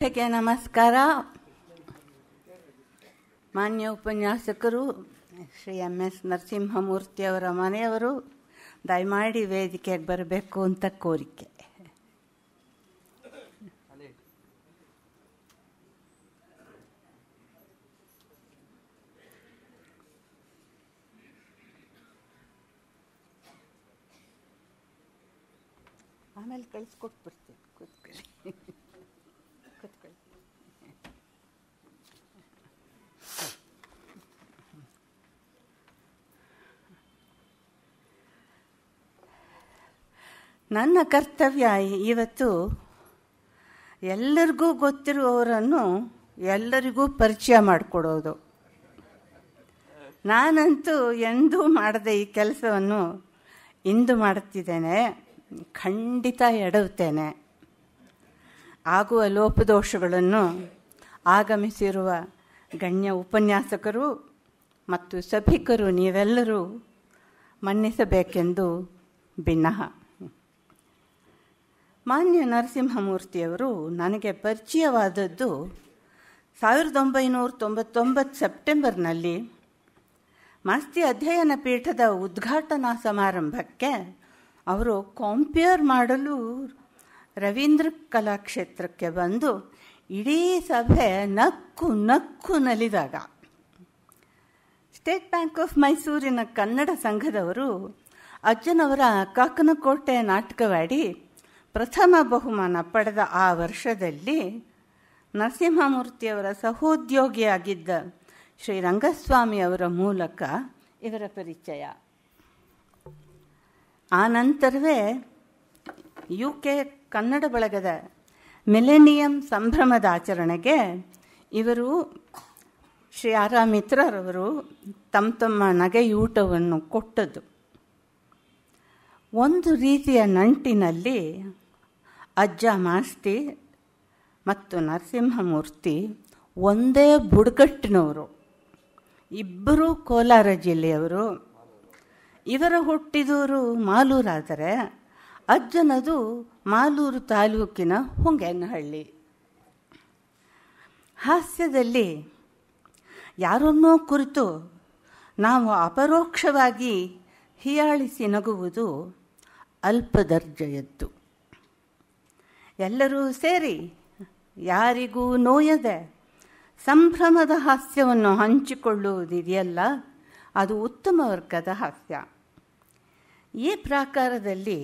ಸಭೆಗೆ ನಮಸ್ಕಾರ. ಮಾನ್ಯ ಉಪನ್ಯಾಸಕರು ಶ್ರೀ MS ನರಸಿಂಹಮೂರ್ತಿಯವರ ಮನೆಯವರು ದಯಮಾಡಿ ವೇದಿಕೆಗೆ ಬರಬೇಕು ಅಂತ ಕೋರಿಕೆ. ಆಮೇಲೆ ಕಳಿಸ್ಕೊಟ್ಬಿಡ್ತೀನಿ. ಕೂತ್ಕೊಳ್ಳಿ. ನನ್ನ ಕರ್ತವ್ಯ ಇವತ್ತು ಎಲ್ಲರಿಗೂ ಗೊತ್ತಿರುವವರನ್ನು ಎಲ್ಲರಿಗೂ ಪರಿಚಯ ಮಾಡಿಕೊಡೋದು. ನಾನಂತೂ ಎಂದೂ ಮಾಡದೆ ಈ ಕೆಲಸವನ್ನು ಇಂದು ಮಾಡುತ್ತಿದ್ದೇನೆ. ಖಂಡಿತ ಎಡವುತ್ತೇನೆ. ಆಗುವ ಲೋಪದೋಷಗಳನ್ನು ಆಗಮಿಸಿರುವ ಗಣ್ಯ ಉಪನ್ಯಾಸಕರು ಮತ್ತು ಸಭಿಕರು ನೀವೆಲ್ಲರೂ ಮನ್ನಿಸಬೇಕೆಂದು ಭಿನ್ನಹ. ಮಾನ್ಯ ನರಸಿಂಹಮೂರ್ತಿಯವರು ನನಗೆ ಪರಿಚಯವಾದದ್ದು 1999 ಸೆಪ್ಟೆಂಬರ್ನಲ್ಲಿ ಮಾಸ್ತಿ ಅಧ್ಯಯನ ಪೀಠದ ಉದ್ಘಾಟನಾ ಸಮಾರಂಭಕ್ಕೆ ಅವರು ಕಂಪೇರ್ ಮಾಡಲು ರವೀಂದ್ರ ಕಲಾಕ್ಷೇತ್ರಕ್ಕೆ ಬಂದು ಇಡೀ ಸಭೆ ನಕ್ಕು ನಕ್ಕು ನಲಿದಾಗ ಸ್ಟೇಟ್ ಬ್ಯಾಂಕ್ ಆಫ್ ಮೈಸೂರಿನ ಕನ್ನಡ ಸಂಘದವರು ಅಜ್ಜನವರ ಕಾಕನಕೋಟೆ ನಾಟಕವಾಡಿ ಪ್ರಥಮ ಬಹುಮಾನ ಪಡೆದ ಆ ವರ್ಷದಲ್ಲಿ ನರಸಿಂಹಮೂರ್ತಿಯವರ ಸಹೋದ್ಯೋಗಿಯಾಗಿದ್ದ ಶ್ರೀ ರಂಗಸ್ವಾಮಿಯವರ ಮೂಲಕ ಇವರ ಪರಿಚಯ. ಆ ನಂತರವೇ UK ಕನ್ನಡ ಬಳಗದ ಮಿಲೆನಿಯಂ ಸಂಭ್ರಮದ ಆಚರಣೆಗೆ ಇವರು ಶ್ರೀ R. ಮಿತ್ರರವರು ತಮ್ಮ ನಗೆಯೂಟವನ್ನು ಕೊಟ್ಟದ್ದು. ಒಂದು ರೀತಿಯ ನಂಟಿನಲ್ಲಿ ಅಜ್ಜ ಮಾಸ್ತಿ ಮತ್ತು ನರಸಿಂಹಮೂರ್ತಿ ಒಂದೇ ಬುಡಕಟ್ಟಿನವರು. ಇಬ್ಬರೂ ಕೋಲಾರ ಜಿಲ್ಲೆಯವರು. ಇವರ ಹುಟ್ಟಿದೂರು ಮಾಲೂರಾದರೆ ಅಜ್ಜನದು ಮಾಲೂರು ತಾಲೂಕಿನ ಹೊಂಗೇನಹಳ್ಳಿ. ಹಾಸ್ಯದಲ್ಲಿ ಯಾರನ್ನೋ ಕುರಿತು ನಾವು ಅಪರೋಕ್ಷವಾಗಿ ಹೀಯಾಳಿಸಿ ನಗುವುದು ಅಲ್ಪದರ್ಜೆಯದ್ದು. ಎಲ್ಲರೂ ಸೇರಿ ಯಾರಿಗೂ ನೋಯದೆ ಸಂಭ್ರಮದ ಹಾಸ್ಯವನ್ನು ಹಂಚಿಕೊಳ್ಳುವುದಿದೆಯಲ್ಲ, ಅದು ಉತ್ತಮ ವರ್ಗದ ಹಾಸ್ಯ. ಈ ಪ್ರಾಕಾರದಲ್ಲಿ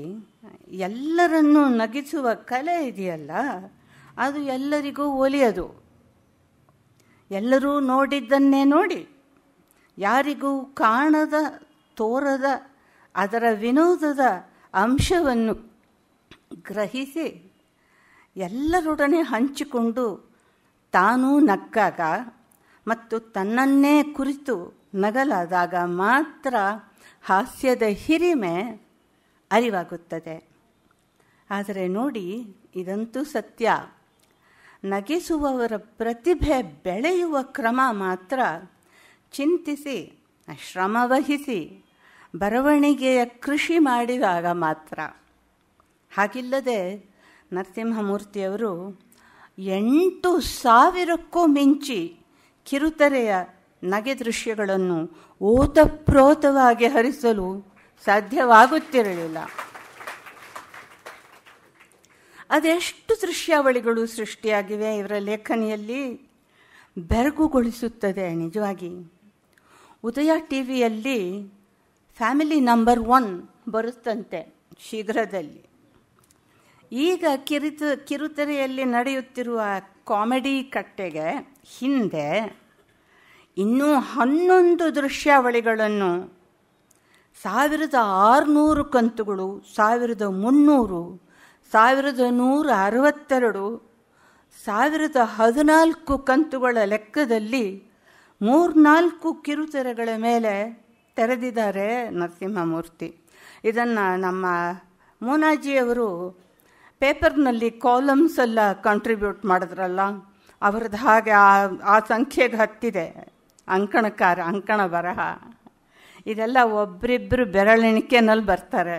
ಎಲ್ಲರನ್ನೂ ನಗಿಸುವ ಕಲೆ ಇದೆಯಲ್ಲ, ಅದು ಎಲ್ಲರಿಗೂ ಒಲಿಯದು. ಎಲ್ಲರೂ ನೋಡಿದ್ದನ್ನೇ ನೋಡಿ ಯಾರಿಗೂ ಕಾಣದ ತೋರದ ಅದರ ವಿನೋದದ ಅಂಶವನ್ನು ಗ್ರಹಿಸಿ ಎಲ್ಲರೊಡನೆ ಹಂಚಿಕೊಂಡು ತಾನೂ ನಕ್ಕಾಗ ಮತ್ತು ತನ್ನನ್ನೇ ಕುರಿತು ನಗಲಾದಾಗ ಮಾತ್ರ ಹಾಸ್ಯದ ಹಿರಿಮೆ ಅರಿವಾಗುತ್ತದೆ. ಆದರೆ ನೋಡಿ, ಇದಂತೂ ಸತ್ಯ. ನಗಿಸುವವರ ಪ್ರತಿಭೆ ಬೆಳೆಯುವ ಕ್ರಮ ಮಾತ್ರ ಚಿಂತಿಸಿ ಶ್ರಮವಹಿಸಿ ಬರವಣಿಗೆಯ ಕೃಷಿ ಮಾಡಿದಾಗ ಮಾತ್ರ. ಹಾಗಿಲ್ಲದೆ ನರಸಿಂಹಮೂರ್ತಿಯವರು 8,000ಕ್ಕೂ ಮಿಂಚಿ ಕಿರುತೆರೆಯ ನಗೆ ದೃಶ್ಯಗಳನ್ನು ಓತಪ್ರೋತವಾಗಿ ಹರಿಸಲು ಸಾಧ್ಯವಾಗುತ್ತಿರಲಿಲ್ಲ. ಅದೆಷ್ಟು ದೃಶ್ಯಾವಳಿಗಳು ಸೃಷ್ಟಿಯಾಗಿವೆ ಇವರ ಲೇಖನಿಯಲ್ಲಿ, ಬೆರಗುಗೊಳಿಸುತ್ತದೆ ನಿಜವಾಗಿ. ಉದಯ ಟಿವಿಯಲ್ಲಿ ಫ್ಯಾಮಿಲಿ ನಂಬರ್ 1 ಬರುತ್ತಂತೆ ಶೀಘ್ರದಲ್ಲಿ. ಈಗ ಕಿರುತೆರೆಯಲ್ಲಿ ನಡೆಯುತ್ತಿರುವ ಕಾಮಿಡಿ ಕಟ್ಟೆಗೆ ಹಿಂದೆ ಇನ್ನೂ 11 ದೃಶ್ಯಾವಳಿಗಳನ್ನು 1600 ಕಂತುಗಳು, 1300, 1162, 1014 ಕಂತುಗಳ ಲೆಕ್ಕದಲ್ಲಿ 3-4 ಕಿರುತೆರೆಗಳ ಮೇಲೆ ತೆರೆದಿದ್ದಾರೆ ನರಸಿಂಹಮೂರ್ತಿ. ಇದನ್ನು ನಮ್ಮ ಮೋನಾಜಿಯವರು ಪೇಪರ್ನಲ್ಲಿ ಕಾಲಮ್ಸ್ ಎಲ್ಲ ಕಾಂಟ್ರಿಬ್ಯೂಟ್ ಮಾಡಿದ್ರಲ್ಲ, ಅವರದ್ದು ಹಾಗೆ ಆ ಸಂಖ್ಯೆಗೆ ಹತ್ತಿದೆ ಅಂಕಣ ಬರಹ. ಇದೆಲ್ಲ ಒಬ್ಬರಿಬ್ಬರು ಬೆರಳೆಣಿಕೆನಲ್ಲಿ ಬರ್ತಾರೆ.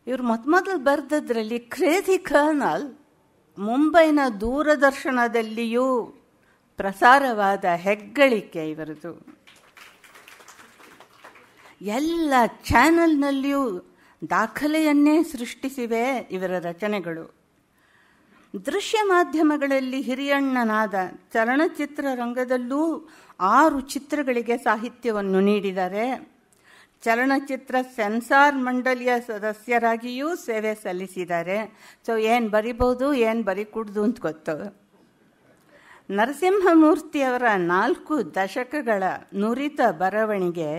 ಇವರು ಮೊದಲು ಬರೆದದ್ರಲ್ಲಿ ಕ್ರೇಜಿ ಕರ್ನಲ್ ಮುಂಬೈನ ದೂರದರ್ಶನದಲ್ಲಿಯೂ ಪ್ರಸಾರವಾದ ಹೆಗ್ಗಳಿಕೆ ಇವರದು. ಎಲ್ಲ ಚಾನೆಲ್ನಲ್ಲಿಯೂ ದಾಖಲೆಯನ್ನೇ ಸೃಷ್ಟಿಸಿವೆ ಇವರ ರಚನೆಗಳು. ದೃಶ್ಯ ಮಾಧ್ಯಮಗಳಲ್ಲಿ ಹಿರಿಯಣ್ಣನಾದ ಚಲನಚಿತ್ರ ರಂಗದಲ್ಲೂ 6 ಚಿತ್ರಗಳಿಗೆ ಸಾಹಿತ್ಯವನ್ನು ನೀಡಿದ್ದಾರೆ. ಚಲನಚಿತ್ರ ಸೆನ್ಸಾರ್ ಮಂಡಳಿಯ ಸದಸ್ಯರಾಗಿಯೂ ಸೇವೆ ಸಲ್ಲಿಸಿದ್ದಾರೆ. ಸೊ ಏನು ಬರಿಬೋದು, ಏನು ಬರಿಕೂಡ್ದು ಅಂತ ಗೊತ್ತು. ನರಸಿಂಹಮೂರ್ತಿಯವರ 4 ದಶಕಗಳ ನುರಿತ ಬರವಣಿಗೆ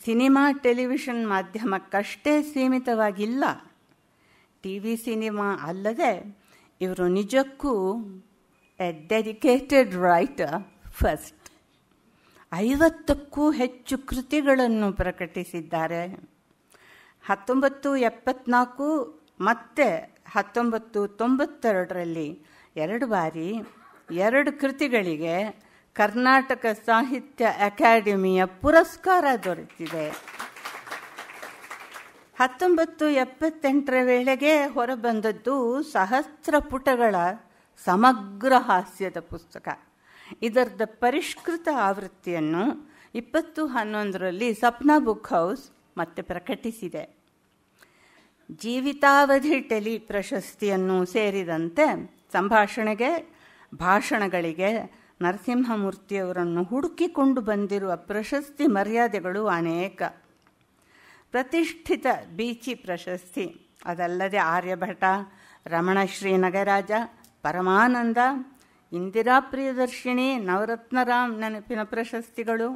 ಸಿನಿಮಾ ಟೆಲಿವಿಷನ್ ಮಾಧ್ಯಮಕ್ಕಷ್ಟೇ ಸೀಮಿತವಾಗಿಲ್ಲ. ಟಿವಿ ಸಿನಿಮಾ ಅಲ್ಲದೆ ಇವರು ನಿಜಕ್ಕೂ ಎ ಡೆಡಿಕೇಟೆಡ್ ರೈಟರ್ ಫಸ್ಟ್. 50ಕ್ಕೂ ಹೆಚ್ಚು ಕೃತಿಗಳನ್ನು ಪ್ರಕಟಿಸಿದ್ದಾರೆ. 1974 ಮತ್ತು 1992ರಲ್ಲಿ 2 ಬಾರಿ 2 ಕೃತಿಗಳಿಗೆ ಕರ್ನಾಟಕ ಸಾಹಿತ್ಯ ಅಕಾಡೆಮಿಯ ಪುರಸ್ಕಾರ ದೊರೆತಿದೆ. 1978ರ ವೇಳೆಗೆ ಹೊರಬಂದದ್ದು 1000 ಪುಟಗಳ ಸಮಗ್ರ ಹಾಸ್ಯದ ಪುಸ್ತಕ. ಇದರದ ಪರಿಷ್ಕೃತ ಆವೃತ್ತಿಯನ್ನು 2011ರಲ್ಲಿ ಸಪ್ನಾ ಬುಕ್ ಹೌಸ್ ಮತ್ತೆ ಪ್ರಕಟಿಸಿದೆ. ಜೀವಿತಾವಧಿ ಟೆಲಿ ಪ್ರಶಸ್ತಿಯನ್ನು ಸೇರಿದಂತೆ ಸಂಭಾಷಣೆಗೆ, ಭಾಷಣಗಳಿಗೆ ನರಸಿಂಹಮೂರ್ತಿಯವರನ್ನು ಹುಡುಕಿಕೊಂಡು ಬಂದಿರುವ ಪ್ರಶಸ್ತಿ ಮರ್ಯಾದೆಗಳು ಅನೇಕ. ಪ್ರತಿಷ್ಠಿತ ಬೀಚಿ ಪ್ರಶಸ್ತಿ, ಅದಲ್ಲದೆ ಆರ್ಯಭಟ, ರಮಣಶ್ರೀ ನಗರಾಜ, ಪರಮಾನಂದ, ಇಂದಿರಾ ಪ್ರಿಯದರ್ಶಿನಿ, ನವರತ್ನರಾಮ್ ನೆನಪಿನ ಪ್ರಶಸ್ತಿಗಳು,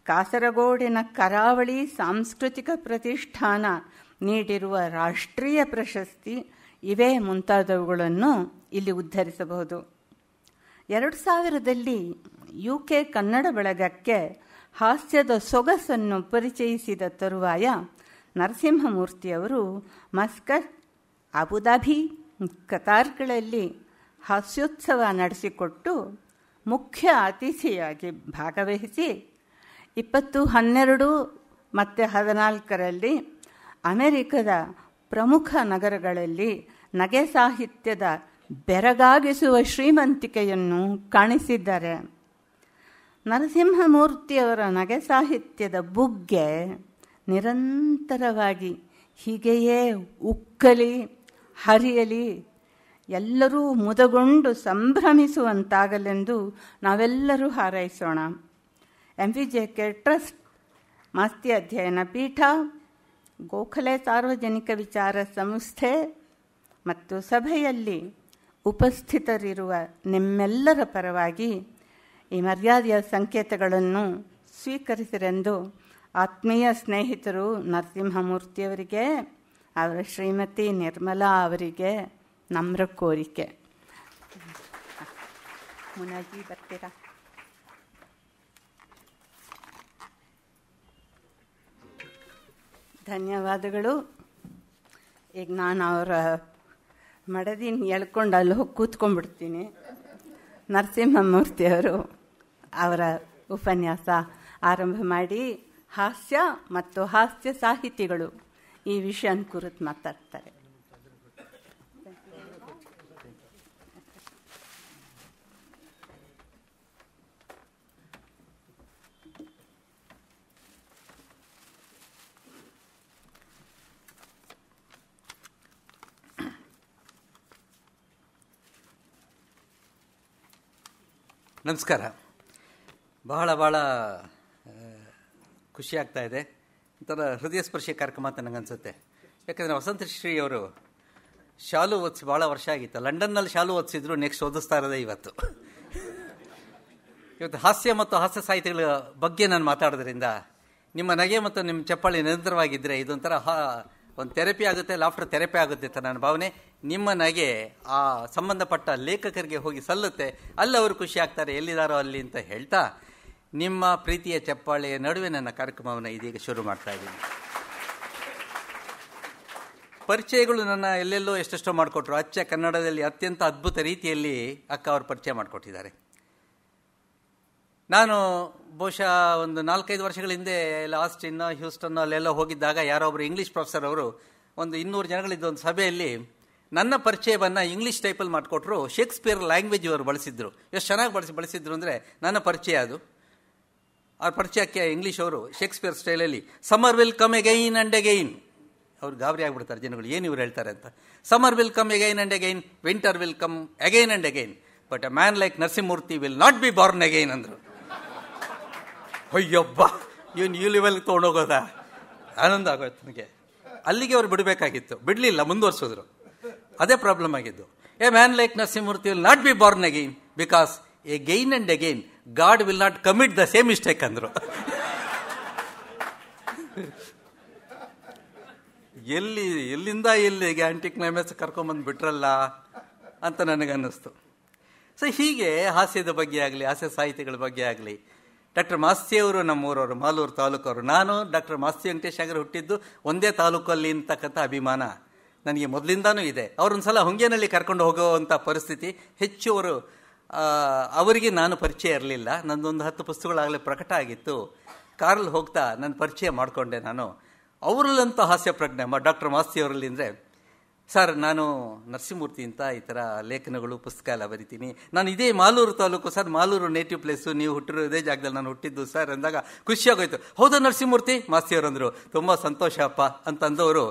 ಕಾಸರಗೋಡಿನ ಕರಾವಳಿ ಸಾಂಸ್ಕೃತಿಕ ಪ್ರತಿಷ್ಠಾನ ನೀಡಿರುವ ರಾಷ್ಟ್ರೀಯ ಪ್ರಶಸ್ತಿ, ಇವೇ ಮುಂತಾದವುಗಳನ್ನು ಇಲ್ಲಿ ಉದ್ಧರಿಸಬಹುದು. 2000ರಲ್ಲಿ UK ಕನ್ನಡ ಬಳಗಕ್ಕೆ ಹಾಸ್ಯದ ಸೊಗಸನ್ನು ಪರಿಚಯಿಸಿದ ತರುವಾಯ ನರಸಿಂಹಮೂರ್ತಿಯವರು ಮಸ್ಕತ್, ಅಬುಧಾಬಿ, ಕತಾರ್ಗಳಲ್ಲಿ ಹಾಸ್ಯೋತ್ಸವ ನಡೆಸಿಕೊಟ್ಟು ಮುಖ್ಯ ಅತಿಥಿಯಾಗಿ ಭಾಗವಹಿಸಿ 2012 ಮತ್ತು 2014ರಲ್ಲಿ ಅಮೆರಿಕದ ಪ್ರಮುಖ ನಗರಗಳಲ್ಲಿ ನಗೆ ಸಾಹಿತ್ಯದ ಬೆರಗಾಗಿಸುವ ಶ್ರೀಮಂತಿಕೆಯನ್ನು ಕಾಣಿಸಿದ್ದಾರೆ. ನರಸಿಂಹಮೂರ್ತಿಯವರ ನಗೆ ಸಾಹಿತ್ಯದ ಬುಗ್ಗೆ ನಿರಂತರವಾಗಿ ಹೀಗೆಯೇ ಉಕ್ಕಲಿ ಹರಿಯಲಿ, ಎಲ್ಲರೂ ಮುದಗೊಂಡು ಸಂಭ್ರಮಿಸುವಂತಾಗಲೆಂದು ನಾವೆಲ್ಲರೂ ಹಾರೈಸೋಣ. MVJK ಟ್ರಸ್ಟ್, ಮಾಸ್ತಿ ಅಧ್ಯಯನ ಪೀಠ, ಗೋಖಲೆ ಸಾರ್ವಜನಿಕ ವಿಚಾರ ಸಂಸ್ಥೆ ಮತ್ತು ಸಭೆಯಲ್ಲಿ ಉಪಸ್ಥಿತರಿರುವ ನಿಮ್ಮೆಲ್ಲರ ಪರವಾಗಿ ಈ ಮರ್ಯಾದೆಯ ಸಂಕೇತಗಳನ್ನು ಸ್ವೀಕರಿಸಿರೆಂದು ಆತ್ಮೀಯ ಸ್ನೇಹಿತರು ನರಸಿಂಹಮೂರ್ತಿಯವರಿಗೆ, ಅವರ ಶ್ರೀಮತಿ ನಿರ್ಮಲಾ ಅವರಿಗೆ ನಮ್ರ ಕೋರಿಕೆ. ಮುನಾಜಿ ಬರ್ತೀರಾ? ಧನ್ಯವಾದಗಳು. ಈಗ ನಾನು ಅವರ ಮಡದಿನ ಎಳ್ಕೊಂಡು ಅಲ್ಲಿ ಹೋಗಿ ಕೂತ್ಕೊಂಡ್ಬಿಡ್ತೀನಿ. ನರಸಿಂಹಮೂರ್ತಿಯವರು ಅವರ ಉಪನ್ಯಾಸ ಆರಂಭ ಮಾಡಿ ಹಾಸ್ಯ ಮತ್ತು ಹಾಸ್ಯ ಸಾಹಿತಿಗಳು ಈ ವಿಷಯನ ಕುರಿತು ಮಾತಾಡ್ತಾರೆ. ನಮಸ್ಕಾರ. ಬಹಳ ಖುಷಿ ಆಗ್ತಾ ಇದೆ. ಒಂಥರ ಹೃದಯ ಸ್ಪರ್ಶಿ ಕಾರ್ಯಕ್ರಮ ಅಂತ ನನಗನ್ಸುತ್ತೆ. ಯಾಕಂದರೆ ವಸಂತಶ್ರೀ ಅವರು ಶಾಲು ಓದಿಸಿ ಭಾಳ ವರ್ಷ ಆಗಿತ್ತು. ಲಂಡನ್ನಲ್ಲಿ ಶಾಲು ಓದಿಸಿದ್ರು, ನೆಕ್ಸ್ಟ್ ಓದಿಸ್ತಾ ಇರೋದೇ ಇವತ್ತು. ಹಾಸ್ಯ ಮತ್ತು ಹಾಸ್ಯ ಸಾಹಿತ್ಯಗಳ ಬಗ್ಗೆ ನಾನು ಮಾತಾಡೋದ್ರಿಂದ ನಿಮ್ಮ ನಗೆ ಮತ್ತು ನಿಮ್ಮ ಚಪ್ಪಾಳಿ ನಿರಂತರವಾಗಿದ್ದರೆ ಇದೊಂಥರ ಒಂದು ಥೆರಪಿ ಆಗುತ್ತೆ, ಲಾಫ್ಟರ್ ಥೆರಪಿ ಆಗುತ್ತೆ ಅಂತ ನನ್ನ ಭಾವನೆ. ನಿಮ್ಮ ನಗೆ ಆ ಸಂಬಂಧಪಟ್ಟ ಲೇಖಕರಿಗೆ ಹೋಗಿ ಸಲ್ಲುತ್ತೆ, ಅಲ್ಲಿ ಅವರು ಖುಷಿ ಆಗ್ತಾರೆ, ಎಲ್ಲಿದ್ದಾರೋ ಅಲ್ಲಿ ಅಂತ ಹೇಳ್ತಾ ನಿಮ್ಮ ಪ್ರೀತಿಯ ಚಪ್ಪಾಳೆಯ ನಡುವೆ ನನ್ನ ಕಾರ್ಯಕ್ರಮವನ್ನು ಇದೀಗ ಶುರು ಮಾಡ್ತಾ ಇದ್ದೀನಿ. ಪರಿಚಯಗಳು ನನ್ನ ಎಲ್ಲೆಲ್ಲೋ ಎಷ್ಟೆಷ್ಟೋ ಮಾಡಿಕೊಟ್ರು. ಅಚ್ಚ ಕನ್ನಡದಲ್ಲಿ ಅತ್ಯಂತ ಅದ್ಭುತ ರೀತಿಯಲ್ಲಿ ಅಕ್ಕ ಅವರು ಪರಿಚಯ ಮಾಡಿಕೊಟ್ಟಿದ್ದಾರೆ. ನಾನು ಬಹುಶಃ ಒಂದು 4-5 ವರ್ಷಗಳ ಹಿಂದೆ ಆಸ್ಟಿನ್, ಹ್ಯೂಸ್ಟನ್ ಅಲ್ಲೆಲ್ಲ ಹೋಗಿದ್ದಾಗ ಯಾರೋ ಒಬ್ಬರು ಇಂಗ್ಲೀಷ್ ಪ್ರೊಫೆಸರ್ ಅವರು ಒಂದು 200 ಜನಗಳಿದ್ದ ಒಂದು ಸಭೆಯಲ್ಲಿ ನನ್ನ ಪರಿಚಯವನ್ನು ಇಂಗ್ಲೀಷ್ ಟೈಪಲ್ಲಿ ಮಾಡಿಕೊಟ್ರು. ಶೇಕ್ಸ್ಪಿಯರ್ ಲ್ಯಾಂಗ್ವೇಜ್ ಅವರು ಬಳಸಿದ್ರು. ಎಷ್ಟು ಚೆನ್ನಾಗಿ ಬಳಸಿದ್ರು ಅಂದರೆ ನನ್ನ ಪರಿಚಯ ಅದು. ಆ ಪರಿಚಯಕ್ಕೆ ಇಂಗ್ಲೀಷ್ ಅವರು ಶೇಕ್ಸ್ಪಿಯರ್ ಸ್ಟೈಲಲ್ಲಿ summer will come again and again, ಅವ್ರು ಗಾಬರಿ ಆಗಿಬಿಡ್ತಾರೆ ಜನಗಳು, ಏನು ಇವ್ರು ಹೇಳ್ತಾರೆ ಅಂತ. Summer will come again and again, winter will come again and again, but a man like Narasimhamurthy will not be born again ಅಂದರು. ಅಯ್ಯೊಬ್ಬ, ಇವನು ಈ ಲೆವೆಲ್ಗೆ ತೊಗೊಂಡೋಗೋದಾ? ಆನಂದ ಆಗೋಯ್ತು ನನಗೆ. ಅಲ್ಲಿಗೆ ಅವ್ರು ಬಿಡಬೇಕಾಗಿತ್ತು, ಬಿಡಲಿಲ್ಲ, ಮುಂದುವರ್ಸಿದ್ರು. ಅದೇ ಪ್ರಾಬ್ಲಮ್ ಆಗಿದ್ದು. A man like Narasimhamurthy will not be born again because again and again God will not commit the same mistake ಅಂದರು. ಎಲ್ಲಿಂದ ಎಲ್ಲಿಗೆ ಆಂಟಿ ಕ್ಲೈಮ್ಯಾಕ್ಸ್ ಕರ್ಕೊಂಬಂದು ಬಿಟ್ರಲ್ಲ ಅಂತ ನನಗನ್ನಿಸ್ತು. ಸೊ ಹೀಗೆ ಹಾಸ್ಯದ ಬಗ್ಗೆ ಆಗಲಿ, ಹಾಸ್ಯ ಸಾಹಿತ್ಯಗಳ ಬಗ್ಗೆ ಆಗಲಿ, ಡಾಕ್ಟರ್ ಮಾಸ್ತಿಯವರು ನಮ್ಮೂರವರು, ಮಾಲೂರು ತಾಲೂಕವರು. ನಾನು ಡಾಕ್ಟರ್ ಮಾಸ್ತಿ ವೆಂಕಟೇಶ್ ಆಗರ್ ಹುಟ್ಟಿದ್ದು ಒಂದೇ ತಾಲೂಕಲ್ಲಿ ಅಂತಕ್ಕಂಥ ಅಭಿಮಾನ ನನಗೆ ಮೊದಲಿಂದಾನೂ ಇದೆ. ಅವರೊಂದ್ಸಲ ಹೊಂಗೇನಹಳ್ಳಿ ಕರ್ಕೊಂಡು ಹೋಗೋವಂಥ ಪರಿಸ್ಥಿತಿ ಹೆಚ್ಚು. ಅವರಿಗೆ ನಾನು ಪರಿಚಯ ಇರಲಿಲ್ಲ. ನನ್ನದೊಂದು 10 ಪುಸ್ತಕಗಳಾಗಲೇ ಪ್ರಕಟ ಆಗಿತ್ತು. ಕಾರಲ್ಲಿ ಹೋಗ್ತಾ ನನ್ನ ಪರಿಚಯ ಮಾಡಿಕೊಂಡೆ ನಾನು. ಅವರಲ್ಲಂತೂ ಹಾಸ್ಯ ಪ್ರಜ್ಞೆ ಡಾಕ್ಟರ್ ಮಾಸ್ತಿಯವರಲ್ಲಿ ಅಂದರೆ, ಸರ್ ನಾನು ನರಸಿಂಹಮೂರ್ತಿ ಅಂತ ಈ ಥರ ಲೇಖನಗಳು ಪುಸ್ತಕ ಎಲ್ಲ ಬರಿತೀನಿ, ನಾನು ಇದೇ Malur taluk sir, Malur native place, ನೀವು ಹುಟ್ಟಿರೋ ಇದೇ ಜಾಗದಲ್ಲಿ ನಾನು ಹುಟ್ಟಿದ್ದು ಸರ್ ಅಂದಾಗ ಖುಷಿಯಾಗೋಯ್ತು. ಹೌದಾ ನರಸಿಂಹಮೂರ್ತಿ? ಮಾಸ್ತಿಯವರು ಅಂದರು. ತುಂಬ ಸಂತೋಷ ಅಪ್ಪ ಅಂತಂದವರು.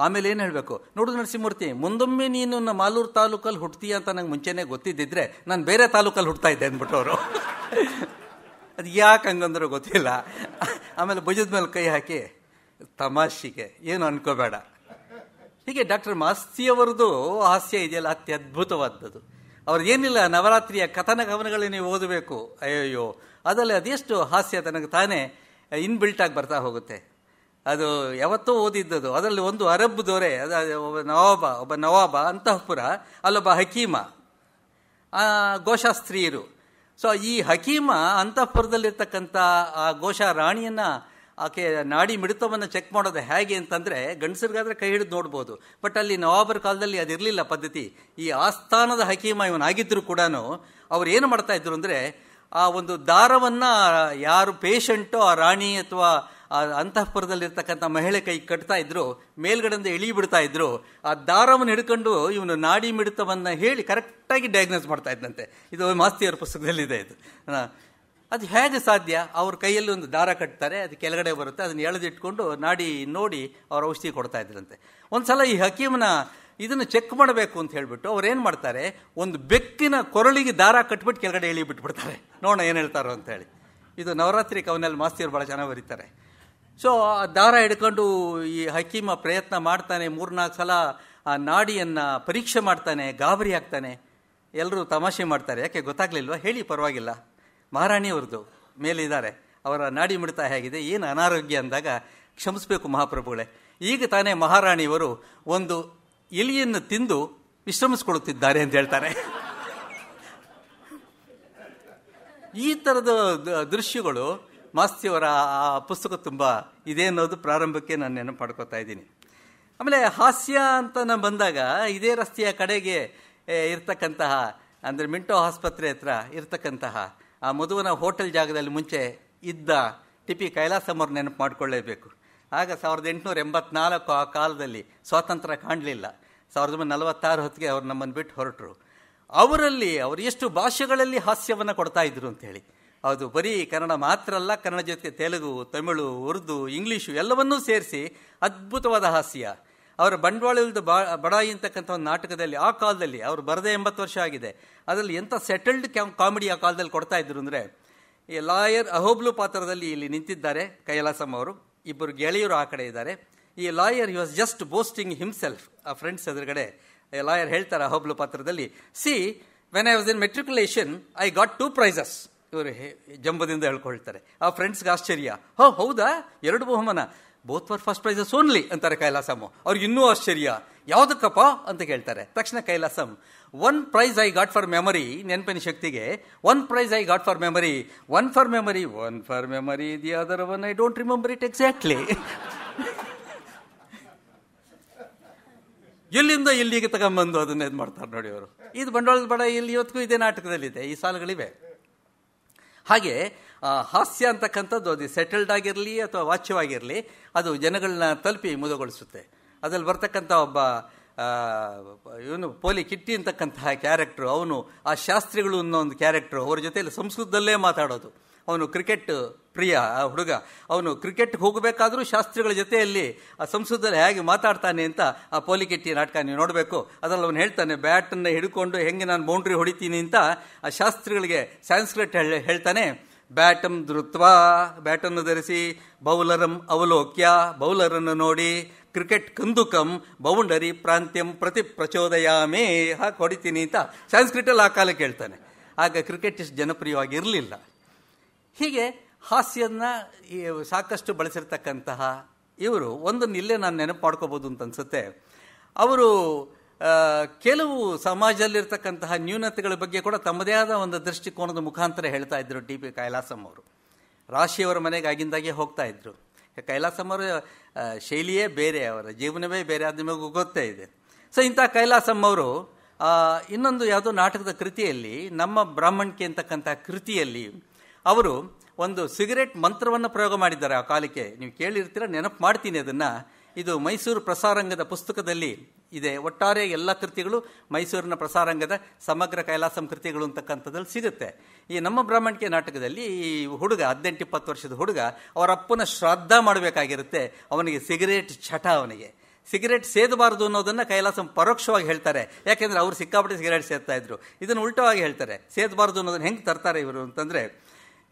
ಆಮೇಲೆ ಏನು ಹೇಳಬೇಕು, ನೋಡು ನರಸಿಂಹಮೂರ್ತಿ, ಮುಂದೊಮ್ಮೆ ನೀನು ಮಾಲೂರು ತಾಲೂಕಲ್ಲಿ ಹುಡ್ತೀಯ ಅಂತ ನಂಗೆ ಮುಂಚೆನೇ ಗೊತ್ತಿದ್ದಿದ್ರೆ ನಾನು ಬೇರೆ ತಾಲೂಕಲ್ಲಿ ಹುಡ್ತಾ ಇದ್ದೆ ಅಂದ್ಬಿಟ್ಟವರು. ಅದು ಯಾಕೆ ಹಂಗಂದ್ರೂ ಗೊತ್ತಿಲ್ಲ. ಆಮೇಲೆ ಭುಜದ ಮೇಲೆ ಕೈ ಹಾಕಿ ತಮಾಷೆಗೆ ಏನು ಅನ್ಕೋಬೇಡ. ಹೀಗೆ ಡಾಕ್ಟರ್ ಮಾಸ್ತಿಯವರದು ಹಾಸ್ಯ ಇದೆಯಲ್ಲ ಅತ್ಯದ್ಭುತವಾದದ್ದು. ಅವ್ರಿಗೇನಿಲ್ಲ, ನವರಾತ್ರಿಯ ಕಥನ ಕವನಗಳೇ ನೀವು ಓದಬೇಕು, ಅಯ್ಯಯ್ಯೋ ಅದರಲ್ಲಿ ಅದೆಷ್ಟು ಹಾಸ್ಯ ತನಗೆ ತಾನೇ ಇನ್ಬಿಲ್ಟ್ ಆಗಿ ಬರ್ತಾ ಹೋಗುತ್ತೆ. ಅದು ಯಾವತ್ತೂ ಓದಿದ್ದದು. ಅದರಲ್ಲಿ ಒಂದು ಅರಬ್ ದೊರೆ, ಒಬ್ಬ ನವಾಬ ಅಂತಃಪುರ, ಅಲ್ಲೊಬ್ಬ ಹಕೀಮ, ಗೋಶಾಸ್ತ್ರೀಯರು. ಸೊ ಈ ಹಕೀಮ ಅಂತಃಪುರದಲ್ಲಿರ್ತಕ್ಕಂಥ ಆ ಗೋಶಾ ರಾಣಿಯನ್ನು, ಆಕೆ ನಾಡಿ ಮಿಡಿತವನ್ನು ಚೆಕ್ ಮಾಡೋದು ಹೇಗೆ ಅಂತಂದರೆ, ಗಂಡಸರಿಗಾದರೆ ಕೈ ಹಿಡಿದು ನೋಡ್ಬೋದು, ಬಟ್ ಅಲ್ಲಿ ನವಾಬರ ಕಾಲದಲ್ಲಿ ಅದಿರಲಿಲ್ಲ ಪದ್ಧತಿ. ಈ ಆಸ್ಥಾನದ ಹಕೀಮ ಇವನಾಗಿದ್ದರೂ ಕೂಡ ಅವ್ರು ಏನು ಮಾಡ್ತಾ ಇದ್ರು ಅಂದರೆ, ಆ ಒಂದು ದಾರವನ್ನು ಯಾರು ಪೇಷಂಟು ಆ ರಾಣಿ ಅಥವಾ ಆ ಅಂತಃಪುರದಲ್ಲಿರ್ತಕ್ಕಂಥ ಮಹಿಳೆ ಕೈ ಕಟ್ತಾ ಇದ್ರು, ಮೇಲ್ಗಡೆಯಿಂದ ಇಳಿ ಬಿಡ್ತಾ ಇದ್ರು. ಆ ದಾರವನ್ನು ಹಿಡ್ಕೊಂಡು ಇವನು ನಾಡಿ ಮಿಡಿತವನ್ನು ಹೇಳಿ ಕರೆಕ್ಟಾಗಿ ಡಯಾಗ್ನೋಸ್ ಮಾಡ್ತಾ ಇದ್ದಂತೆ. ಇದು ಮಾಸ್ತಿಯವರ ಪುಸ್ತಕದಲ್ಲಿದೆ. ಇದು ಅದು ಹೇಗೆ ಸಾಧ್ಯ? ಅವ್ರ ಕೈಯಲ್ಲಿ ಒಂದು ದಾರ ಕಟ್ತಾರೆ, ಅದು ಕೆಳಗಡೆ ಬರುತ್ತೆ, ಅದನ್ನು ಎಳೆದಿಟ್ಕೊಂಡು ನಾಡಿ ನೋಡಿ ಅವ್ರ ಔಷಧಿ ಕೊಡ್ತಾ ಇದ್ರಂತೆ. ಒಂದ್ಸಲ ಈ ಹಕೀಮನ ಇದನ್ನು ಚೆಕ್ ಮಾಡಬೇಕು ಅಂತ ಹೇಳಿಬಿಟ್ಟು ಅವ್ರು ಏನು ಮಾಡ್ತಾರೆ, ಒಂದು ಬೆಕ್ಕಿನ ಕೊರಳಿಗೆ ದಾರ ಕಟ್ಬಿಟ್ಟು ಕೆಳಗಡೆ ಎಳಿ ಬಿಟ್ಬಿಡ್ತಾರೆ, ನೋಡೋಣ ಏನು ಹೇಳ್ತಾರೋ ಅಂತ ಹೇಳಿ. ಇದು ನವರಾತ್ರಿ ಕವನಲ್ಲಿ ಮಾಸ್ತಿಯವರು ಭಾಳ ಚೆನ್ನಾಗಿ ಬರೀತಾರೆ. ಸೊ ಆ ದಾರ ಹಿಡ್ಕೊಂಡು ಈ ಹಕೀಮ ಪ್ರಯತ್ನ ಮಾಡ್ತಾನೆ, 3-4 ಸಲ ಆ ನಾಡಿಯನ್ನು ಪರೀಕ್ಷೆ ಮಾಡ್ತಾನೆ, ಗಾಬರಿ ಆಗ್ತಾನೆ. ಎಲ್ಲರೂ ತಮಾಷೆ ಮಾಡ್ತಾರೆ, ಯಾಕೆ ಗೊತ್ತಾಗ್ಲಿಲ್ವಾ? ಹೇಳಿ ಪರವಾಗಿಲ್ಲ, ಮಹಾರಾಣಿಯವ್ರದ್ದು ಮೇಲಿದ್ದಾರೆ, ಅವರ ನಾಡಿ ಮಿಡ್ತಾ ಹೇಗಿದೆ, ಏನು ಅನಾರೋಗ್ಯ ಅಂದಾಗ, ಕ್ಷಮಿಸಬೇಕು ಮಹಾಪ್ರಭುಗಳೇ, ಈಗ ತಾನೇ ಮಹಾರಾಣಿಯವರು ಒಂದು ಇಲಿಯನ್ನು ತಿಂದು ವಿಶ್ರಮಿಸ್ಕೊಳ್ಳುತ್ತಿದ್ದಾರೆ ಅಂತ ಹೇಳ್ತಾರೆ. ಈ ಥರದ ದೃಶ್ಯಗಳು ಮಾಸ್ತಿಯವರ ಆ ಪುಸ್ತಕ ತುಂಬ ಇದೆ ಅನ್ನೋದು ಪ್ರಾರಂಭಕ್ಕೆ ನಾನು ನೆನಪು ಮಾಡ್ಕೋತಾ ಇದ್ದೀನಿ. ಆಮೇಲೆ ಹಾಸ್ಯ ಅಂತ ನಾನು ಬಂದಾಗ, ಇದೇ ರಸ್ತೆಯ ಕಡೆಗೆ ಇರ್ತಕ್ಕಂತಹ, ಅಂದರೆ ಮಿಂಟೋ ಆಸ್ಪತ್ರೆ ಹತ್ರ ಇರ್ತಕ್ಕಂತಹ ಆ ಮಧುವನ ಹೋಟೆಲ್ ಜಾಗದಲ್ಲಿ ಮುಂಚೆ ಇದ್ದ ಟಿ.ಪಿ. ಕೈಲಾಸಂ ಅವ್ರು ನೆನಪು ಮಾಡಿಕೊಳ್ಳೇಬೇಕು. ಆಗ 1884 ಆ ಕಾಲದಲ್ಲಿ ಸ್ವಾತಂತ್ರ್ಯ ಕಾಣಲಿಲ್ಲ. 1946 ಹೊತ್ತಿಗೆ ಅವ್ರು ನಮ್ಮನ್ನು ಬಿಟ್ಟು ಹೊರಟರು. ಅವರಲ್ಲಿ ಅವರು ಎಷ್ಟು ಭಾಷೆಗಳಲ್ಲಿ ಹಾಸ್ಯವನ್ನು ಕೊಡ್ತಾ ಇದ್ರು ಅಂತೇಳಿ. ಅದು ಬರೀ ಕನ್ನಡ ಮಾತ್ರ ಅಲ್ಲ, ಕನ್ನಡ ಜೊತೆಗೆ ತೆಲುಗು, ತಮಿಳು, ಉರ್ದು, ಇಂಗ್ಲೀಷು ಎಲ್ಲವನ್ನೂ ಸೇರಿಸಿ ಅದ್ಭುತವಾದ ಹಾಸ್ಯ. ಅವರ ಬಂಡವಾಳದ ಬಡಾಯಿ ಅಂತಕ್ಕಂಥ ಒಂದು ನಾಟಕದಲ್ಲಿ, ಆ ಕಾಲದಲ್ಲಿ ಅವರು ಬರದೇ 80 ವರ್ಷ ಆಗಿದೆ, ಅದರಲ್ಲಿ ಎಂಥ ಸೆಟಲ್ಡ್ ಕಾಮಿಡಿ ಆ ಕಾಲದಲ್ಲಿ ಕೊಡ್ತಾ ಇದ್ರು ಅಂದರೆ, ಈ ಲಾಯರ್ ಅಹೋಬ್ಲು ಪಾತ್ರದಲ್ಲಿ ಇಲ್ಲಿ ನಿಂತಿದ್ದಾರೆ ಕೈಲಾಸಂ ಅವರು, ಇಬ್ಬರು ಗೆಳೆಯರು ಆ ಕಡೆ ಇದ್ದಾರೆ. ಈ lawyer he was just boasting himself. ಆ ಫ್ರೆಂಡ್ಸ್ ಎದುರುಗಡೆ ಲಾಯರ್ ಹೇಳ್ತಾರೆ ಅಹೋಬ್ಲು ಪಾತ್ರದಲ್ಲಿ, see when I was in matriculation I got 2 prizes. ಇವರು ಜಂಬದಿಂದ ಹೇಳ್ಕೊಳ್ತಾರೆ. ಆ ಫ್ರೆಂಡ್ಸ್ಗೆ ಆಶ್ಚರ್ಯ, ಹೌದಾ, 2 ಬಹುಮಾನ, both for first prizes only ಅಂತಾರೆ ಕೈಲಾಸಂ. ಅವ್ರಿಗೆ ಇನ್ನೂ ಆಶ್ಚರ್ಯ, ಯಾವುದಕ್ಕಪ್ಪ ಅಂತ ಕೇಳ್ತಾರೆ. ತಕ್ಷಣ Kailasam, 1 prize I got for memory, ನೆನಪಿನ ಶಕ್ತಿಗೆ 1 prize I got for memory, 1 for memory, the other one I don't remember it exactly. ಎಲ್ಲಿಂದ ಇಲ್ಲಿಗೆ ತಗೊಂಬಂದು ಅದನ್ನ ಇದು ಮಾಡ್ತಾರೆ ನೋಡಿ ಅವರು. ಇದು ಬಂಡವಾಳದ ಬಡ ಇಲ್ಲಿ ಇವತ್ತಿಗೂ ಇದೇ ನಾಟಕದಲ್ಲಿದೆ, ಈ ಸಾಲುಗಳಿವೆ. ಹಾಗೆ ಹಾಸ್ಯ ಅಂತಕ್ಕಂಥದ್ದು ಅದು ಸೆಟಲ್ಡ್ ಆಗಿರಲಿ ಅಥವಾ ವಾಚ್ಯವಾಗಿರಲಿ, ಅದು ಜನಗಳನ್ನ ತಲುಪಿ ಮುದಗೊಳಿಸುತ್ತೆ. ಅದ್ರಲ್ಲಿ ಬರ್ತಕ್ಕಂಥ ಒಬ್ಬ ಇವನು ಪೋಲಿ ಕಿಟ್ಟಿ ಅಂತಕ್ಕಂತಹ ಕ್ಯಾರೆಕ್ಟ್ರು, ಅವನು ಆ ಶಾಸ್ತ್ರಿಗಳು ಅನ್ನೋ ಒಂದು ಕ್ಯಾರೆಕ್ಟ್ರು, ಅವ್ರ ಜೊತೆಯಲ್ಲಿ ಸಂಸ್ಕೃತದಲ್ಲೇ ಮಾತಾಡೋದು. ಅವನು ಕ್ರಿಕೆಟ್ ಪ್ರಿಯ ಆ ಹುಡುಗ, ಅವನು ಕ್ರಿಕೆಟ್ಗೆ ಹೋಗಬೇಕಾದ್ರೂ ಶಾಸ್ತ್ರಿಗಳ ಜೊತೆಯಲ್ಲಿ ಆ ಸಂಸ್ಕೃತದಲ್ಲಿ ಹೇಗೆ ಮಾತಾಡ್ತಾನೆ ಅಂತ ಆ ಪೋಲಿ ಕಿಟ್ಟಿ ನಾಟಕ ನೀವು ನೋಡಬೇಕು. ಅದರಲ್ಲಿ ಅವನು ಹೇಳ್ತಾನೆ, ಬ್ಯಾಟನ್ನು ಹಿಡ್ಕೊಂಡು ಹೆಂಗೆ ನಾನು ಬೌಂಡ್ರಿ ಹೊಡಿತೀನಿ ಅಂತ ಆ ಶಾಸ್ತ್ರಿಗಳಿಗೆ ಸಂಸ್ಕೃತ ಹೇಳ್ತಾನೆ. ಬ್ಯಾಟಂ ಧೃತ್ವಾ, ಬ್ಯಾಟನ್ನು ಧರಿಸಿ, ಬೌಲರಂ ಅವಲೋಕ್ಯ, ಬೌಲರನ್ನು ನೋಡಿ, ಕ್ರಿಕೆಟ್ ಕಂದುಕಂ ಬೌಂಡರಿ ಪ್ರಾಂತ್ಯಂ ಪ್ರತಿ ಪ್ರಚೋದಯಾಮೇ, ಹಾಕಿ ಹೊಡಿತೀನಿ ಅಂತ ಸಂಸ್ಕೃತಲ್ಲಿ ಆ ಕಾಲಕ್ಕೆ ಹೇಳ್ತಾನೆ. ಆಗ ಕ್ರಿಕೆಟ್ ಇಷ್ಟು ಜನಪ್ರಿಯವಾಗಿರಲಿಲ್ಲ. ಹೀಗೆ ಹಾಸ್ಯನ್ನ ಸಾಕಷ್ಟು ಬಳಸಿರ್ತಕ್ಕಂತಹ ಇವರು ಒಂದನ್ನು ಇಲ್ಲೇ ನಾನು ನೆನಪು ಮಾಡ್ಕೋಬೋದು ಅಂತ ಅನ್ಸುತ್ತೆ. ಅವರು ಕೆಲವು ಸಮಾಜದಲ್ಲಿರ್ತಕ್ಕಂತಹ ನ್ಯೂನತೆಗಳ ಬಗ್ಗೆ ಕೂಡ ತಮ್ಮದೇ ಆದ ಒಂದು ದೃಷ್ಟಿಕೋನದ ಮುಖಾಂತರ ಹೇಳ್ತಾ ಇದ್ರು. ಟಿ ಪಿ ಕೈಲಾಸಂ ಅವರು ರಾಶಿಯವರ ಮನೆಗೆ ಆಗಿಂದಾಗೆ ಹೋಗ್ತಾ ಇದ್ರು. ಕೈಲಾಸಂ ಅವರ ಶೈಲಿಯೇ ಬೇರೆ, ಅವರ ಜೀವನವೇ ಬೇರೆ, ಅದು ನಿಮಗೂ ಗೊತ್ತೇ ಇದೆ. ಸೊ ಇಂಥ ಕೈಲಾಸಂ ಅವರು ಇನ್ನೊಂದು ಯಾವುದೋ ನಾಟಕದ ಕೃತಿಯಲ್ಲಿ, ನಮ್ಮ ಬ್ರಾಹ್ಮಣಿಕೆ ಅಂತಕ್ಕಂಥ ಕೃತಿಯಲ್ಲಿ ಅವರು ಒಂದು ಸಿಗರೇಟ್ ಮಂತ್ರವನ್ನು ಪ್ರಯೋಗ ಮಾಡಿದ್ದಾರೆ. ಆ ಕಾಲಕ್ಕೆ ನೀವು ಕೇಳಿರ್ತೀರ, ನೆನಪು ಮಾಡ್ತೀನಿ ಅದನ್ನು. ಇದು ಮೈಸೂರು ಪ್ರಸಾರಾಂಗದ ಪುಸ್ತಕದಲ್ಲಿ ಇದೆ. ಒಟ್ಟಾರೆ ಎಲ್ಲ ಕೃತಿಗಳು ಮೈಸೂರಿನ ಪ್ರಸಾರಾಂಗದ ಸಮಗ್ರ ಕೈಲಾಸಂ ಕೃತಿಗಳು ಅಂತಕ್ಕಂಥದ್ದಲ್ಲಿ ಸಿಗುತ್ತೆ. ಈ ನಮ್ಮ ಬ್ರಾಹ್ಮಣಿಕೆ ನಾಟಕದಲ್ಲಿ ಈ ಹುಡುಗ 18-20 ವರ್ಷದ ಹುಡುಗ ಅವರ ಅಪ್ಪನ ಶ್ರಾದ್ದ ಮಾಡಬೇಕಾಗಿರುತ್ತೆ. ಅವನಿಗೆ ಸಿಗರೇಟ್ ಚಟ, ಅವನಿಗೆ ಸಿಗರೇಟ್ ಸೇದಬಾರದು ಅನ್ನೋದನ್ನು ಕೈಲಾಸಂ ಪರೋಕ್ಷವಾಗಿ ಹೇಳ್ತಾರೆ. ಯಾಕೆಂದರೆ ಅವರು ಸಿಕ್ಕಾಪಟ್ಟೆ ಸಿಗರೇಟ್ ಸೇದ್ತಾ ಇದ್ರು. ಇದನ್ನು ಉಲ್ಟವಾಗಿ ಹೇಳ್ತಾರೆ, ಸೇದಬಾರದು ಅನ್ನೋದನ್ನು ಹೆಂಗೆ ತರ್ತಾರೆ ಇವರು ಅಂತಂದರೆ,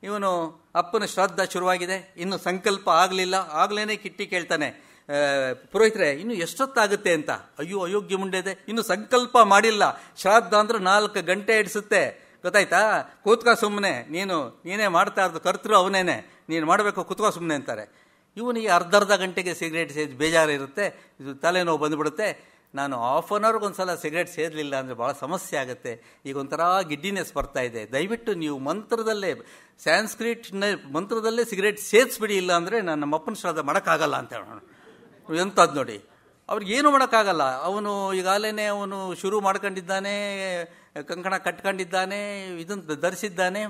ಇವನು ಅಪ್ಪನ ಶ್ರಾದ್ದ ಶುರುವಾಗಿದೆ, ಇನ್ನು ಸಂಕಲ್ಪ ಆಗಲಿಲ್ಲ. ಆಗಲೇ ಕಿಟ್ಟಿ ಕೇಳ್ತಾನೆ, ಪುರೋಹಿತರೆ ಇನ್ನು ಎಷ್ಟೊತ್ತಾಗುತ್ತೆ ಅಂತ. ಅಯ್ಯೋ ಅಯೋಗ್ಯ ಮುಂಡೆದೆ, ಇನ್ನು ಸಂಕಲ್ಪ ಮಾಡಿಲ್ಲ, ಶ್ರಾದ್ದ ಅಂದ್ರೆ 4 ಗಂಟೆ ಹಿಡಿಸುತ್ತೆ, ಗೊತ್ತಾಯ್ತಾ, ಕೂತ್ಕೋ ಸುಮ್ಮನೆ, ನೀನೇ ಮಾಡ್ತಾ ಇರೋದು, ಕರ್ತೃ ಅವನೇನೆ, ನೀನು ಮಾಡಬೇಕು, ಕೂತ್ಕೋ ಸುಮ್ಮನೆ ಅಂತಾರೆ. ಇವನಿಗೆ ಅರ್ಧ ಗಂಟೆಗೆ ಸಿಗರೇಟ್ ಸೇದಿ ಬೇಜಾರು ಇರುತ್ತೆ, ಇದು ತಲೆನೋವು ಬಂದುಬಿಡುತ್ತೆ. ನಾನು ಹಾಫ್ ಆನ್ ಅವರ್ಗೆ ಒಂದು ಸಲ ಸಿಗರೇಟ್ ಸೇದಲಿಲ್ಲ ಅಂದರೆ ಭಾಳ ಸಮಸ್ಯೆ ಆಗುತ್ತೆ, ಈಗ ಒಂಥರ ಗಿಡ್ಡಿನೆಸ್ ಬರ್ತಾ ಇದೆ, ದಯವಿಟ್ಟು ನೀವು ಮಂತ್ರದಲ್ಲೇ ಸ್ಯಾನ್ಸ್ಕ್ರಿಟ್ ಮಂತ್ರದಲ್ಲೇ ಸಿಗರೇಟ್ ಸೇದಿಸ್ಬಿಡಿ, ಇಲ್ಲ ಅಂದರೆ ನಾನು ನಮ್ಮ ಅಪ್ಪನ ಶ್ರಾದ್ದ ಮಾಡೋಕ್ಕಾಗಲ್ಲ ಅಂತ ಹೇಳೋಣ. ಎಂಥದ್ದು ನೋಡಿ, ಅವ್ರಿಗೇನು ಮಾಡೋಕ್ಕಾಗಲ್ಲ. ಅವನು ಈಗಾಗಲೇ ಅವನು ಶುರು ಮಾಡ್ಕೊಂಡಿದ್ದಾನೆ, ಕಂಕಣ ಕಟ್ಕೊಂಡಿದ್ದಾನೆ, ಇದನ್ನು ಧರಿಸಿದ್ದಾನೆ.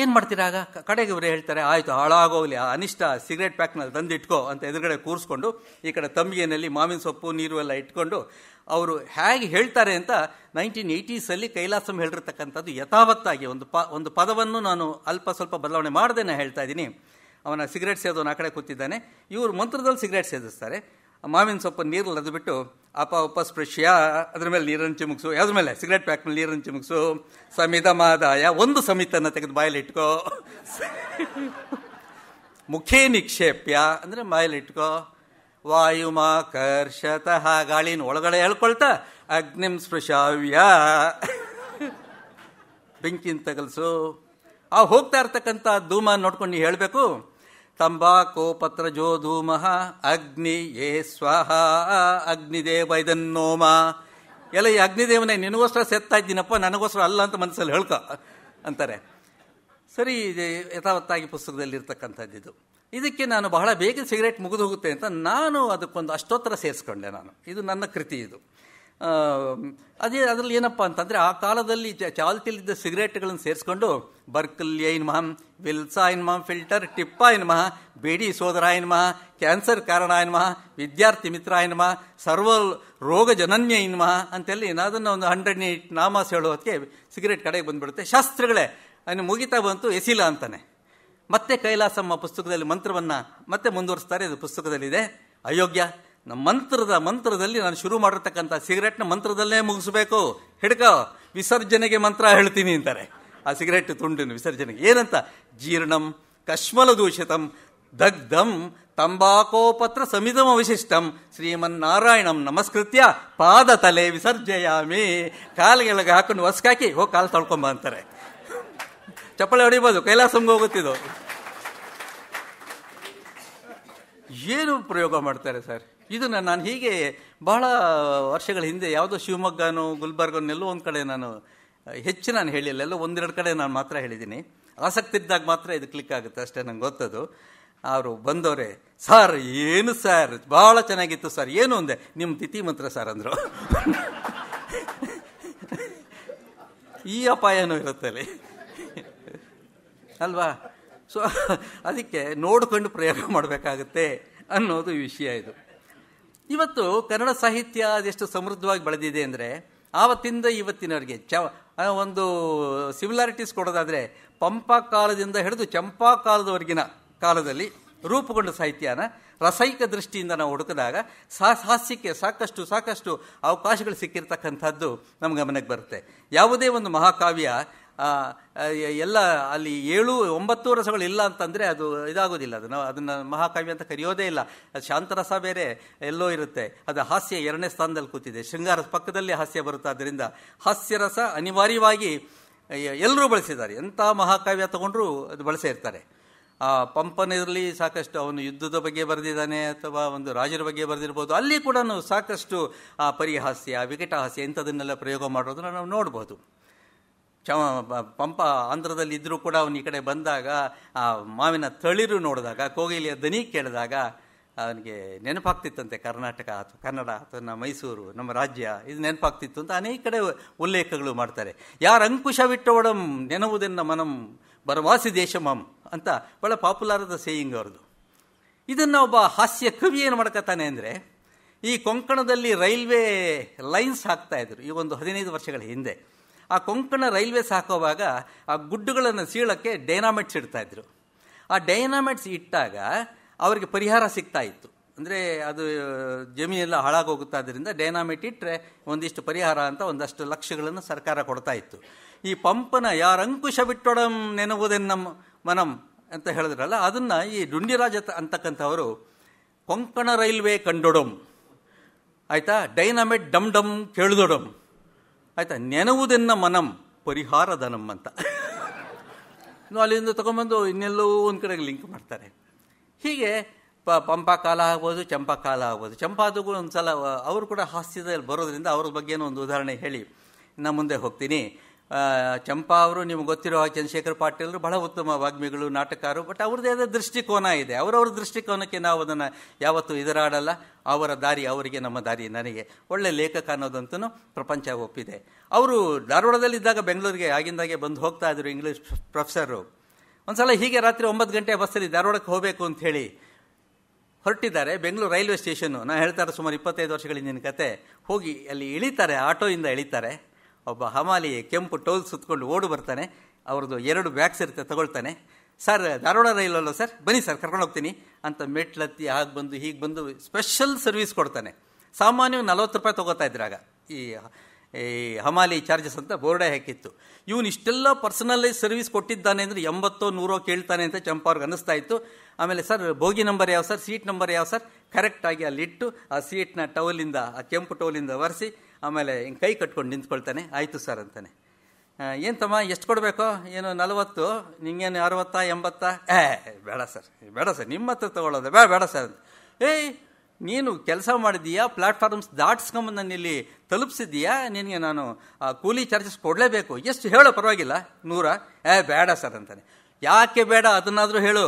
ಏನು ಮಾಡ್ತೀರಾ ಆಗ? ಕಡೆಗೆ ಇವರು ಹೇಳ್ತಾರೆ, ಆಯಿತು ಹಾಳಾಗೋಗ್ಲಿ, ಆ ಅನಿಷ್ಟ ಸಿಗರೇಟ್ ಪ್ಯಾಕ್ನಲ್ಲಿ ತಂದಿಟ್ಕೋ ಅಂತ ಎದುರುಗಡೆ ಕೂರಿಸ್ಕೊಂಡು, ಈ ಕಡೆ ತಂಬಿಗೆನಲ್ಲಿ ಮಾವಿನ ಸೊಪ್ಪು ನೀರು ಎಲ್ಲ ಇಟ್ಕೊಂಡು ಅವರು ಹೇಗೆ ಹೇಳ್ತಾರೆ ಅಂತ 1980s ಕೈಲಾಸಂ ಹೇಳಿರ್ತಕ್ಕಂಥದ್ದು ಯಥಾವತ್ತಾಗಿ ಒಂದು ಪದವನ್ನು ನಾನು ಅಲ್ಪ ಸ್ವಲ್ಪ ಬದಲಾವಣೆ ಮಾಡ್ದೇನೆ ಹೇಳ್ತಾ ಇದ್ದೀನಿ. ಅವನ ಸಿಗರೇಟ್ ಸೇದೋನು ಆ ಕಡೆ ಕೂತಿದ್ದಾನೆ, ಇವರು ಮಂತ್ರದಲ್ಲಿ ಸಿಗರೇಟ್ ಸೇದಿಸ್ತಾರೆ. ಮಾವಿನ ಸೊಪ್ಪನ್ನು ನೀರಲ್ಲಿ ಅದ್ಬಿಟ್ಟು ಅಪ ಉಪ ಸ್ಪೃಶ್ಯ, ಅದ್ರ ಮೇಲೆ ನೀರನ್ನು ಚಿಮುಕ್ಸು, ಯಾವ್ದ್ರ ಮೇಲೆ? ಸಿಗರೇಟ್ ಪ್ಯಾಕ್ ಮೇಲೆ ನೀರನ್ನು ಚಿಮುಕ್ಸು, ಸಮಿತ ಮಾದಾಯ, ಒಂದು ಸಮಿತನ್ನು ತೆಗೆದು ಬಾಯಲ್ಲಿ ಇಟ್ಕೋ, ಮುಖೇ ನಿಕ್ಷೇಪ್ಯ ಅಂದರೆ ಬಾಯಲ್ಲಿ ಇಟ್ಕೋ, ವಾಯುಮಾಕರ್ಷತಃ, ಗಾಳಿನ ಒಳಗಡೆ ಎಳ್ಕೊಳ್ತಾ, ಅಗ್ನಿಂ ಸ್ಪೃಶಾವ್ಯ, ಬೆಂಕಿನ ತಗಲ್ಸು. ಆ ಹೋಗ್ತಾ ಇರ್ತಕ್ಕಂಥ ಧೂಮ ನೋಡ್ಕೊಂಡು ನೀವು ಹೇಳಬೇಕು, ತಂಬಾಕು ಪತ್ರ ಜೋ ಧೂಮ ಅಗ್ನಿ ಯೇ ಸ್ವಾಹ ಅಗ್ನಿದೇವ ಇದನ್ನೋಮ. ಎಲ್ಲ ಈ ಅಗ್ನಿದೇವನೇ, ನಿನಗೋಸ್ಕರ ಸೆತ್ತಾ ಇದ್ದೀನಪ್ಪ, ನನಗೋಸ್ಕರ ಅಲ್ಲ ಅಂತ ಮನಸ್ಸಲ್ಲಿ ಹೇಳ್ಕೊ ಅಂತಾರೆ. ಸರಿ, ಯಥಾವತ್ತಾಗಿ ಪುಸ್ತಕದಲ್ಲಿ ಇರ್ತಕ್ಕಂಥದ್ದು ಇದು. ಇದಕ್ಕೆ ನಾನು ಬಹಳ ಬೇಗ ಸಿಗರೇಟ್ ಮುಗಿದು ಹೋಗುತ್ತೆ ಅಂತ ನಾನು ಅದಕ್ಕೊಂದು ಅಷ್ಟೋತ್ತರ ಸೇರಿಸ್ಕೊಂಡೆ. ಇದು ನನ್ನ ಕೃತಿ. ಇದು ಅದರಲ್ಲಿ ಏನಪ್ಪ ಅಂತಂದರೆ, ಆ ಕಾಲದಲ್ಲಿ ಚಾಲ್ತಿಲಿದ್ದ ಸಿಗರೇಟ್ಗಳನ್ನು ಸೇರಿಸ್ಕೊಂಡು ಬರ್ಕಲ್ಯೈನ್ ಮಹಂ, ವಿಲ್ಸಾಯಿನ್ ಮಹಂ, ಫಿಲ್ಟರ್ ಟಿಪ್ಪಾಯಿನ್ ಮಹ, ಬೇಡಿ ಸೋದರಾಯನ್ ಮಹ, ಕ್ಯಾನ್ಸರ್ ಕಾರಣಾಯನ್ ಮಹ, ವಿದ್ಯಾರ್ಥಿ ಮಿತ್ರಾಯನ್ ಮಹ, ಸರ್ವ ರೋಗ ಜನನ್ಯೈನ್ ಮಹ ಅಂತೆಲ್ಲಿ ಅದನ್ನು ಒಂದು 108 ನಾಮಾಸ್ ಹೇಳೋದಕ್ಕೆ ಸಿಗರೇಟ್ ಕಡೆಗೆ ಬಂದುಬಿಡುತ್ತೆ. ಶಾಸ್ತ್ರಗಳೇ ಅವನು ಮುಗಿತಾ ಬಂತು, ಎಸಿಲ ಅಂತಾನೆ. ಮತ್ತೆ ಕೈಲಾಸಮ್ಮ ಪುಸ್ತಕದಲ್ಲಿ ಮಂತ್ರವನ್ನು ಮತ್ತೆ ಮುಂದುವರಿಸ್ತಾರೆ. ಇದು ಪುಸ್ತಕದಲ್ಲಿದೆ. ಅಯೋಗ್ಯ, ನಮ್ಮ ಮಂತ್ರದಲ್ಲಿ ನಾನು ಶುರು ಮಾಡಿರ್ತಕ್ಕಂಥ ಸಿಗರೇಟ್ನ ಮಂತ್ರದಲ್ಲೇ ಮುಗಿಸ್ಬೇಕು, ಹಿಡ್ಕೋ, ವಿಸರ್ಜನೆಗೆ ಮಂತ್ರ ಹೇಳ್ತೀನಿ ಅಂತಾರೆ. ಆ ಸಿಗರೇಟ್ ತುಂಡಿನ ವಿಸರ್ಜನೆಗೆ ಏನಂತ? ಜೀರ್ಣಂ ಕಶ್ಮಲ ದೂಷಿತಂ ದಗ್ಧಂ ತಂಬಾಕೋಪತ್ರ ಸಮಿದಂ ಅವಶಿಷ್ಟಂ ಶ್ರೀಮನ್ನಾರಾಯಣಂ ನಮಸ್ಕೃತ್ಯ ಪಾದ ತಲೆ ವಿಸರ್ಜಯಾಮಿ. ಕಾಲಿಗೆಳಗೆ ಹಾಕೊಂಡು ಹೊಸ್ಕಾಕಿ ಹೋಗಿ ಕಾಲು ತೊಳ್ಕೊಂಬ ಅಂತಾರೆ. ಚಪ್ಪಳೆ ಹೊಡಿಬೋದು, ಕೈಲಾಸಂಗೆ ಹೋಗುತ್ತಿದ್ದು. ಏನು ಪ್ರಯೋಗ ಮಾಡ್ತಾರೆ ಸರ್ ಇದನ್ನು. ನಾನು ಹೀಗೆ ಬಹಳ ವರ್ಷಗಳ ಹಿಂದೆ ಯಾವುದೋ ಶಿವಮೊಗ್ಗನೋ ಗುಲ್ಬರ್ಗನೆಲ್ಲೋ ಒಂದು ಕಡೆ ನಾನು ನಾನು ಹೇಳಿಲ್ಲ, ಎಲ್ಲೋ 1-2 ಕಡೆ ನಾನು ಮಾತ್ರ ಹೇಳಿದ್ದೀನಿ. ಆಸಕ್ತಿ ಇದ್ದಾಗ ಮಾತ್ರ ಇದು ಕ್ಲಿಕ್ ಆಗುತ್ತೆ ಅಷ್ಟೇ, ನಂಗೆ ಗೊತ್ತದು. ಅವರು ಬಂದವರೇ, ಸರ್ ಏನು ಸರ್ ಭಾಳ ಚೆನ್ನಾಗಿತ್ತು ಸರ್, ಏನು ಅಂದೆ, ನಿಮ್ಮ ತಿಥಿ ಮಂತ್ರ ಸರ್ ಅಂದರು. ಈ ಅಪಾಯನೂ ಇರುತ್ತೆ ಅಲ್ಲಿ ಅಲ್ವಾ? ಸೊ ಅದಕ್ಕೆ ನೋಡಿಕೊಂಡು ಪ್ರಯೋಗ ಮಾಡಬೇಕಾಗುತ್ತೆ ಅನ್ನೋದು ವಿಷಯ ಇದು. ಇವತ್ತು ಕನ್ನಡ ಸಾಹಿತ್ಯ ಅದೆಷ್ಟು ಸಮೃದ್ಧವಾಗಿ ಬೆಳೆದಿದೆ ಅಂದರೆ ಆವತ್ತಿಂದ ಇವತ್ತಿನವರೆಗೆ ಒಂದು ಸಿಮಿಲಾರಿಟೀಸ್ ಕೊಡೋದಾದರೆ ಪಂಪ ಕಾಲದಿಂದ ಹಿಡಿದು ಚಂಪಾ ಕಾಲದವರೆಗಿನ ಕಾಲದಲ್ಲಿ ರೂಪುಗೊಂಡ ಸಾಹಿತ್ಯನ ರಸೈಕ ದೃಷ್ಟಿಯಿಂದ ನಾವು ಹುಡುಕಿದಾಗ ಹಾಸ್ಯಕ್ಕೆ ಸಾಕಷ್ಟು ಅವಕಾಶಗಳು ಸಿಕ್ಕಿರ್ತಕ್ಕಂಥದ್ದು ನಮ್ಮ ಗಮನಕ್ಕೆ ಬರುತ್ತೆ. ಯಾವುದೇ ಒಂದು ಮಹಾಕಾವ್ಯ ಎಲ್ಲ ಅಲ್ಲಿ 7-9 ರಸಗಳು ಇಲ್ಲ ಅಂತಂದರೆ ಅದು ಇದಾಗೋದಿಲ್ಲ. ಅದನ್ನು ಮಹಾಕಾವ್ಯ ಅಂತ ಕರೆಯೋದೇ ಇಲ್ಲ. ಅದು ಶಾಂತರಸ ಬೇರೆ ಎಲ್ಲೋ ಇರುತ್ತೆ. ಅದು ಹಾಸ್ಯ 2ನೇ ಸ್ಥಾನದಲ್ಲಿ ಕೂತಿದೆ. ಶೃಂಗಾರ ಪಕ್ಕದಲ್ಲಿ ಹಾಸ್ಯ ಬರುತ್ತೆ. ಆದ್ದರಿಂದ ಹಾಸ್ಯರಸ ಅನಿವಾರ್ಯವಾಗಿ ಎಲ್ಲರೂ ಬಳಸಿದ್ದಾರೆ. ಎಂಥ ಮಹಾಕಾವ್ಯ ತಗೊಂಡ್ರೂ ಅದು ಬಳಸೇ ಇರ್ತಾರೆ. ಪಂಪನಿರಲಿ ಸಾಕಷ್ಟು ಅವನು ಯುದ್ಧದ ಬಗ್ಗೆ ಬರೆದಿದ್ದಾನೆ ಅಥವಾ ಒಂದು ರಾಜರ ಬಗ್ಗೆ ಬರೆದಿರ್ಬೋದು. ಅಲ್ಲಿ ಕೂಡ ಸಾಕಷ್ಟು ಪರಿಹಾಸ್ಯ, ವಿಕಟಹಾಸ್ಯ ಇಂಥದನ್ನೆಲ್ಲ ಪ್ರಯೋಗ ಮಾಡೋದನ್ನು ನಾವು ನೋಡ್ಬೋದು. ಪಂಪ ಆಂಧ್ರದಲ್ಲಿ ಇದ್ದರೂ ಕೂಡ ಅವನು ಈ ಕಡೆ ಬಂದಾಗ ಆ ಮಾವಿನ ತಳಿರು ನೋಡಿದಾಗ, ಕೋಗಿಲೆಯ ದನಿ ಕೇಳಿದಾಗ ಅವನಿಗೆ ನೆನಪಾಗ್ತಿತ್ತಂತೆ ಕರ್ನಾಟಕ ಅಥವಾ ಕನ್ನಡ ಅಥವಾ ನಮ್ಮ ಮೈಸೂರು ನಮ್ಮ ರಾಜ್ಯ ಇದು ನೆನಪಾಗ್ತಿತ್ತು ಅಂತ ಅನೇಕ ಕಡೆ ಉಲ್ಲೇಖಗಳು ಮಾಡ್ತಾರೆ. ಯಾರ ಅಂಕುಶವಿಟ್ಟವಡಂ ನೆನವುದೆನ್ನ ಮನಂ ಬರವಾಸಿ ದೇಶಮಂ ಅಂತ ಬಹಳ ಪಾಪ್ಯುಲರ್ ಆದ ಸೇಯಿಂಗ್ ಅವ್ರದ್ದು. ಇದನ್ನು ಒಬ್ಬ ಹಾಸ್ಯ ಕವಿ ಏನು ಮಾಡ್ಕೊತಾನೆ ಅಂದರೆ, ಈ ಕೊಂಕಣದಲ್ಲಿ ರೈಲ್ವೆ ಲೈನ್ಸ್ ಹಾಕ್ತಾಯಿದ್ರು ಈ ಒಂದು 15 ವರ್ಷಗಳ ಹಿಂದೆ. ಆ ಕೊಂಕಣ ರೈಲ್ವೇಸ್ ಹಾಕೋವಾಗ ಆ ಗುಡ್ಡುಗಳನ್ನು ಸೀಳಕ್ಕೆ ಡೈನಾಮೈಟ್ಸ್ ಇಡ್ತಾಯಿದ್ರು. ಆ ಡೈನಾಮೈಟ್ಸ್ ಇಟ್ಟಾಗ ಅವರಿಗೆ ಪರಿಹಾರ ಸಿಗ್ತಾ ಇತ್ತು. ಅಂದರೆ ಅದು ಜಮೀನೆಲ್ಲ ಹಾಳಾಗೋಗುತ್ತಾದ್ದರಿಂದ ಡೈನಾಮೈಟ್ ಇಟ್ಟರೆ ಒಂದಿಷ್ಟು ಪರಿಹಾರ ಅಂತ ಒಂದಷ್ಟು ಲಕ್ಷಗಳನ್ನು ಸರ್ಕಾರ ಕೊಡ್ತಾ ಇತ್ತು. ಈ ಪಂಪನ ಯಾರ ಅಂಕುಶ ಬಿಟ್ಟೊಡಂ ನೆನವುದೆನ್ನ ಮನಂ ಅಂತ ಹೇಳಿದ್ರಲ್ಲ, ಅದನ್ನು ಈ ಡುಂಡಿರಾಜ ಅಂತಕ್ಕಂಥವರು ಕೊಂಕಣ ರೈಲ್ವೆ ಕಂಡೊಡಂ ಆಯಿತಾ, ಡೈನಾಮೈಟ್ ಡಮ್ ಡಮ್ ಕೇಳಿದೊಡಂ ಆಯಿತಾ, ನೆನವುದೆನ್ನ ಮನಂ ಪರಿಹಾರಧನಂ ಅಂತ ಅಲ್ಲಿಂದ ತಗೊಂಬಂದು ಇನ್ನೆಲ್ಲೋ ಒಂದು ಕಡೆಗೆ ಲಿಂಕ್ ಮಾಡ್ತಾರೆ. ಹೀಗೆ ಪಂಪಾ ಕಾಲ ಆಗ್ಬೋದು, ಚಂಪಾ ಕಾಲ ಆಗ್ಬೋದು. ಚಂಪಾದಿಗೂ ಒಂದು ಸಲ ಅವರು ಕೂಡ ಹಾಸ್ಯದಲ್ಲಿ ಬರೋದ್ರಿಂದ ಅವ್ರ ಬಗ್ಗೆನೂ ಒಂದು ಉದಾಹರಣೆ ಹೇಳಿ ನಾನು ಮುಂದೆ ಹೋಗ್ತೀನಿ. ಚಂಪಾ ಅವರು ನಿಮ್ಗೆ ಗೊತ್ತಿರೋ ಚಂದ್ರಶೇಖರ್ ಪಾಟೀಲರು ಬಹಳ ಉತ್ತಮ ವಾಗ್ಮಿಗಳು, ನಾಟಕರು. ಬಟ್ ಅವ್ರದ್ದೇ ಆದ ದೃಷ್ಟಿಕೋನ ಇದೆ. ಅವರವ್ರ ದೃಷ್ಟಿಕೋನಕ್ಕೆ ನಾವು ಅದನ್ನು ಯಾವತ್ತೂ ಎದುರಾಡಲ್ಲ. ಅವರ ದಾರಿ ಅವರಿಗೆ, ನಮ್ಮ ದಾರಿ ನನಗೆ. ಒಳ್ಳೆ ಲೇಖಕ ಅನ್ನೋದಂತೂ ಪ್ರಪಂಚ ಒಪ್ಪಿದೆ. ಅವರು ಧಾರವಾಡದಲ್ಲಿದ್ದಾಗ ಬೆಂಗಳೂರಿಗೆ ಆಗಿಂದಾಗೆ ಬಂದು ಹೋಗ್ತಾ ಇದ್ರು ಇಂಗ್ಲೀಷ್ ಪ್ರೊಫೆಸರು. ಒಂದು ಸಲ ಹೀಗೆ ರಾತ್ರಿ 9 ಗಂಟೆ ಬಸ್ಸಲ್ಲಿ ಧಾರವಾಡಕ್ಕೆ ಹೋಗಬೇಕು ಅಂತ ಹೇಳಿ ಹೊರಟಿದ್ದಾರೆ. Bengaluru railway station. ನಾನು ಹೇಳ್ತಾರೆ ಸುಮಾರು 25 ವರ್ಷಗಳ ಹಿಂದಿನ ಕತೆ. ಹೋಗಿ ಅಲ್ಲಿ ಇಳಿತಾರೆ, ಆಟೋಯಿಂದ ಇಳಿತಾರೆ. ಒಬ್ಬ ಹಮಾಲಿ ಕೆಂಪು ಟೋಲ್ ಸುತ್ತಕೊಂಡು ಓಡು ಬರ್ತಾನೆ. ಅವ್ರದ್ದು 2 ಬ್ಯಾಗ್ಸ್ ಇರುತ್ತೆ, ತಗೊಳ್ತಾನೆ. ಸರ್ ಧಾರವಾಡ ರೈಲ್ ಅಲ್ಲ ಸರ್, ಬನ್ನಿ ಸರ್ ಕರ್ಕೊಂಡು ಹೋಗ್ತೀನಿ ಅಂತ ಮೆಟ್ಲತ್ತಿ ಹಾಗೆ ಬಂದು ಹೀಗೆ ಬಂದು ಸ್ಪೆಷಲ್ ಸರ್ವಿಸ್ ಕೊಡ್ತಾನೆ. ಸಾಮಾನ್ಯವಾಗಿ 40 ರೂಪಾಯಿ ತೊಗೋತಾ ಇದ್ರಾಗ ಈ ಹಮಾಲಿ ಚಾರ್ಜಸ್ ಅಂತ ಬೋರ್ಡೇ ಹಾಕಿತ್ತು. ಇವನು ಇಷ್ಟೆಲ್ಲ ಪರ್ಸನಲೈಸ್ ಸರ್ವಿಸ್ ಕೊಟ್ಟಿದ್ದಾನೆ ಅಂದರೆ 80-100 ಕೇಳ್ತಾನೆ ಅಂತ ಚಂಪಾವ್ರಿಗೆ ಅನ್ನಿಸ್ತಾ ಇತ್ತು. ಆಮೇಲೆ ಸರ್ ಬೋಗಿ ನಂಬರ್ ಯಾವ ಸರ್, ಸೀಟ್ ನಂಬರ್ ಯಾವ ಸರ್, ಕರೆಕ್ಟಾಗಿ ಅಲ್ಲಿಟ್ಟು ಆ ಸೀಟ್ನ ಟವಲಿಂದ, ಆ ಕೆಂಪು ಟವಲಿಂದ ಒರೆಸಿ ಆಮೇಲೆ ಹಿಂಗೆ ಕೈ ಕಟ್ಕೊಂಡು ನಿಂತ್ಕೊಳ್ತಾನೆ. ಆಯಿತು ಸರ್ ಅಂತಾನೆ. ಏನು ತಮ್ಮ ಎಷ್ಟು ಕೊಡಬೇಕೋ, ಏನು 40, ನಿಂಗೇನು 60, 80? ಬೇಡ ಸರ್ ನಿಮ್ಮ ಹತ್ರ ತೊಗೊಳ್ಳೋದು ಬೇಡ ಸರ್ ಅಂತ. ನೀನು ಕೆಲಸ ಮಾಡಿದ್ದೀಯಾ, ಪ್ಲಾಟ್ಫಾರ್ಮ್ಸ್ ದಾಟ್ಸ್ಕೊಂಬಂದು ನಾನು ಇಲ್ಲಿ ತಲುಪಿಸಿದ್ದೀಯಾ, ನಿನಗೆ ನಾನು ಕೂಲಿ ಚಾರ್ಜಸ್ ಕೊಡಲೇಬೇಕು, ಎಷ್ಟು ಹೇಳೋ ಪರವಾಗಿಲ್ಲ, 100? ಬೇಡ ಸರ್ ಅಂತಾನೆ. ಯಾಕೆ ಬೇಡ ಅದನ್ನಾದರೂ ಹೇಳು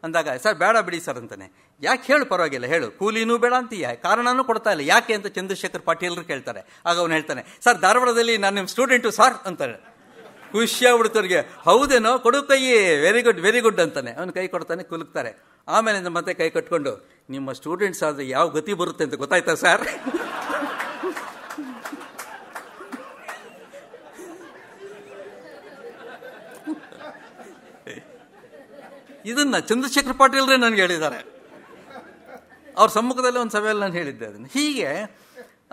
ಅಂದಾಗ, ಸರ್ ಬೇಡ ಬಿಡಿ ಸರ್ ಅಂತಾನೆ. ಯಾಕೆ ಹೇಳು ಪರವಾಗಿಲ್ಲ ಹೇಳು, ಕೂಲಿನೂ ಬೇಡ ಅಂತೀಯ, ಕಾರಣನೂ ಕೊಡ್ತಾ ಇಲ್ಲ, ಯಾಕೆ ಅಂತ ಚಂದ್ರಶೇಖರ್ ಪಾಟೀಲರು ಕೇಳ್ತಾರೆ. ಆಗ ಅವನು ಹೇಳ್ತಾನೆ, ಸರ್ ಧಾರವಾಡದಲ್ಲಿ ನಾನು ನಿಮ್ಮ ಸ್ಟೂಡೆಂಟು ಸಾರ್ ಅಂತಾನೆ. ಖುಷಿಯಾಗ್ಬಿಡ್ತವ್ರಿಗೆ. ಹೌದೇನೋ, ಕೊಡು ಕೈ, ವೆರಿ ಗುಡ್ ಅಂತಾನೆ. ಅವನು ಕೈ ಕೊಡ್ತಾನೆ, ಕುಲುಕ್ತಾರೆ. ಆಮೇಲೆ ಮತ್ತೆ ಕೈ ಕಟ್ಕೊಂಡು, ನಿಮ್ಮ ಸ್ಟೂಡೆಂಟ್ಸ್ ಆದರೆ ಯಾವ ಗತಿ ಬರುತ್ತೆ ಅಂತ ಗೊತ್ತಾಯ್ತಾ ಸರ್? ಇದನ್ನ ಚಂದ್ರಶೇಖರ್ ಪಾಟೀಲ್ರೇ ನನಗೆ ಹೇಳಿದ್ದಾರೆ. ಅವ್ರ ಸಮ್ಮುಖದಲ್ಲಿ ಒಂದು ಸಭೆಯಲ್ಲಿ ನಾನು ಹೇಳಿದ್ದೆ ಅದನ್ನು. ಹೀಗೆ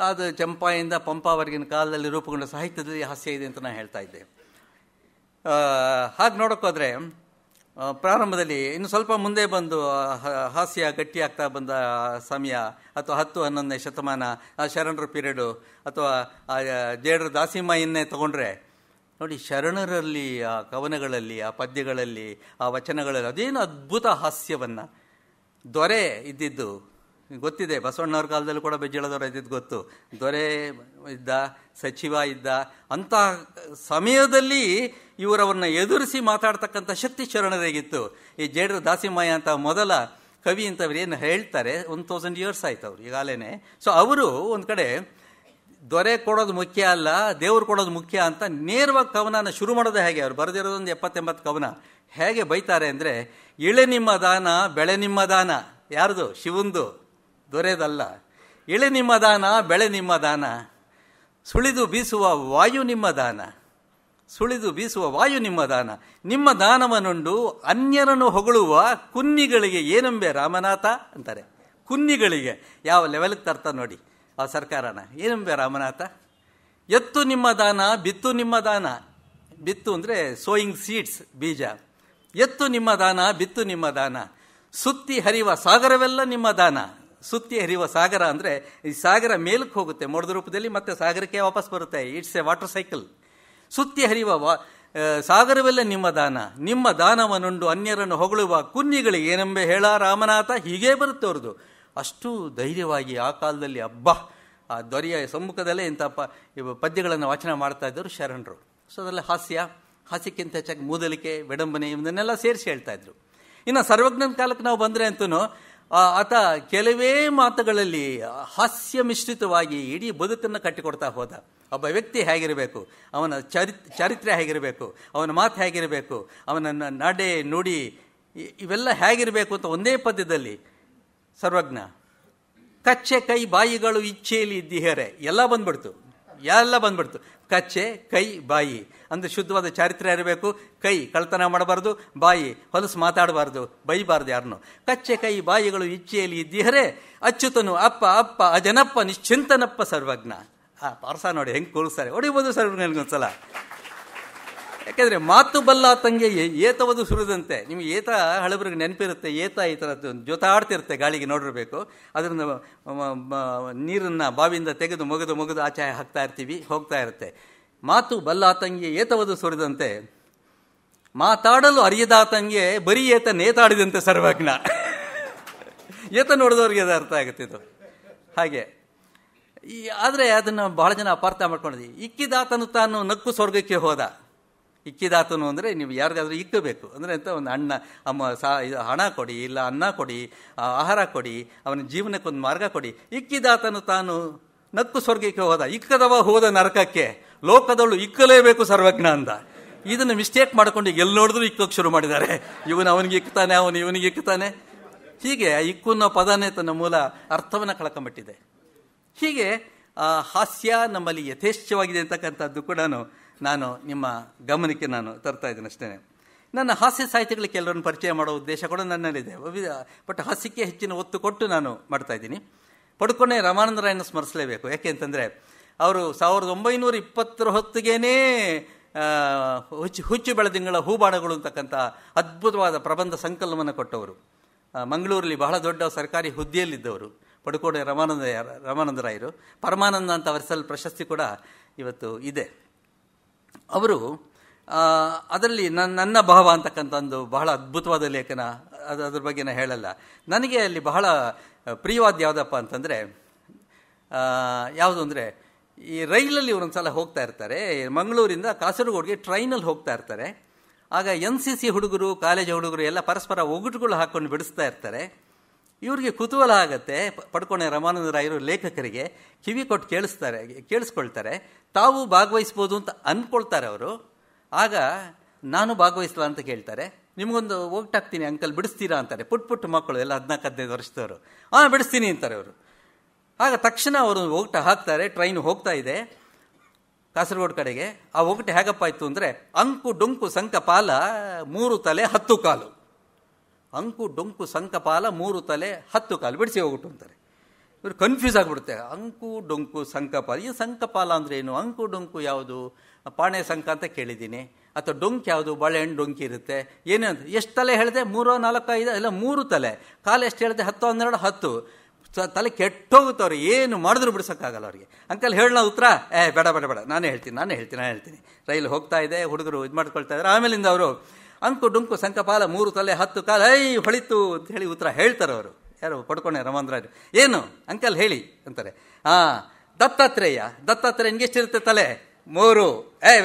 ಅದು ಚಂಪಾಯಿಂದ ಪಂಪಾವರೆಗಿನ ಕಾಲದಲ್ಲಿ ರೂಪುಗೊಂಡ ಸಾಹಿತ್ಯದಲ್ಲಿ ಹಾಸ್ಯ ಇದೆ ಅಂತ ನಾನು ಹೇಳ್ತಾ ಇದ್ದೆ. ಹಾಗೆ ನೋಡೋಕ್ಕೋದ್ರೆ ಪ್ರಾರಂಭದಲ್ಲಿ ಇನ್ನು ಸ್ವಲ್ಪ ಮುಂದೆ ಬಂದು ಹಾಸ್ಯ ಗಟ್ಟಿಯಾಗ್ತಾ ಬಂದ ಸಮಯ ಅಥವಾ 10-11ನೇ ಶತಮಾನ, ಶರಣರ ಪೀರಿಯಡು ಅಥವಾ ಜೇಡರ ದಾಸಿಮಾಯಿಯನ್ನೇ ತಗೊಂಡ್ರೆ ನೋಡಿ, ಶರಣರಲ್ಲಿ ಆ ಕವನಗಳಲ್ಲಿ, ಆ ಪದ್ಯಗಳಲ್ಲಿ, ಆ ವಚನಗಳಲ್ಲಿ ಅದೇನು ಅದ್ಭುತ ಹಾಸ್ಯವನ್ನು. ದೊರೆ ಇದ್ದಿದ್ದು ಗೊತ್ತಿದೆ, ಬಸವಣ್ಣವ್ರ ಕಾಲದಲ್ಲೂ ಕೂಡ ಬೆಜ್ಜಳದವರ ಇದ್ದಿದ್ದು ಗೊತ್ತು. ದೊರೆ ಇದ್ದ, ಸಚಿವ ಇದ್ದ. ಅಂಥ ಸಮಯದಲ್ಲಿ ಇವರವ್ರನ್ನ ಎದುರಿಸಿ ಮಾತಾಡ್ತಕ್ಕಂಥ ಶಕ್ತಿ ಶರಣರಿಗಿತ್ತು. ಈ ಜೇಡರ ದಾಸಿಮಾಯ ಅಂತ ಮೊದಲ ಕವಿ ಅಂತವ್ರು ಏನು ಹೇಳ್ತಾರೆ, 1000 years ಆಯ್ತು ಅವ್ರು ಈಗಾಗಲೇ. ಸೊ ಅವರು ಒಂದು ಕಡೆ ದೊರೆ ಕೊಡೋದು ಮುಖ್ಯ ಅಲ್ಲ, ದೇವ್ರು ಕೊಡೋದು ಮುಖ್ಯ ಅಂತ ನೇರವಾಗಿ ಕವನನ ಶುರು ಮಾಡೋದೇ ಹೇಗೆ. ಅವ್ರು ಬರೆದಿರೋದೊಂದು 70-80 ಕವನ. ಹೇಗೆ ಬೈತಾರೆ ಅಂದರೆ, ಇಳೆ ನಿಮ್ಮ ದಾನ ಬೆಳೆ ನಿಮ್ಮ ದಾನ. ಯಾರ್ದು? ಶಿವಂದು, ದೊರೆದಲ್ಲ. ಎಳೆ ನಿಮ್ಮ ದಾನ, ಬೆಳೆ ನಿಮ್ಮ ದಾನ, ಸುಳಿದು ಬೀಸುವ ವಾಯು ನಿಮ್ಮ ದಾನ, ಸುಳಿದು ಬೀಸುವ ವಾಯು ನಿಮ್ಮ ದಾನ, ನಿಮ್ಮ ದಾನವನ್ನುಂಡು ಅನ್ಯರನ್ನು ಹೊಗಳುವ ಕುನ್ನಿಗಳಿಗೆ ಏನೆಂಬೆ ರಾಮನಾಥ ಅಂತಾರೆ. ಕುನ್ನಿಗಳಿಗೆ ಯಾವ ಲೆವೆಲ್ಗೆ ತರ್ತಾರೆ ನೋಡಿ ಆ ಸರ್ಕಾರನ. ಏನೆಂಬೆ ರಾಮನಾಥ. ಎತ್ತು ನಿಮ್ಮ ದಾನ, ಬಿತ್ತು ನಿಮ್ಮ ದಾನ. ಬಿತ್ತು ಅಂದರೆ ಸೋಯಿಂಗ್ ಸೀಡ್ಸ್, ಬೀಜ. ಎತ್ತು ನಿಮ್ಮ ದಾನ, ಬಿತ್ತು ನಿಮ್ಮ ದಾನ, ಸುತ್ತಿ ಹರಿಯುವ ಸಾಗರವೆಲ್ಲ ನಿಮ್ಮ ದಾನ. ಸುತ್ತಿ ಹರಿಯುವ ಸಾಗರ ಅಂದರೆ ಈ ಸಾಗರ ಮೇಲಕ್ಕೆ ಹೋಗುತ್ತೆ ಮೋಡದ ರೂಪದಲ್ಲಿ, ಮತ್ತೆ ಸಾಗರಕ್ಕೆ ವಾಪಸ್ ಬರುತ್ತೆ. It's A water cycle. ಸುತ್ತಿ ಹರಿಯುವ ಸಾಗರವೆಲ್ಲ ನಿಮ್ಮ ದಾನ, ನಿಮ್ಮ ದಾನವನ್ನುಂಡು ಅನ್ಯರನ್ನು ಹೊಗಳುವ ಕುನ್ನಿಗಳಿಗೆ ಏನೆಂಬೆ ಹೇಳ ರಾಮನಾಥ. ಹೀಗೇ ಬರುತ್ತೆ ಅವ್ರದ್ದು. ಅಷ್ಟು ಧೈರ್ಯವಾಗಿ ಆ ಕಾಲದಲ್ಲಿ ಆ ದೊರೆಯ ಸಮ್ಮುಖದಲ್ಲೇ ಇಂಥ ಪದ್ಯಗಳನ್ನು ವಾಚನ ಮಾಡ್ತಾ ಇದ್ದರು ಶರಣರು. ಸೊ ಅದರಲ್ಲಿ ಹಾಸ್ಯಕ್ಕಿಂತ ಹೆಚ್ಚಾಗಿ ಮೂದಲಿಕೆ, ವಿಡಂಬನೆ ಇವನ್ನೆಲ್ಲ ಸೇರಿಸಿ ಹೇಳ್ತಾ ಇದ್ರು. ಇನ್ನು ಸರ್ವಜ್ಞನ ಕಾಲಕ್ಕೆ ನಾವು ಬಂದರೆ ಅಂತೂ ಆತ ಕೆಲವೇ ಮಾತುಗಳಲ್ಲಿ ಹಾಸ್ಯ ಮಿಶ್ರಿತವಾಗಿ ಇಡೀ ಬದುಕನ್ನು ಕಟ್ಟಿಕೊಡ್ತಾ ಹೋದ. ಒಬ್ಬ ವ್ಯಕ್ತಿ ಹೇಗಿರಬೇಕು, ಅವನ ಚಾರಿತ್ರ್ಯ ಹೇಗಿರಬೇಕು, ಅವನ ಮಾತು ಹೇಗಿರಬೇಕು, ಅವನ ನಡೆ ನುಡಿ ಇವೆಲ್ಲ ಹೇಗಿರಬೇಕು ಅಂತ ಒಂದೇ ಪದ್ಯದಲ್ಲಿ ಸರ್ವಜ್ಞ. ಕಚ್ಚೆ ಕೈ ಬಾಯಿಗಳು ಇಚ್ಛೆಯಲ್ಲಿ ಇದ್ದಿಹರೆ ಎಲ್ಲ ಬಂದ್ಬಿಡ್ತು. ಕಚ್ಚೆ ಕೈ ಬಾಯಿ ಅಂದರೆ ಶುದ್ಧವಾದ ಚಾರಿತ್ರ್ಯ ಇರಬೇಕು. ಕೈ ಕಳ್ತನ ಮಾಡಬಾರ್ದು, ಬಾಯಿ ಹೊಲಸು ಮಾತಾಡಬಾರ್ದು, ಬೈಬಾರ್ದು ಯಾರನ್ನು. ಕಚ್ಚೆ ಕೈ ಬಾಯಿಗಳು ಇಚ್ಛೆಯಲ್ಲಿ ಇದ್ದಿಹರೆ ಅಚ್ಯುತನು ಅಪ್ಪ ಅಪ್ಪ ಅಜನಪ್ಪ ನಿಶ್ಚಿಂತನಪ್ಪ ಸರ್ವಜ್ಞ. ಪಾರ್ಸ ನೋಡಿ ಹೆಂಗೆ ಕೂರಿಸ್ತಾರೆ. ಹೊಡಿಬೋದು ಸರ್ವಜ್ಞನಿಗೊಂದ್ಸಲ. ಯಾಕೆಂದರೆ ಮಾತು ಬಲ್ಲಾತಂಗೆ ಏತವದು ಸುರಿದಂತೆ. ನಿಮಗೆ ಏತ ಹಳಬರಿಗೆ ನೆನಪಿರುತ್ತೆ. ಏತ ಈ ಥರದ್ದು ಜೊತಾಡ್ತಿರುತ್ತೆ, ಗಾಳಿಗೆ ನೋಡಿರಬೇಕು. ಅದರಿಂದ ನೀರನ್ನು ಬಾವಿಯಿಂದ ತೆಗೆದು ಮೊಗದು ಆಚೆ ಹಾಕ್ತಾ ಇರ್ತೀವಿ, ಹೋಗ್ತಾ ಇರುತ್ತೆ. ಮಾತು ಬಲ್ಲಾತಂಗೆ ಏತವದು ಸುರಿದಂತೆ, ಮಾತಾಡಲು ಅರಿಯದಾತಂಗೆ ಬರೀ ಏತ ನೇತಾಡಿದಂತೆ ಸರ್ವಜ್ಞ. ಏತ ನೋಡಿದವ್ರಿಗೆ ಅದು ಅರ್ಥ ಆಗುತ್ತಿದ್ದು ಹಾಗೆ. ಆದರೆ ಅದನ್ನು ಬಹಳ ಜನ ಅಪಾರ್ಥ ಮಾಡ್ಕೊಂಡಿದ್ವಿ. ಇಕ್ಕಿದಾತನು ತಾನು ನಕ್ಕು ಸ್ವರ್ಗಕ್ಕೆ ಹೋದ. ಇಕ್ಕಿದಾತನು ಅಂದರೆ ನೀವು ಯಾರಿಗಾದ್ರೂ ಇಕ್ಕಬೇಕು ಅಂದರೆ ಅಂತ ಒಂದು ಹಣ ಕೊಡಿ, ಇಲ್ಲ ಅನ್ನ ಕೊಡಿ, ಆಹಾರ ಕೊಡಿ, ಅವನ ಜೀವನಕ್ಕೊಂದು ಮಾರ್ಗ ಕೊಡಿ. ಇಕ್ಕಿದಾತನು ತಾನು ನಕ್ಕು ಸ್ವರ್ಗಕ್ಕೆ ಹೋದ, ಇಕ್ಕದವ ಹೋದ ನರಕಕ್ಕೆ, ಲೋಕದವಳು ಇಕ್ಕಲೇಬೇಕು ಸರ್ವಜ್ಞ ಅಂದ. ಇದನ್ನು ಮಿಸ್ಟೇಕ್ ಮಾಡ್ಕೊಂಡು ಎಲ್ಲಿ ನೋಡಿದ್ರು ಇಕ್ಕೋಕ್ಕೆ ಶುರು ಮಾಡಿದ್ದಾರೆ. ಇವನು ಅವನಿಗೆ ಇಕ್ತಾನೆ, ಅವನು ಇವನಿಗೆ ಇಕ್ತಾನೆ. ಹೀಗೆ ಇಕ್ಕು ಅನ್ನೋ ಪದನೇ ತನ್ನ ಮೂಲ ಅರ್ಥವನ್ನು ಕಳ್ಕೊಂಬಿಟ್ಟಿದೆ. ಹೀಗೆ ಹಾಸ್ಯ ನಮ್ಮಲ್ಲಿ ಯಥೇಚ್ಛವಾಗಿದೆ ಅಂತಕ್ಕಂಥದ್ದು ಕೂಡ ನಾನು ನಿಮ್ಮ ಗಮನಕ್ಕೆ ತರ್ತಾ ಇದ್ದೇನೆ ಅಷ್ಟೇ. ನನ್ನ ಹಾಸ್ಯ ಸಾಹಿತ್ಯಗಳಿಗೆ ಕೆಲವರನ್ನು ಪರಿಚಯ ಮಾಡೋ ಉದ್ದೇಶ ಕೂಡ ನನ್ನಲ್ಲಿದೆ. ಬಟ್ ಹಾಸ್ಯಕ್ಕೆ ಹೆಚ್ಚಿನ ಒತ್ತು ಕೊಟ್ಟು ನಾನು ಮಾಡ್ತಾ ಇದ್ದೀನಿ. ಪಡ್ಕೊಂಡೆ ರಾಮಾನಂದರಾಯನ ಸ್ಮರಿಸಲೇಬೇಕು. ಯಾಕೆ ಅಂತಂದರೆ ಅವರು 1920 ಹೊತ್ತಿಗೇನೆ ಹುಚ್ಚು ಬೆಳದಿಂಗಳ ಹೂಬಾಣಗಳು ಅಂತಕ್ಕಂಥ ಅದ್ಭುತವಾದ ಪ್ರಬಂಧ ಸಂಕಲನವನ್ನು ಕೊಟ್ಟವರು. ಮಂಗಳೂರಲ್ಲಿ ಬಹಳ ದೊಡ್ಡ ಸರ್ಕಾರಿ ಹುದ್ದೆಯಲ್ಲಿದ್ದವರು ಪಡುಕೋಡೆ ರಾಮಾನಂದರಾಯರು. ಪರಮಾನಂದ ಅಂತ ಅವರಿಸಲು ಪ್ರಶಸ್ತಿ ಕೂಡ ಇವತ್ತು ಇದೆ. ಅವರು ಅದರಲ್ಲಿ ನನ್ನ ಭಾವ ಅಂತಕ್ಕಂಥ ಒಂದು ಬಹಳ ಅದ್ಭುತವಾದ ಲೇಖನ. ಅದ್ರ ಬಗ್ಗೆ ನಾನು ಹೇಳಲ್ಲ. ನನಗೆ ಅಲ್ಲಿ ಬಹಳ ಪ್ರಿಯವಾದ ಯಾವುದಪ್ಪ ಅಂತಂದರೆ ಯಾವುದು ಅಂದರೆ ಈ ರೈಲಲ್ಲಿ ಇವರೊಂದ್ಸಲ ಹೋಗ್ತಾ ಇರ್ತಾರೆ. ಮಂಗಳೂರಿಂದ ಕಾಸರಗೋಡಿಗೆ ಟ್ರೈನಲ್ಲಿ ಹೋಗ್ತಾ ಇರ್ತಾರೆ. ಆಗ NCC ಹುಡುಗರು, ಕಾಲೇಜ್ ಹುಡುಗರು ಎಲ್ಲ ಪರಸ್ಪರ ಒಗಟುಗಳು ಹಾಕ್ಕೊಂಡು ಬಿಡಿಸ್ತಾ ಇರ್ತಾರೆ. ಇವ್ರಿಗೆ ಕುತೂಹಲ ಆಗತ್ತೆ. ಪಡ್ಕೊಂಡೆ ರಾಮಾನಂದರಾಯರು ಲೇಖಕರಿಗೆ ಕಿವಿ ಕೊಟ್ಟು ಕೇಳಿಸ್ಕೊಳ್ತಾರೆ. ತಾವು ಭಾಗವಹಿಸ್ಬೋದು ಅಂತ ಅಂದ್ಕೊಳ್ತಾರೆ ಅವರು. ಆಗ ನಾನು ಭಾಗವಹಿಸಲ್ಲ ಅಂತ ಕೇಳ್ತಾರೆ. ನಿಮಗೊಂದು ಒಗಟಾಗ್ತೀನಿ ಅಂಕಲ್, ಬಿಡಿಸ್ತೀರಾ ಅಂತಾರೆ. ಪುಟ್ಟ ಮಕ್ಕಳು ಎಲ್ಲ 14-15 ವರ್ಷದವರು. ಬಿಡಿಸ್ತೀನಿ ಅಂತಾರೆ ಅವರು. ಆಗ ತಕ್ಷಣ ಅವರು ಒಗಟ ಹಾಕ್ತಾರೆ. ಟ್ರೈನ್ ಹೋಗ್ತಾ ಇದೆ ಕಾಸರಗೋಡು ಕಡೆಗೆ. ಆ ಒಗಟು ಹೇಗಪ್ಪ ಆಯಿತು ಅಂದರೆ ಅಂಕು ಡೊಂಕು ಸಂಕಪಾಲ 3 ತಲೆ 10 ಕಾಲು. ಅಂಕು ಡೊಂಕು ಸಂಕಪಾಲ 3 ತಲೆ 10 ಕಾಲು ಬಿಡಿಸಿ ಹೋಗ್ಬಿಟ್ಟು ಅಂತಾರೆ. ಇವರು ಕನ್ಫ್ಯೂಸ್ ಆಗಿಬಿಡುತ್ತೆ. ಅಂಕು ಡೊಂಕು ಸಂಕಪಾಲ, ಈ ಸಂಕಪಾಲ ಅಂದರೆ ಏನು? ಅಂಕು ಡೊಂಕು ಯಾವುದು? ಪಾಣೆ ಸಂಕ ಅಂತ ಕೇಳಿದ್ದೀನಿ. ಅಥವಾ ಡೊಂಕ್ ಯಾವುದು? ಬಾಳೆಹಣ್ಣು ಡೊಂಕಿ ಇರುತ್ತೆ. ಏನೇ ಅಂತ ಎಷ್ಟು ತಲೆ ಹೇಳಿದೆ? 3, 4, 5 ಎಲ್ಲ 3 ತಲೆ. ಕಾಲು ಎಷ್ಟು ಹೇಳಿದೆ? 10, 12, 10. ತಲೆ ಕೆಟ್ಟೋಗುತ್ತೆ ಅವ್ರು. ಏನು ಮಾಡಿದ್ರು ಬಿಡಿಸೋಕ್ಕಾಗಲ್ಲ ಅವ್ರಿಗೆ. ಅಂಕಲ್ ಹೇಳೋಣ ಉತ್ತರ? ಬೇಡ ನಾನೇ ಹೇಳ್ತೀನಿ. ರೈಲು ಹೋಗ್ತಾ ಇದೆ, ಹುಡುಗರು ಇದು ಮಾಡ್ಕೊಳ್ತಾ ಇದ್ದಾರೆ. ಆಮೇಲಿಂದ ಅವರು ಅಂಕು ಡೊಂಕು ಸಂಕಪಾಲ 3 ತಲೆ 10 ಕಾಲು ಹೊಳಿತು ಅಂತ ಹೇಳಿ ಉತ್ತರ ಹೇಳ್ತಾರೆ ಅವರು. ಯಾರು? ಪಡ್ಕೊಂಡೆ ರಾಮಾನಂದರಾಯರು. ಏನು ಅಂಕಲ್ ಹೇಳಿ ಅಂತಾರೆ. ದತ್ತಾತ್ರೇಯನಿಗೆ ಎಷ್ಟಿರುತ್ತೆ ತಲೆ? 3.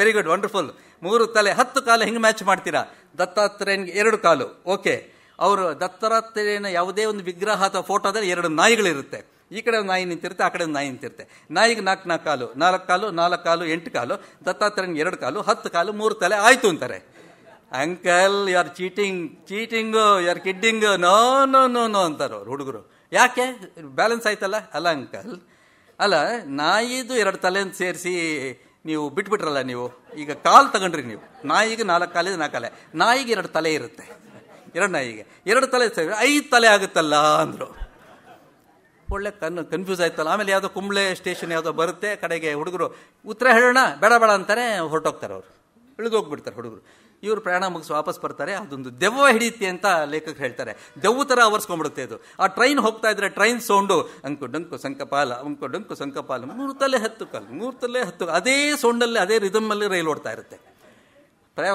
Very good, wonderful. 3 ತಲೆ 10 ಕಾಲು ಹೆಂಗೆ ಮ್ಯಾಚ್ ಮಾಡ್ತೀರಾ? ದತ್ತಾತ್ರೇಯನಿಗೆ 2 ಕಾಲು. ಓಕೆ. ಅವರು ದತ್ತಾತ್ರೇಯನ ಯಾವುದೇ ಒಂದು ವಿಗ್ರಹ ಅಥವಾ ಫೋಟೋದಲ್ಲಿ 2 ನಾಯಿಗಳಿರುತ್ತೆ. ಈ ಕಡೆ ಒಂದು ನಾಯಿ ನಿಂತಿರುತ್ತೆ, ಆ ಕಡೆ ಒಂದು ನಾಯಿ ನಿಂತಿರುತ್ತೆ. ನಾಯಿಗೆ 4 ಕಾಲು, 4 ಕಾಲು, 4 ಕಾಲು, 8 ಕಾಲು. ದತ್ತಾತ್ರೇಯನಿಗೆ 2 ಕಾಲು, 10 ಕಾಲು, 3 ತಲೆ ಆಯಿತು ಅಂತಾರೆ. Uncle you are cheating, you are kidding, no ಅಂತಾರೆ ಅವ್ರು ಹುಡುಗರು. ಯಾಕೆ ಬ್ಯಾಲೆನ್ಸ್ ಆಯ್ತಲ್ಲ? ಅಲ್ಲ ಅಂಕಲ್, ಅಲ್ಲ ನಾಯಿದು 2 ತಲೆ ಸೇರಿಸಿ ನೀವು ಬಿಟ್ಬಿಟ್ರಲ್ಲ. ನೀವು ಈಗ ಕಾಲು ತಗೊಂಡ್ರಿ, ನೀವು ನಾಯಿಗೆ 4 ಕಾಲಿದೆ, 4 ಕಾಲೆ, ನಾಯಿಗೆ 2 ತಲೆ ಇರುತ್ತೆ, 2 ನಾಯಿಗೆ 2 ತಲೆ ಸೇರಿ 5 ತಲೆ ಆಗುತ್ತಲ್ಲ ಅಂದರು. ಒಳ್ಳೆ ಕನ್ಫ್ಯೂಸ್ ಆಯ್ತಲ್ಲ. ಆಮೇಲೆ ಯಾವುದೋ ಕುಂಬ್ಳೆ ಸ್ಟೇಷನ್ ಯಾವುದೋ ಬರುತ್ತೆ, ಕಡೆಗೆ ಹುಡುಗರು ಉತ್ತರ ಹೇಳೋಣ ಬೇಡ ಬೇಡ ಅಂತಾರೆ, ಹೊರಟೋಗ್ತಾರೆ. ಅವರು ಇಳಿದೋಗ್ಬಿಡ್ತಾರೆ ಹುಡುಗರು. ಇವರು ಪ್ರಯಾಣ ಮುಗಿಸಿ ವಾಪಸ್ ಬರ್ತಾರೆ. ಅದೊಂದು ದೆವ್ವ ಹಿಡಿಯುತ್ತೆ ಅಂತ ಲೇಖಕರು ಹೇಳ್ತಾರೆ. ದೆವ್ವ ಥರ ಆವರಿಸ್ಕೊಂಡ್ಬಿಡುತ್ತೆ ಅದು. ಆ ಟ್ರೈನ್ ಹೋಗ್ತಾ ಇದ್ರೆ ಟ್ರೈನ್ ಸೌಂಡು ಅಂಕು ಡಂಕು ಸಂಕಪಾಲ, ಅಂಕು ಡಂಕು ಸಂಕಪಾಲ, 3 ತಲೆ 10 ಕಾಲು, 3 ತಲೆ 10 ಕಾಲು, ಅದೇ ಸೌಂಡಲ್ಲಿ ಅದೇ ರಿದಮ್ಮಲ್ಲಿ ರೈಲು ಓಡ್ತಾ ಇರುತ್ತೆ.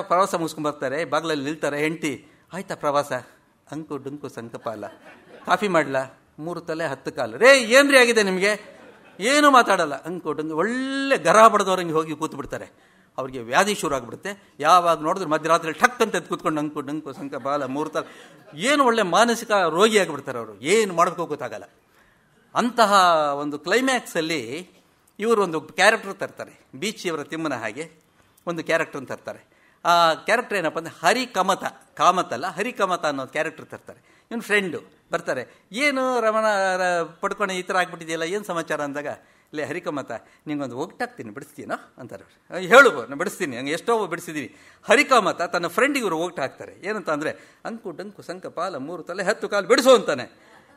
ಪ್ರವಾಸ ಮುಗಿಸ್ಕೊಂಡ್ಬರ್ತಾರೆ, ಬಾಗಿಲಲ್ಲಿ ನಿಲ್ತಾರೆ. ಹೆಂಡತಿ, ಆಯ್ತಾ ಪ್ರವಾಸ? ಅಂಕು ಡಂಕು ಸಂಕಪಾಲ, ಕಾಫಿ ಮಾಡಲಾ? 3 ತಲೆ 10 ಕಾಲು. ರೇ ಏನ್ರಿ ಆಗಿದೆ ನಿಮಗೆ? ಏನು ಮಾತಾಡಲ್ಲ. ಅಂಕು ಡಂಕು ಒಳ್ಳೆ ಗರ ಬಡ್ದವ್ರಂಗೆ ಹೋಗಿ ಕೂತು ಬಿಡ್ತಾರೆ. ಅವ್ರಿಗೆ ವ್ಯಾಧಿ ಶುರು ಆಗಿಬಿಡುತ್ತೆ. ಯಾವಾಗ ನೋಡಿದ್ರೆ ಮಧ್ಯರಾತ್ರಿ ಟಕ್ ಅಂತ ಎದ್ದು ಕೂತ್ಕೊಂಡು ಅಂಕು ಡಂಕು ಸಂಕಪಾಲ 3 ತಲೆ, ಏನು ಒಳ್ಳೆ ಮಾನಸಿಕ ರೋಗಿ ಆಗಿಬಿಡ್ತಾರೆ ಅವರು. ಏನು ಮಾಡಬೇಕು ಗೊತ್ತಾಗಲ್ಲ. ಅಂತಹ ಒಂದು ಕ್ಲೈಮ್ಯಾಕ್ಸಲ್ಲಿ ಇವರು ಒಂದು ಕ್ಯಾರೆಕ್ಟರ್ ತರ್ತಾರೆ. ಬೀಚಿಯವರ ತಿಮ್ಮನ ಹಾಗೆ ಒಂದು ಕ್ಯಾರೆಕ್ಟರ್ ತರ್ತಾರೆ. ಆ ಕ್ಯಾರೆಕ್ಟರ್ ಏನಪ್ಪ ಅಂದರೆ ಹರಿಕಮತ ಅನ್ನೋ ಕ್ಯಾರೆಕ್ಟರ್ ತರ್ತಾರೆ. ಇವನು ಫ್ರೆಂಡು ಬರ್ತಾರೆ. ಏನು ರಮಣ ಪಡ್ಕೊಂಡು ಈ ಥರ ಆಗ್ಬಿಟ್ಟಿದೆಯಲ್ಲ, ಏನು ಸಮಾಚಾರ ಅಂದಾಗ, ಇಲ್ಲೇ ಹರಿಕಮತ ನಿಂಗೊಂದು ಒಗ್ಟಾಕ್ತೀನಿ, ಬಿಡಿಸ್ತೀನೋ ಅಂತಾರೆ. ಹೇಳು, ನಾನು ಬಿಡಿಸ್ತೀನಿ, ಹಂಗೆ ಎಷ್ಟೋ ಬಿಡಿಸಿದ್ದೀವಿ. ಹರಿಕಮತ ತನ್ನ ಫ್ರೆಂಡಿಗೆ ಇವರು ಒಗ್ಟ ಹಾಕ್ತಾರೆ. ಏನಂತ ಅಂದರೆ ಅಂಕು ಡಂಕು ಸಂಕಪಾಲ 3 ತಲೆ 10 ಕಾಲು ಬಿಡಿಸು ಅಂತಾನೆ.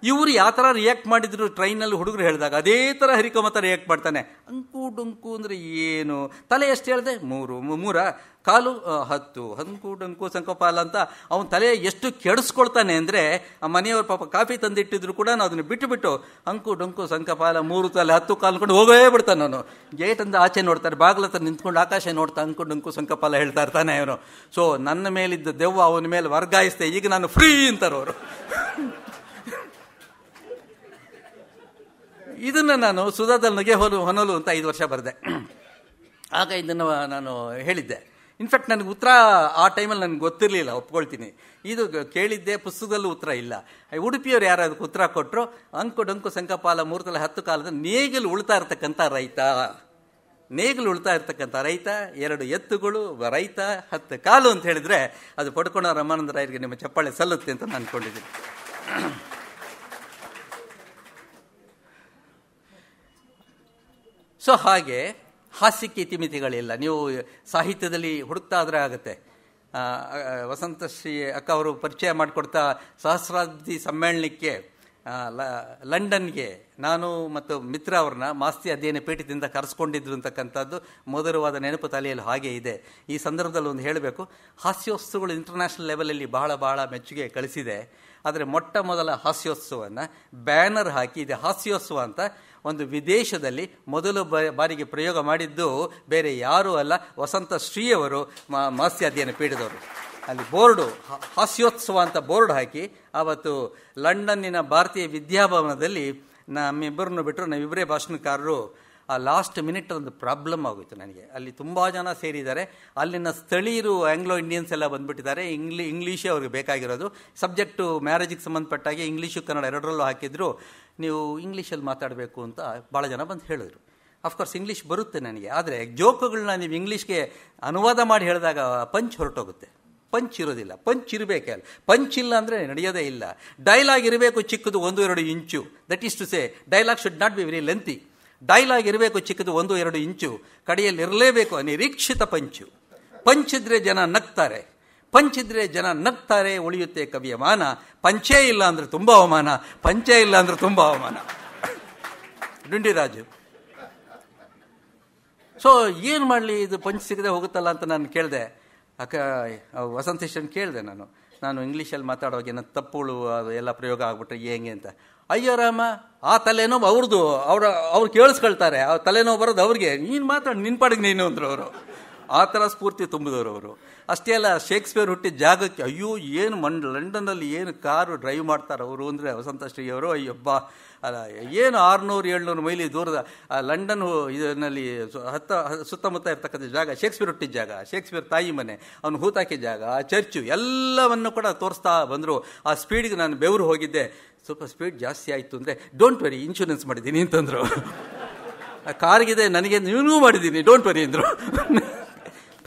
ಇವರು ಯಾವ ಥರ ರಿಯಾಕ್ಟ್ ಮಾಡಿದ್ರು ಟ್ರೈನಲ್ಲಿ ಹುಡುಗರು ಹೇಳಿದಾಗ ಅದೇ ಥರ ಹರಿಕಮತ ರಿಯಾಕ್ಟ್ ಮಾಡ್ತಾನೆ. ಅಂಕು ಡಂಕು ಅಂದರೆ ಏನು? ತಲೆ ಎಷ್ಟು ಹೇಳಿದೆ? 3 ಕಾಲು 10, ಅಂಕು ಡಂಕು ಸಂಕಪಾಲ ಅಂತ ಅವನ ತಲೆ ಎಷ್ಟು ಕೆಡಿಸ್ಕೊಳ್ತಾನೆ ಅಂದರೆ, ಆ ಮನೆಯವ್ರ ಪಾಪ ಕಾಫಿ ತಂದಿಟ್ಟಿದ್ರು ಕೂಡ ನಾವು ಅದನ್ನು ಬಿಟ್ಟು ಅಂಕು ಡಂಕು ಸಂಕಪಾಲ 3 ತಲೆ 10 ಕಾಲು ಅಂದ್ಕೊಂಡು ಹೋಗೇ ಬಿಡ್ತಾನೆ. ಅವನು ಗೇಟಿಂದ ಆಚೆ ನೋಡ್ತಾರೆ, ಬಾಗಿಲತ್ರ ನಿಂತ್ಕೊಂಡು ಆಕಾಶ ನೋಡ್ತಾ ಅಂಕು ಡಂಕು ಸಂಕಪಾಲ ಹೇಳ್ತಾ ಇರ್ತಾನೆ ಅವನು. ಸೊ ನನ್ನ ಮೇಲಿದ್ದ ದೆವ್ವ ಅವನ ಮೇಲೆ ವರ್ಗಾಯಿಸ್ತೆ, ಈಗ ನಾನು ಫ್ರೀ ಅಂತಾರೆ ಅವರು. ಇದನ್ನು ನಾನು ಸುಧಾದಲ್ಲಿ ಹೊನಲು ಅಂತ 5 ವರ್ಷ ಬರೆದೆ. ಆಗ ಇದನ್ನು ನಾನು ಹೇಳಿದ್ದೆ. ಇನ್ಫ್ಯಾಕ್ಟ್ ನನಗೆ ಉತ್ತರ ಆ ಟೈಮಲ್ಲಿ ನನಗೆ ಗೊತ್ತಿರಲಿಲ್ಲ, ಒಪ್ಕೊಳ್ತೀನಿ. ಇದು ಕೇಳಿದ್ದೆ, ಪುಸ್ತಕದಲ್ಲೂ ಉತ್ತರ ಇಲ್ಲ. ಉಡುಪಿಯವರು ಯಾರು ಅದಕ್ಕೆ ಉತ್ತರ ಕೊಟ್ಟರು, ಅಂಕು ಡಂಕು ಸಂಕಪಾಲ 3 ತಲೆ 10 ಕಾಲದ ನೇಗಿಲು ಉಳ್ತಾ ಇರ್ತಕ್ಕಂಥ ರೈತ, 2 ಎತ್ತುಗಳು, ರೈತ 10 ಕಾಲು ಅಂತ ಹೇಳಿದ್ರೆ ಅದು ಪಡ್ಕೊಂಡ ರಮಾನಂದ ರಾಯರಿಗೆ ನಿಮ್ಮ ಚಪ್ಪಾಳೆ ಸಲ್ಲುತ್ತೆ ಅಂತ ನಾನು ಅಂದ್ಕೊಂಡಿದ್ದೀನಿ. ಸೊ ಹಾಗೆ ಹಾಸ್ಯಕ್ಕೆ ಇತಿಮಿತಿಗಳಿಲ್ಲ. ನೀವು ಸಾಹಿತ್ಯದಲ್ಲಿ ಹುಡುಕ್ತಾ ಆದರೆ ಆಗುತ್ತೆ. ವಸಂತಶ್ರೀ ಅಕ್ಕ ಅವರು ಪರಿಚಯ ಮಾಡಿಕೊಡ್ತಾ ಸಹಸ್ರಾಬ್ದಿ ಸಮ್ಮೇಳನಕ್ಕೆ ಲಂಡನ್ಗೆ ನಾನು ಮತ್ತು ಮಿತ್ರ ಅವ್ರನ್ನ ಮಾಸ್ತಿ ಅಧ್ಯಯನ ಪೀಠದಿಂದ ಕರೆಸ್ಕೊಂಡಿದ್ರು ಅಂತಕ್ಕಂಥದ್ದು ಮಧುರವಾದ ನೆನಪು ತಲೆಯಲ್ಲಿ ಹಾಗೆ ಇದೆ. ಈ ಸಂದರ್ಭದಲ್ಲಿ ಒಂದು ಹೇಳಬೇಕು, ಹಾಸ್ಯೋತ್ಸವಗಳು ಇಂಟರ್ನ್ಯಾಷನಲ್ ಲೆವೆಲಲ್ಲಿ ಬಹಳ ಮೆಚ್ಚುಗೆ ಕಳಿಸಿದೆ. ಆದರೆ ಮೊಟ್ಟ ಮೊದಲ ಹಾಸ್ಯೋತ್ಸವವನ್ನು ಬ್ಯಾನರ್ ಹಾಕಿ ಇದೆ ಹಾಸ್ಯೋತ್ಸವ ಅಂತ ಒಂದು ವಿದೇಶದಲ್ಲಿ ಮೊದಲು ಬಾರಿಗೆ ಪ್ರಯೋಗ ಮಾಡಿದ್ದು ಬೇರೆ ಯಾರೂ ಅಲ್ಲ, ವಸಂತ ಶ್ರೀಯವರು, ಮಾಸ್ತಿ ಅಧ್ಯಯನ ಪೀಠದವರು. ಅಲ್ಲಿ ಬೋರ್ಡು ಹಾಸ್ಯೋತ್ಸವ ಅಂತ ಬೋರ್ಡ್ ಹಾಕಿ ಆವತ್ತು ಲಂಡನ್ನಿನ ಭಾರತೀಯ ವಿದ್ಯಾಭವನದಲ್ಲಿ ನಮ್ಮಿಬ್ಬರನ್ನು ಬಿಟ್ಟರು, ನಾವಿಬ್ಬರೇ ಭಾಷಣಕಾರರು. ಆ ಲಾಸ್ಟ್ ಮಿನಿಟ್ ಒಂದು ಪ್ರಾಬ್ಲಮ್ ಆಗೋಯ್ತು ನನಗೆ. ಅಲ್ಲಿ ತುಂಬ ಜನ ಸೇರಿದ್ದಾರೆ, ಅಲ್ಲಿನ ಸ್ಥಳೀಯರು ಆಂಗ್ಲೋ ಇಂಡಿಯನ್ಸ್ ಎಲ್ಲ ಬಂದುಬಿಟ್ಟಿದ್ದಾರೆ. ಇಂಗ್ಲೀಷೇ ಅವ್ರಿಗೆ ಬೇಕಾಗಿರೋದು. ಸಬ್ಜೆಕ್ಟು ಮ್ಯಾರೇಜಿಗೆ ಸಂಬಂಧಪಟ್ಟಾಗೆ ಇಂಗ್ಲೀಷು ಕನ್ನಡ ಎರಡರಲ್ಲೂ ಹಾಕಿದ್ರು. ನೀವು ಇಂಗ್ಲೀಷಲ್ಲಿ ಮಾತಾಡಬೇಕು ಅಂತ ಭಾಳ ಜನ ಬಂದು ಹೇಳಿದ್ರು. ಅಫ್ಕೋರ್ಸ್ ಇಂಗ್ಲೀಷ್ ಬರುತ್ತೆ ನನಗೆ, ಆದರೆ ಜೋಕುಗಳನ್ನ ನೀವು ಇಂಗ್ಲೀಷ್ಗೆ ಅನುವಾದ ಮಾಡಿ ಹೇಳಿದಾಗ ಪಂಚ್ ಹೊರಟೋಗುತ್ತೆ. ಪಂಚ್ ಇರೋದಿಲ್ಲ, ಪಂಚ್ ಇರಬೇಕೆ ಅಲ್ಲ. ಪಂಚ್ ಇಲ್ಲ ಅಂದರೆ ನಡೆಯೋದೇ ಇಲ್ಲ. ಡೈಲಾಗ್ ಇರಬೇಕು ಚಿಕ್ಕದು 1-2 ಇಂಚು. That is to say dialogue should not be very lengthy. Dialogue ಇರಬೇಕು ಚಿಕ್ಕದು 1-2 ಇಂಚು, ಕಡೆಯಲ್ಲಿ ಇರಲೇಬೇಕು ಅನಿರೀಕ್ಷಿತ ಪಂಚು. ಪಂಚಿದ್ರೆ ಜನ ನಗ್ತಾರೆ, ಪಂಚಿದ್ರೆ ಜನ ನಗ್ತಾರೆ, ಉಳಿಯುತ್ತೆ ಕವಿಯ ಮಾನ. ಪಂಚೇ ಇಲ್ಲ ಅಂದರೆ ತುಂಬ ಅವಮಾನ, ಪಂಚೇ ಇಲ್ಲ ಅಂದರೆ ತುಂಬ ಅವಮಾನ. ಡುಂಡಿರಾಜು. ಸೊ ಏನು ಮಾಡಲಿ, ಇದು ಪಂಚ್ ಸಿಗದೆ ಹೋಗುತ್ತಲ್ಲ ಅಂತ ನಾನು ಕೇಳಿದೆ. ವಸಂತೇಶನ್ ಕೇಳಿದೆ ನಾನು ಇಂಗ್ಲೀಷಲ್ಲಿ ಮಾತಾಡುವಾಗ ಏನೋ ತಪ್ಪುಳು ಅದು ಎಲ್ಲ ಪ್ರಯೋಗ ಆಗ್ಬಿಟ್ರೆ ಹೆಂಗೆ ಅಂತ. ಅಯ್ಯೋ ರಾಮ, ಆ ತಲೆನೋವು ಅವ್ರದ್ದು, ಅವ್ರು ಕೇಳಿಸ್ಕೊಳ್ತಾರೆ, ಆ ತಲೆನೋವು ಬರೋದು ಅವ್ರಿಗೆ. ನೀನು ಮಾತಾಡಿ ನಿನ್ನ ಪಾಡಿಗೆ ನೀನು ಅಂದರು ಅವರು. ಆ ಥರ ಸ್ಫೂರ್ತಿ ತುಂಬಿದವರು ಅವರು. ಅಷ್ಟೇ ಅಲ್ಲ, ಶೇಕ್ಸ್ಪಿಯರ್ ಹುಟ್ಟಿದ ಜಾಗಕ್ಕೆ ಅಯ್ಯೋ ಏನು ಲಂಡನ್ನಲ್ಲಿ ಏನು ಕಾರು ಡ್ರೈವ್ ಮಾಡ್ತಾರೆ ಅವರು ಅಂದರೆ ವಸಂತಶ್ರೀಯವರು. ಅಯ್ಯಬ್ಬಾ, ಅಲ್ಲ ಏನು 600-700 ಮೈಲಿ ದೂರದ ಲಂಡನ್ ಇದರಲ್ಲಿ ಸುತ್ತಮುತ್ತ ಇರ್ತಕ್ಕಂಥ ಜಾಗ, ಶೇಕ್ಸ್ಪಿಯರ್ ಹುಟ್ಟಿದ ಜಾಗ, ಶೇಕ್ಸ್ಪಿಯರ್ ತಾಯಿ ಮನೆ, ಅವನು ಹೂತಾಕಿದ ಜಾಗ, ಆ ಚರ್ಚು ಎಲ್ಲವನ್ನು ಕೂಡ ತೋರಿಸ್ತಾ ಬಂದರು. ಆ ಸ್ಪೀಡಿಗೆ ನಾನು ಬೆವರು ಹೋಗಿದ್ದೆ. ಸ್ವಲ್ಪ ಸ್ಪೀಡ್ ಜಾಸ್ತಿ ಆಯಿತು ಅಂದರೆ ಡೋಂಟ್ ವರಿ, ಇನ್ಶೂರೆನ್ಸ್ ಮಾಡಿದ್ದೀನಿ ಅಂತಂದರು. ಕಾರ್ಗಿದೆ ನನಗೆ ನೀವೂ ಮಾಡಿದ್ದೀನಿ, ಡೋಂಟ್ ವರಿ ಅಂದರು.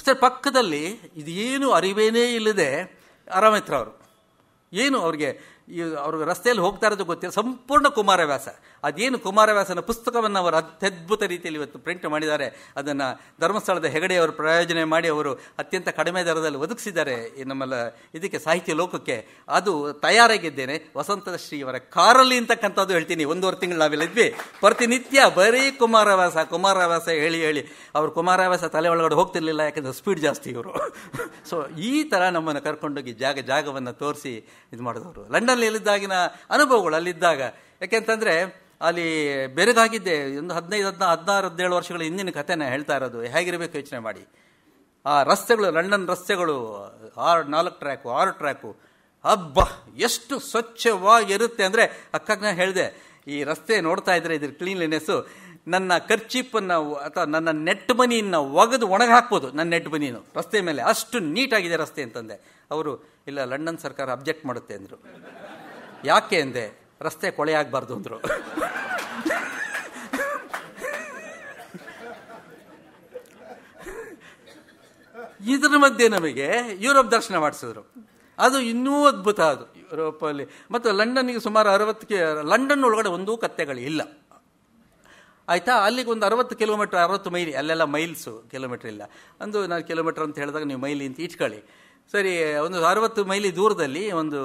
ಸರ್ ಪಕ್ಕದಲ್ಲಿ ಇದೇನು ಅರಿವೇನೇ ಇಲ್ಲದೆ ಆರಾಮಿತ್ರ ಅವರು. ಏನು ಅವ್ರಿಗೆ ಅವ್ರಿಗೆ ರಸ್ತೆಯಲ್ಲಿ ಹೋಗ್ತಾ ಇರೋದು ಗೊತ್ತಿಲ್ಲ, ಸಂಪೂರ್ಣ ಕುಮಾರವ್ಯಾಸ. ಅದೇನು ಕುಮಾರವ್ಯಾಸನ ಪುಸ್ತಕವನ್ನು ಅವರು ಅತ್ಯದ್ಭುತ ರೀತಿಯಲ್ಲಿ ಇವತ್ತು ಪ್ರಿಂಟ್ ಮಾಡಿದ್ದಾರೆ. ಅದನ್ನು ಧರ್ಮಸ್ಥಳದ ಹೆಗಡೆಯವರು ಪ್ರಯೋಜನೆ ಮಾಡಿ ಅವರು ಅತ್ಯಂತ ಕಡಿಮೆ ದರದಲ್ಲಿ ಒದಗಿಸಿದ್ದಾರೆ ನಮ್ಮಲ್ಲ ಇದಕ್ಕೆ ಸಾಹಿತ್ಯ ಲೋಕಕ್ಕೆ. ಅದು ತಯಾರಾಗಿದ್ದೇನೆ. ವಸಂತ ಶ್ರೀಯವರ ಕಾರಲ್ಲಿ ಅಂತಕ್ಕಂಥದ್ದು ಹೇಳ್ತೀನಿ. 1.5 ತಿಂಗಳು ನಾವೆಲ್ಲ ಇದ್ವಿ, ಪ್ರತಿನಿತ್ಯ ಬರೀ ಕುಮಾರವ್ಯಾಸ ಹೇಳಿ ಹೇಳಿ ಅವರು ಕುಮಾರವ್ಯಾಸ ತಲೆ ಒಳಗಡೆ ಹೋಗ್ತಿರ್ಲಿಲ್ಲ, ಯಾಕಂದ್ರೆ ಸ್ಪೀಡ್ ಜಾಸ್ತಿ ಇವರು. ಸೊ ಈ ಥರ ನಮ್ಮನ್ನು ಕರ್ಕೊಂಡೋಗಿ ಜಾಗವನ್ನು ತೋರಿಸಿ ಇದು ಮಾಡಿದವರು. ಲಂಡನ್ನಲ್ಲಿ ಎಲ್ಲಿದ್ದಾಗಿನ ಅನುಭವಗಳು ಅಲ್ಲಿದ್ದಾಗ, ಯಾಕೆಂತಂದರೆ ಅಲ್ಲಿ ಬೆರಗಾಗಿದ್ದೆ. ಒಂದು 16-17 ವರ್ಷಗಳ ಹಿಂದಿನ ಕಥೆನ ಹೇಳ್ತಾ ಇರೋದು. ಹೇಗಿರಬೇಕು ಯೋಚನೆ ಮಾಡಿ. ಆ ರಸ್ತೆಗಳು, ಲಂಡನ್ ರಸ್ತೆಗಳು 4 ಟ್ರ್ಯಾಕು 6 ಟ್ರ್ಯಾಕು, ಹಬ್ಬ ಎಷ್ಟು ಸ್ವಚ್ಛವಾಗಿರುತ್ತೆ ಅಂದರೆ ಅಕ್ಕಾಗ ಹೇಳಿದೆ, ಈ ರಸ್ತೆ ನೋಡ್ತಾ ಇದ್ರೆ ಇದ್ರ ಕ್ಲೀನ್ಲಿನೆಸ್ಸು, ನನ್ನ ಖರ್ಚೀಪನ್ನು ಅಥವಾ ನನ್ನ ನೆಟ್ ಮನಿಯನ್ನು ಒಗೆದು ಒಣಗಿ ಹಾಕ್ಬೋದು, ನನ್ನ ನೆಟ್ ಮನಿಯನ್ನು ರಸ್ತೆ ಮೇಲೆ, ಅಷ್ಟು ನೀಟಾಗಿದೆ ರಸ್ತೆ ಅಂತಂದೆ. ಅವರು ಇಲ್ಲ, ಲಂಡನ್ ಸರ್ಕಾರ ಅಬ್ಜೆಕ್ಟ್ ಮಾಡುತ್ತೆ ಅಂದರು. ಯಾಕೆ ಅಂದೆ, ರಸ್ತೆ ಕೊಳೆ ಆಗಬಾರ್ದು ಅಂದರು. ಇದರ ಮಧ್ಯೆ ನಮಗೆ ಯುರೋಪ್ ದರ್ಶನ ಮಾಡಿಸಿದ್ರು. ಅದು ಇನ್ನೂ ಅದ್ಭುತ. ಅದು ಯುರೋಪಲ್ಲಿ ಮತ್ತು ಲಂಡನ್ನಿಗೆ ಸುಮಾರು 60 ಲಂಡನ್ ಒಳಗಡೆ ಒಂದೂ ಕತ್ತೆಗಳು ಇಲ್ಲ, ಆಯಿತಾ. ಅಲ್ಲಿಗೆ ಒಂದು 60 ಕಿಲೋಮೀಟ್ರ್ 60 ಮೈಲಿ, ಅಲ್ಲೆಲ್ಲ ಮೈಲ್ಸು, ಕಿಲೋಮೀಟ್ರ್ ಇಲ್ಲ. ಒಂದು ನಾನು ಕಿಲೋಮೀಟ್ರ್ ಅಂತ ಹೇಳಿದಾಗ ನೀವು ಮೈಲಿ ಅಂತ ಇಟ್ಕೊಳ್ಳಿ. ಸರಿ, ಒಂದು 60 ಮೈಲಿ ದೂರದಲ್ಲಿ ಒಂದು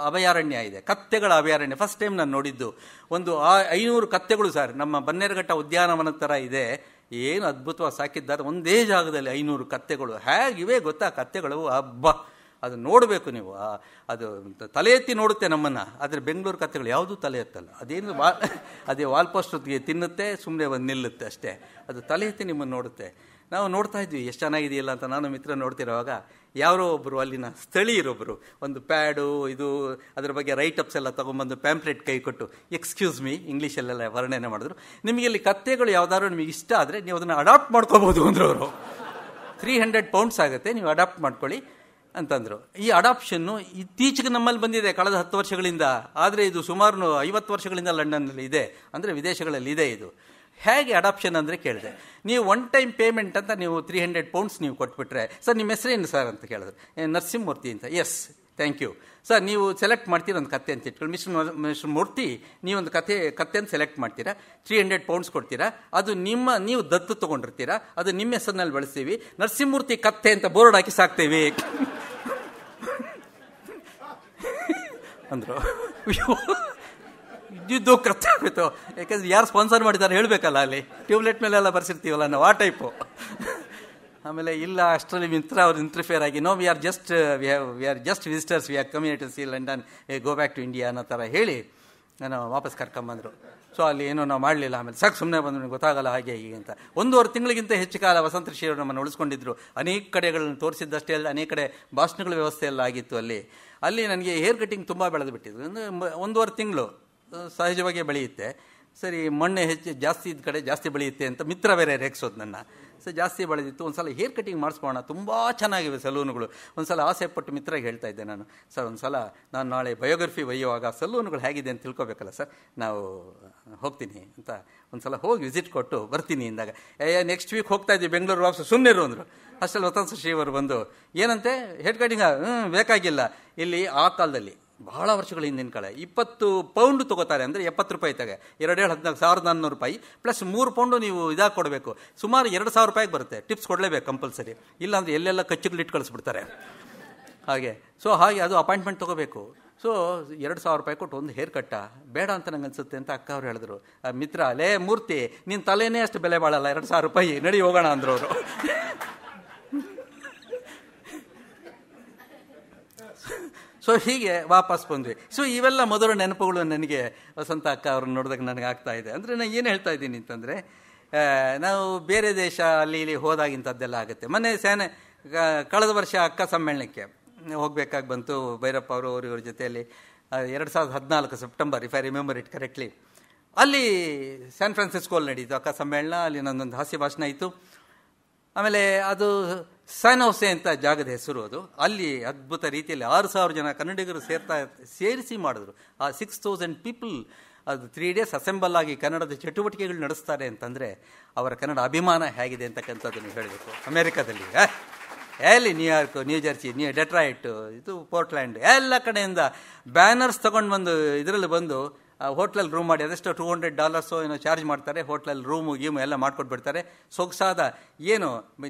ಅಭಯಾರಣ್ಯ ಇದೆ, ಕತ್ತೆಗಳ ಅಭಯಾರಣ್ಯ. ಫಸ್ಟ್ ಟೈಮ್ ನಾನು ನೋಡಿದ್ದು. ಒಂದು 500 ಕತ್ತೆಗಳು ಸರ್, ನಮ್ಮ ಬನ್ನೇರುಘಟ್ಟ ಉದ್ಯಾನವನ ಥರ ಇದೆ. ಏನು ಅದ್ಭುತವಾಗಿ ಸಾಕಿದ್ದಾರೆ. ಒಂದೇ ಜಾಗದಲ್ಲಿ 500 ಕತ್ತೆಗಳು. ಹೇಗಿವೆ ಗೊತ್ತಾ ಕತ್ತೆಗಳು, ಹಬ್ಬ. ಅದು ನೋಡಬೇಕು ನೀವು. ಅದು ತಲೆ ಎತ್ತಿ ನೋಡುತ್ತೆ ನಮ್ಮನ್ನು. ಆದರೆ ಬೆಂಗಳೂರು ಕತ್ತೆಗಳು ಯಾವುದೂ ತಲೆ ಎತ್ತಲ್ಲ. ಅದೇನು ಅದೇ ವಾಲ್ಪೋಸ್ಟ್ ತಿನ್ನುತ್ತೆ, ಸುಮ್ಮನೆ ಬಂದು ನಿಲ್ಲುತ್ತೆ ಅಷ್ಟೇ. ಅದು ತಲೆ ಎತ್ತಿ ನಿಮ್ಮನ್ನು ನೋಡುತ್ತೆ. ನಾವು ನೋಡ್ತಾ ಇದ್ವಿ ಎಷ್ಟು ಚೆನ್ನಾಗಿದೆಯಲ್ಲ ಅಂತ. ನಾನು ಮಿತ್ರ ನೋಡ್ತಿರೋವಾಗ ಯಾರೋ ಒಬ್ಬರು ಅಲ್ಲಿನ ಸ್ಥಳೀಯರೊಬ್ಬರು ಒಂದು ಪ್ಯಾಡು ಇದು ಅದರ ಬಗ್ಗೆ ರೈಟಪ್ಸ್ ಎಲ್ಲ ತೊಗೊಂಬಂದು ಪ್ಯಾಂಪ್ಲೆಟ್ ಕೈ ಕೊಟ್ಟು, ಎಕ್ಸ್ಕ್ಯೂಸ್ ಮೀ, ಇಂಗ್ಲೀಷಲ್ಲೆಲ್ಲ ವರ್ಣನೆ ಮಾಡಿದ್ರು, ನಿಮಗೆ ಇಲ್ಲಿ ಕತ್ತೆಗಳು ಯಾವ್ದಾದ್ರು ನಿಮಗೆ ಇಷ್ಟ ಆದರೆ ನೀವು ಅದನ್ನು ಅಡಾಪ್ಟ್ ಮಾಡ್ಕೋಬೋದು ಅಂದರು ಅವರು. 300 ಪೌಂಡ್ಸ್ ಆಗುತ್ತೆ, ನೀವು ಅಡಾಪ್ಟ್ ಮಾಡ್ಕೊಳ್ಳಿ ಅಂತಂದರು. ಈ ಅಡಾಪ್ಷನ್ನು ಇತ್ತೀಚೆಗೆ ನಮ್ಮಲ್ಲಿ ಬಂದಿದೆ, ಕಳೆದ 10 ವರ್ಷಗಳಿಂದ. ಆದರೆ ಇದು ಸುಮಾರು 50 ವರ್ಷಗಳಿಂದ ಲಂಡನ್ನಲ್ಲಿ ಇದೆ, ಅಂದರೆ ವಿದೇಶಗಳಲ್ಲಿ ಇದೆ ಇದು. ಹೇಗೆ ಅಡಾಪ್ಷನ್ ಅಂದರೆ ಕೇಳಿದೆ. ನೀವು 1 ಟೈಮ್ ಪೇಮೆಂಟ್ ಅಂತ ನೀವು 300 ಪೌಂಡ್ಸ್ ನೀವು ಕೊಟ್ಬಿಟ್ರೆ, ಸರ್ ನಿಮ್ಮ ಹೆಸರೇನು ಸರ್ ಅಂತ ಕೇಳಿದ್ರು. ನರಸಿಂಹಮೂರ್ತಿ ಅಂತ. Yes, thank you sir. ನೀವು ಸೆಲೆಕ್ಟ್ ಮಾಡ್ತೀರ ಒಂದು ಕತ್ತೆ ಅಂತ ಇಟ್ಕೊಳ್ಳಿ. ಮಿಸ್ಟರ್ ಮೂರ್ತಿ, ನೀವೊಂದು ಕತ್ತೆಯನ್ನು ಸೆಲೆಕ್ಟ್ ಮಾಡ್ತೀರಾ, 300 ಪೌಂಡ್ಸ್ ಕೊಡ್ತೀರಾ, ಅದು ನೀವು ದತ್ತು ತೊಗೊಂಡಿರ್ತೀರಾ, ಅದು ನಿಮ್ಮ ಹೆಸರಿನಲ್ಲಿ ಬಳಸ್ತೀವಿ, ನರಸಿಂಹಮೂರ್ತಿ ಕತ್ತೆ ಅಂತ ಬೋರ್ಡ್ ಹಾಕಿ ಸಾಕ್ತೇವೆ ಅಂದರು. ಇದ್ದಿದ್ದು ಕತ್ತೆ ಆಗೋಯ್ತು. ಯಾಕಂದ್ರೆ ಯಾರು ಸ್ಪಾನ್ಸರ್ ಮಾಡಿದ್ದಾರೆ ಹೇಳಬೇಕಲ್ಲ, ಅಲ್ಲಿ ಟ್ಯೂಬ್ಲೆಟ್ ಮೇಲೆಲ್ಲ ಬರ್ಸಿರ್ತೀವಲ್ಲ ನಾವು, ಆ ಟೈಪು. ಆಮೇಲೆ ಇಲ್ಲ, ಅಷ್ಟರಲ್ಲಿ ಮಿತ್ರ ಅವ್ರು ಇಂಟರ್ಫಿಯರ್ ಆಗಿ, no we are just visitors, we are community see London, go back to India ಅನ್ನೋ ಥರ ಹೇಳಿ ನಾನು ವಾಪಸ್ ಕರ್ಕೊಂಬಂದರು. ಸೊ ಅಲ್ಲಿ ಏನೋ ನಾವು ಮಾಡಲಿಲ್ಲ. ಆಮೇಲೆ ಸಾಕು ಸುಮ್ಮನೆ ಬಂದು ಗೊತ್ತಾಗಲ್ಲ ಹಾಗೆ ಹೀಗೆ ಅಂತ. 1.5 ತಿಂಗಳಿಗಿಂತ ಹೆಚ್ಚು ಕಾಲ ವಸಂತ ಶ್ರೀಯವರು ನಮ್ಮನ್ನು ಉಳಿಸ್ಕೊಂಡಿದ್ರು. ಅನೇಕ ಕಡೆಗಳನ್ನು ತೋರಿಸಿದ್ದಷ್ಟೇ ಅಲ್ಲ, ಅನೇಕ ಕಡೆ ಭಾಷಣಗಳ ವ್ಯವಸ್ಥೆ ಎಲ್ಲ ಆಗಿತ್ತು ಅಲ್ಲಿ ನನಗೆ ಹೇರ್ ಕಟಿಂಗ್ ತುಂಬ ಬೆಳೆದು ಬಿಟ್ಟಿದ್ದು. ಅಂದರೆ 1.5 ತಿಂಗಳು ಸಹಜವಾಗಿ ಬೆಳೆಯುತ್ತೆ. ಸರಿ, ಮಣ್ಣೆ ಜಾಸ್ತಿ ಇದ್ದ ಕಡೆ ಜಾಸ್ತಿ ಬೆಳೆಯುತ್ತೆ ಅಂತ ಮಿತ್ರ ಬೇರೆ ರೇಗಿಸೋದು ನನ್ನ. ಸೊ ಜಾಸ್ತಿ ಬೆಳೆದಿತ್ತು. ಒಂದು ಸಲ ಹೇರ್ ಕಟಿಂಗ್ ಮಾಡಿಸ್ಬೋಣ, ತುಂಬ ಚೆನ್ನಾಗಿವೆ ಸಲೂನುಗಳು. ಒಂದು ಸಲ ಆಸೆ ಪಟ್ಟು ಮಿತ್ರಗೆ ಹೇಳ್ತಾ ಇದ್ದೆ ನಾನು, ಸರ್ ಒಂದು ಸಲ ನಾನು ನಾಳೆ ಬಯೋಗ್ರಫಿ ಒಯ್ಯುವಾಗ ಸಲೂನುಗಳು ಹೇಗಿದೆ ಅಂತ ತಿಳ್ಕೊಬೇಕಲ್ಲ ಸರ್, ನಾವು ಹೋಗ್ತೀನಿ ಅಂತ ಒಂದು ಸಲ ಹೋಗಿ ವಿಸಿಟ್ ಕೊಟ್ಟು ಬರ್ತೀನಿ ಅಂದಾಗ, ನೆಕ್ಸ್ಟ್ ವೀಕ್ ಹೋಗ್ತಾ ಇದ್ದೀವಿ ಬೆಂಗಳೂರು ವಾಪಸ್, ಸುಮ್ಮನೆ ಅಂದರು. ಅಷ್ಟಲ್ಲಿ ವಸಂತ ಶ್ರೀಯವರು ಬಂದು, ಏನಂತೆ ಹೇರ್ ಕಟಿಂಗ್ ಬೇಕಾಗಿಲ್ಲ, ಇಲ್ಲಿ ಆ ಕಾಲದಲ್ಲಿ ಬಹಳ ವರ್ಷಗಳ ಹಿಂದಿನ ಕಾಲ 20 ಪೌಂಡ್ ತೊಗೋತಾರೆ, ಅಂದರೆ 70 ರೂಪಾಯಿ ತಗೆ 14,400 ರೂಪಾಯಿ ಪ್ಲಸ್ 3 ಪೌಂಡು ನೀವು ಇದಾಗಿ ಕೊಡಬೇಕು. ಸುಮಾರು 2,000 ರೂಪಾಯಿಗೆ ಬರುತ್ತೆ. ಟಿಪ್ಸ್ ಕೊಡಲೇಬೇಕು ಕಂಪಲ್ಸರಿ, ಇಲ್ಲಾಂದರೆ ಎಲ್ಲೆಲ್ಲ ಕಚ್ಚುಗಳಿಟ್ಟು ಕಳಿಸ್ಬಿಡ್ತಾರೆ ಹಾಗೆ. ಸೊ ಹಾಗೆ ಅದು ಅಪಾಯಿಂಟ್ಮೆಂಟ್ ತೊಗೋಬೇಕು. ಸೊ 2,000 ರೂಪಾಯಿ ಕೊಟ್ಟು ಒಂದು ಹೇರ್ ಕಟ್ಟ ಬೇಡ ಅಂತ ನಂಗೆ ಅನ್ಸುತ್ತೆ ಅಂತ ಅಕ್ಕ ಅವ್ರು ಹೇಳಿದ್ರು. ಮಿತ್ರ, ಲೇ ಮೂರ್ತಿ, ನಿನ್ನ ತಲೆನೇ ಅಷ್ಟು ಬೆಲೆ ಬಾಳಲ್ಲ, 2,000 ರೂಪಾಯಿ, ನಡಿ ಹೋಗೋಣ ಅಂದರು ಅವರು. ಸೊ ಹೀಗೆ ವಾಪಸ್ ಬಂದ್ವಿ. ಸೊ ಇವೆಲ್ಲ ಮೊದಲ ನೆನಪುಗಳು ನನಗೆ ವಸಂತ ಅಕ್ಕ ಅವ್ರನ್ನ ನೋಡಿದಾಗ ನನಗೆ ಆಗ್ತಾ ಇದೆ. ಅಂದರೆ ನಾನು ಏನು ಹೇಳ್ತಾ ಇದ್ದೀನಿ ಅಂತಂದರೆ, ನಾವು ಬೇರೆ ದೇಶ ಅಲ್ಲಿ ಇಲ್ಲಿ ಹೋದಾಗಿಂಥದ್ದೆಲ್ಲ ಆಗುತ್ತೆ. ಮೊನ್ನೆ ಕಳೆದ ವರ್ಷ ಅಕ್ಕ ಸಮ್ಮೇಳನಕ್ಕೆ ಹೋಗಬೇಕಾಗಿ ಬಂತು. ಭೈರಪ್ಪ ಅವರು ಇವ್ರ ಜೊತೆಯಲ್ಲಿ 2014 September, if I remember it correctly, ಅಲ್ಲಿ ಸ್ಯಾನ್ ಫ್ರಾನ್ಸಿಸ್ಕೋಲ್ಲಿ ನಡೀತು ಅಕ್ಕ ಸಮ್ಮೇಳನ. ಅಲ್ಲಿ ನನ್ನೊಂದು ಹಾಸ್ಯ ಭಾಷಣ ಇತ್ತು. ಆಮೇಲೆ ಅದು ಸ್ಯಾನ್ ಹೌಸೆ ಅಂತ ಜಾಗದ ಹೆಸರು ಅದು. ಅಲ್ಲಿ ಅದ್ಭುತ ರೀತಿಯಲ್ಲಿ 6,000 ಜನ ಕನ್ನಡಿಗರು ಸೇರಿಸಿ ಮಾಡಿದ್ರು. ಆ 6,000 ಪೀಪಲ್ ಅದು 3 days ಅಸೆಂಬಲ್ ಆಗಿ ಕನ್ನಡದ ಚಟುವಟಿಕೆಗಳು ನಡೆಸ್ತಾರೆ ಅಂತಂದರೆ ಅವರ ಕನ್ನಡ ಅಭಿಮಾನ ಹೇಗಿದೆ ಅಂತಕ್ಕಂಥದ್ದನ್ನು ಹೇಳಬೇಕು. ಅಮೇರಿಕಾದಲ್ಲಿ ಎಲ್ಲಿ ನ್ಯೂಯಾರ್ಕ್, ನ್ಯೂ ಜೆರ್ಸಿ, ಡೆಟ್ರಾಯಿಟ್, ಇದು ಪೋರ್ಟ್ಲ್ಯಾಂಡ್, ಎಲ್ಲ ಕಡೆಯಿಂದ ಬ್ಯಾನರ್ಸ್ ತಗೊಂಡು ಬಂದು ಇದರಲ್ಲಿ ಬಂದು ಹೋಟ್ಲಲ್ಲಿ ರೂಮ್ ಮಾಡಿ ಅದೆಷ್ಟು $200 ಏನೋ ಚಾರ್ಜ್ ಮಾಡ್ತಾರೆ. ಹೋಟ್ಲಲ್ಲಿ ರೂಮು ಗೀಮು ಎಲ್ಲ ಮಾಡ್ಕೊಟ್ಬಿಡ್ತಾರೆ. ಸೊಗಸಾದ ಏನು